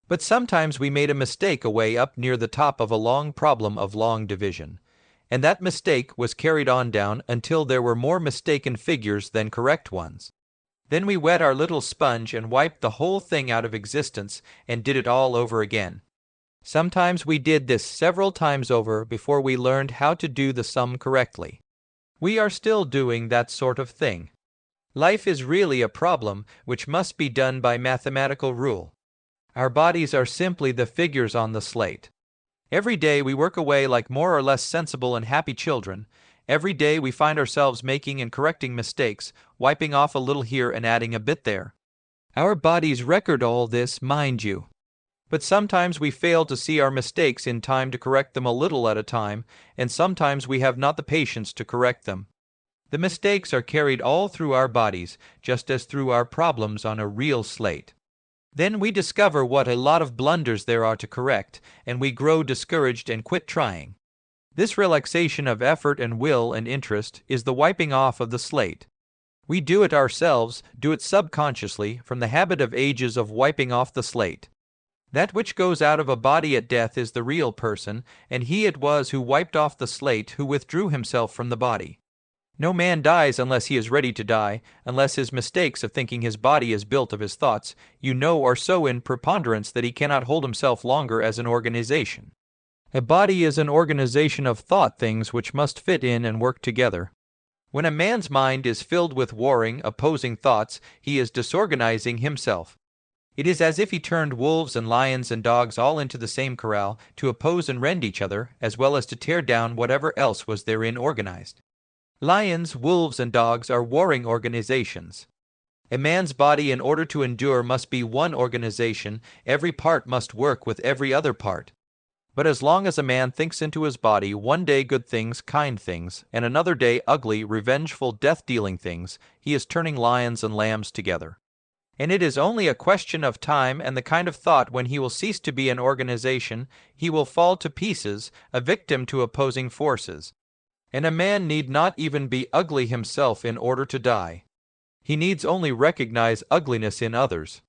But sometimes we made a mistake away up near the top of a long problem of long division, and that mistake was carried on down until there were more mistaken figures than correct ones. Then we wet our little sponge and wiped the whole thing out of existence and did it all over again. Sometimes we did this several times over before we learned how to do the sum correctly. We are still doing that sort of thing. Life is really a problem which must be done by mathematical rule. Our bodies are simply the figures on the slate. Every day we work away like more or less sensible and happy children. Every day we find ourselves making and correcting mistakes, wiping off a little here and adding a bit there. Our bodies record all this, mind you. But sometimes we fail to see our mistakes in time to correct them a little at a time, and sometimes we have not the patience to correct them. The mistakes are carried all through our bodies, just as through our problems on a real slate. Then we discover what a lot of blunders there are to correct, and we grow discouraged and quit trying. This relaxation of effort and will and interest is the wiping off of the slate. We do it ourselves, do it subconsciously, from the habit of ages of wiping off the slate. That which goes out of a body at death is the real person, and he it was who wiped off the slate, who withdrew himself from the body. No man dies unless he is ready to die, unless his mistakes of thinking his body is built of his thoughts, are so in preponderance that he cannot hold himself longer as an organization. A body is an organization of thought things which must fit in and work together. When a man's mind is filled with warring, opposing thoughts, he is disorganizing himself. It is as if he turned wolves and lions and dogs all into the same corral to oppose and rend each other, as well as to tear down whatever else was therein organized. Lions, wolves, and dogs are warring organizations. A man's body, in order to endure, must be one organization. Every part must work with every other part. But as long as a man thinks into his body one day good things, kind things, and another day ugly, revengeful, death-dealing things, he is turning lions and lambs together. And it is only a question of time and the kind of thought when he will cease to be an organization, he will fall to pieces, a victim to opposing forces. And a man need not even be ugly himself in order to die. He needs only recognize ugliness in others.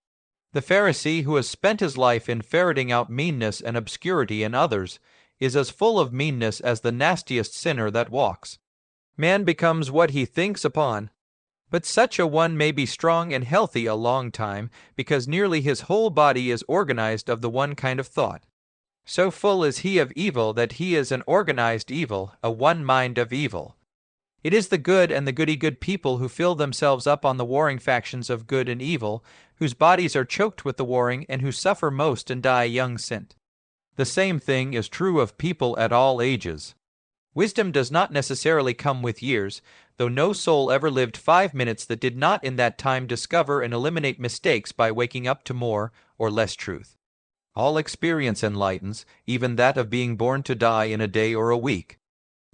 The Pharisee who has spent his life in ferreting out meanness and obscurity in others is as full of meanness as the nastiest sinner that walks. Man becomes what he thinks upon. But such a one may be strong and healthy a long time, because nearly his whole body is organized of the one kind of thought. So full is he of evil that he is an organized evil, a one mind of evil. It is the good and the goody-good people who fill themselves up on the warring factions of good and evil, whose bodies are choked with the warring and who suffer most and die young sint. The same thing is true of people at all ages. Wisdom does not necessarily come with years, though no soul ever lived 5 minutes that did not in that time discover and eliminate mistakes by waking up to more or less truth. All experience enlightens, even that of being born to die in a day or a week.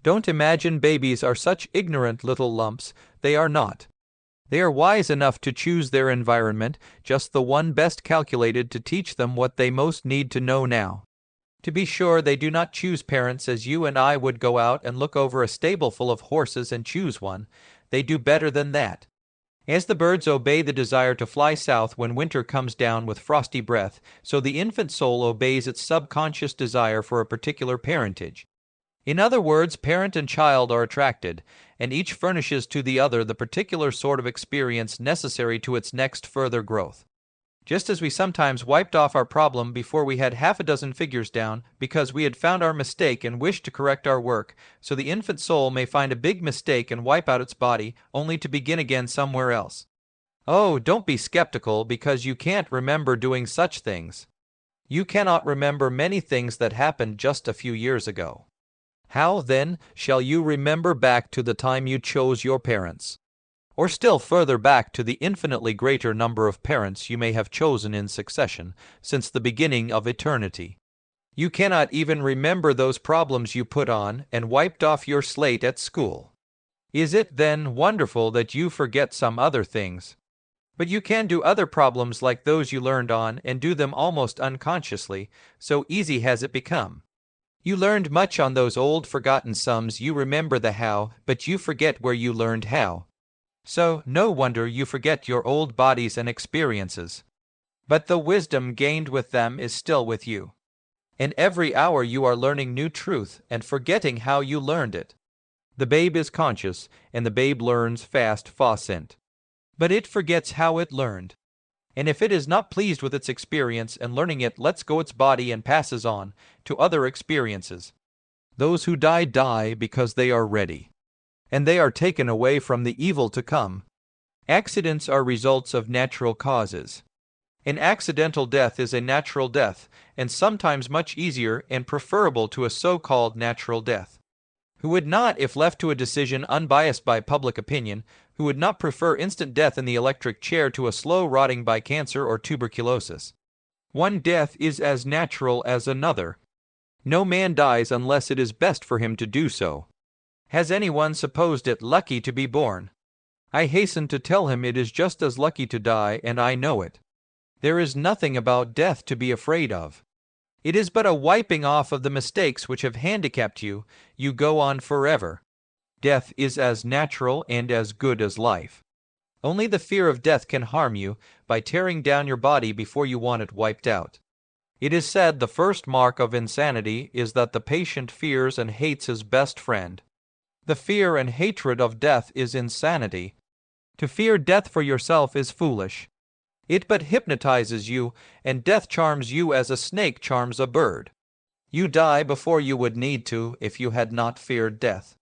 Don't imagine babies are such ignorant little lumps. They are not. They are wise enough to choose their environment, just the one best calculated to teach them what they most need to know now. To be sure, they do not choose parents as you and I would go out and look over a stable full of horses and choose one. They do better than that. As the birds obey the desire to fly south when winter comes down with frosty breath, so the infant soul obeys its subconscious desire for a particular parentage. In other words, parent and child are attracted, and each furnishes to the other the particular sort of experience necessary to its next further growth. Just as we sometimes wiped off our problem before we had half a dozen figures down because we had found our mistake and wished to correct our work, so the infant soul may find a big mistake and wipe out its body, only to begin again somewhere else. Oh, don't be skeptical because you can't remember doing such things. You cannot remember many things that happened just a few years ago. How, then, shall you remember back to the time you chose your parents? Or still further back to the infinitely greater number of parents you may have chosen in succession since the beginning of eternity? You cannot even remember those problems you put on and wiped off your slate at school. Is it, then, wonderful that you forget some other things? But you can do other problems like those you learned on and do them almost unconsciously, so easy has it become. You learned much on those old forgotten sums. You remember the how, but you forget where you learned how. So, no wonder you forget your old bodies and experiences. But the wisdom gained with them is still with you. And every hour you are learning new truth and forgetting how you learned it. The babe is conscious, and the babe learns fast facent. But it forgets how it learned. And if it is not pleased with its experience and learning it lets go its body and passes on to other experiences. Those who die die because they are ready. And they are taken away from the evil to come. Accidents are results of natural causes. An accidental death is a natural death, and sometimes much easier and preferable to a so-called natural death. Who would not, if left to a decision unbiased by public opinion, who would not prefer instant death in the electric chair to a slow rotting by cancer or tuberculosis? One death is as natural as another. No man dies unless it is best for him to do so. Has anyone supposed it lucky to be born? I hasten to tell him it is just as lucky to die, and I know it. There is nothing about death to be afraid of. It is but a wiping off of the mistakes which have handicapped you. You go on forever. Death is as natural and as good as life. Only the fear of death can harm you by tearing down your body before you want it wiped out. It is said the first mark of insanity is that the patient fears and hates his best friend. The fear and hatred of death is insanity. To fear death for yourself is foolish. It but hypnotizes you, and death charms you as a snake charms a bird. You die before you would need to if you had not feared death.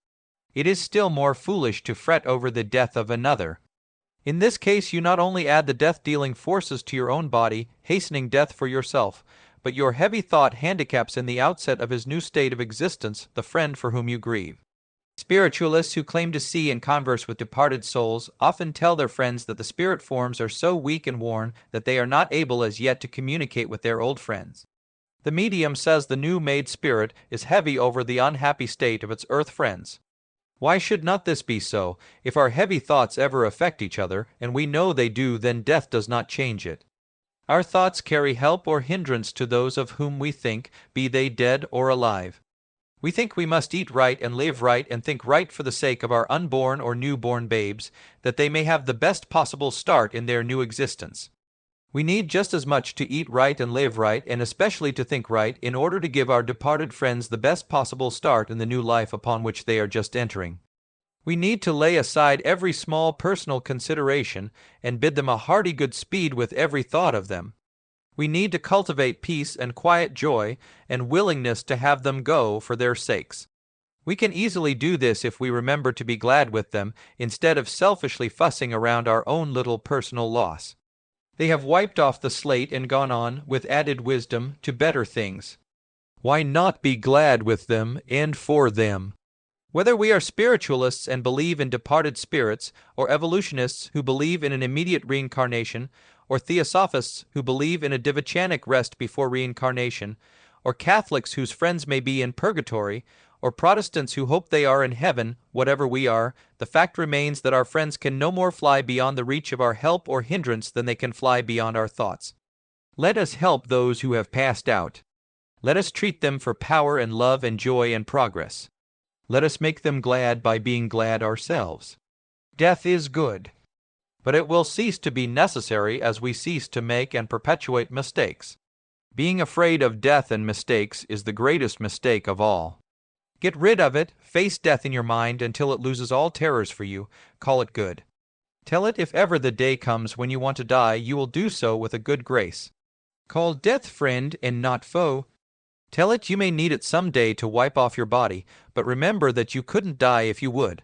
It is still more foolish to fret over the death of another. In this case, you not only add the death-dealing forces to your own body, hastening death for yourself, but your heavy thought handicaps in the outset of his new state of existence the friend for whom you grieve. Spiritualists who claim to see and converse with departed souls often tell their friends that the spirit forms are so weak and worn that they are not able as yet to communicate with their old friends. The medium says the new-made spirit is heavy over the unhappy state of its earth friends. Why should not this be so? If our heavy thoughts ever affect each other, and we know they do, then death does not change it. Our thoughts carry help or hindrance to those of whom we think, be they dead or alive. We think we must eat right and live right and think right for the sake of our unborn or newborn babes, that they may have the best possible start in their new existence. We need just as much to eat right and live right, and especially to think right, in order to give our departed friends the best possible start in the new life upon which they are just entering. We need to lay aside every small personal consideration and bid them a hearty good speed with every thought of them. We need to cultivate peace and quiet joy and willingness to have them go for their sakes. We can easily do this if we remember to be glad with them instead of selfishly fussing around our own little personal loss. They have wiped off the slate and gone on, with added wisdom, to better things. Why not be glad with them and for them? Whether we are spiritualists and believe in departed spirits, or evolutionists who believe in an immediate reincarnation, or theosophists who believe in a divachanic rest before reincarnation, or Catholics whose friends may be in purgatory, or Protestants who hope they are in heaven, whatever we are, the fact remains that our friends can no more fly beyond the reach of our help or hindrance than they can fly beyond our thoughts. Let us help those who have passed out. Let us treat them for power and love and joy and progress. Let us make them glad by being glad ourselves. Death is good, but it will cease to be necessary as we cease to make and perpetuate mistakes. Being afraid of death and mistakes is the greatest mistake of all. Get rid of it, face death in your mind until it loses all terrors for you, call it good. Tell it if ever the day comes when you want to die, you will do so with a good grace. Call death friend and not foe. Tell it you may need it some day to wipe off your body, but remember that you couldn't die if you would.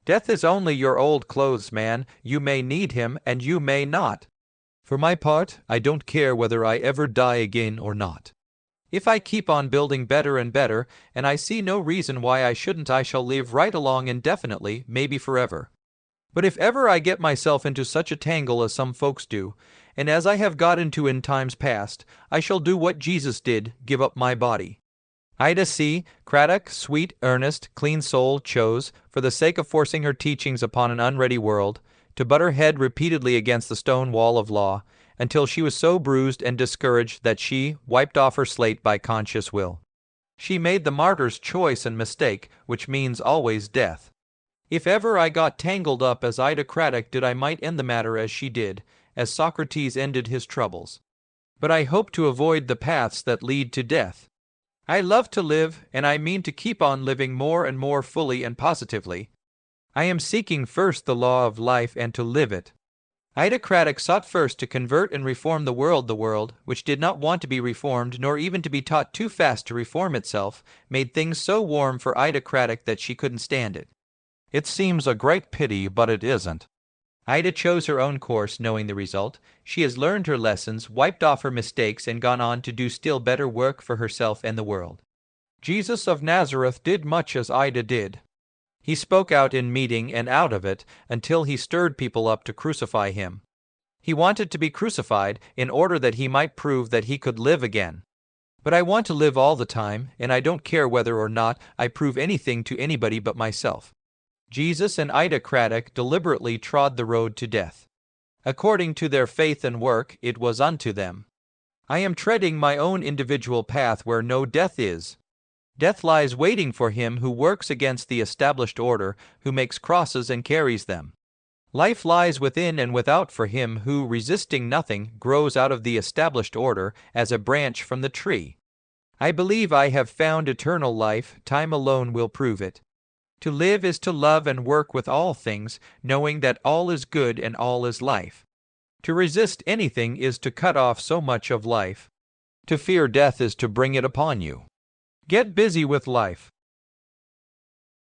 Death is only your old clothes man, you may need him and you may not. For my part, I don't care whether I ever die again or not. If I keep on building better and better, and I see no reason why I shouldn't, I shall live right along indefinitely, maybe forever. But if ever I get myself into such a tangle as some folks do, and as I have got into in times past, I shall do what Jesus did, give up my body. Ida C. Craddock, sweet, earnest, clean soul, chose, for the sake of forcing her teachings upon an unready world, to butt her head repeatedly against the stone wall of law, until she was so bruised and discouraged that she wiped off her slate by conscious will. She made the martyr's choice and mistake, which means always death. If ever I got tangled up as Ida Craddock did, I might end the matter as she did, as Socrates ended his troubles. But I hope to avoid the paths that lead to death. I love to live, and I mean to keep on living more and more fully and positively. I am seeking first the law of life and to live it. Ida Craddock sought first to convert and reform the world, which did not want to be reformed, nor even to be taught too fast to reform itself, made things so warm for Ida Craddock that she couldn't stand it. It seems a great pity, but it isn't. Ida chose her own course, knowing the result. She has learned her lessons, wiped off her mistakes, and gone on to do still better work for herself and the world. Jesus of Nazareth did much as Ida did. He spoke out in meeting and out of it until he stirred people up to crucify him. He wanted to be crucified in order that he might prove that he could live again. But I want to live all the time, and I don't care whether or not I prove anything to anybody but myself. Jesus and Ida Craddock deliberately trod the road to death. According to their faith and work, it was unto them. I am treading my own individual path where no death is. Death lies waiting for him who works against the established order, who makes crosses and carries them. Life lies within and without for him who, resisting nothing, grows out of the established order as a branch from the tree. I believe I have found eternal life, time alone will prove it. To live is to love and work with all things, knowing that all is good and all is life. To resist anything is to cut off so much of life. To fear death is to bring it upon you. Get busy with life.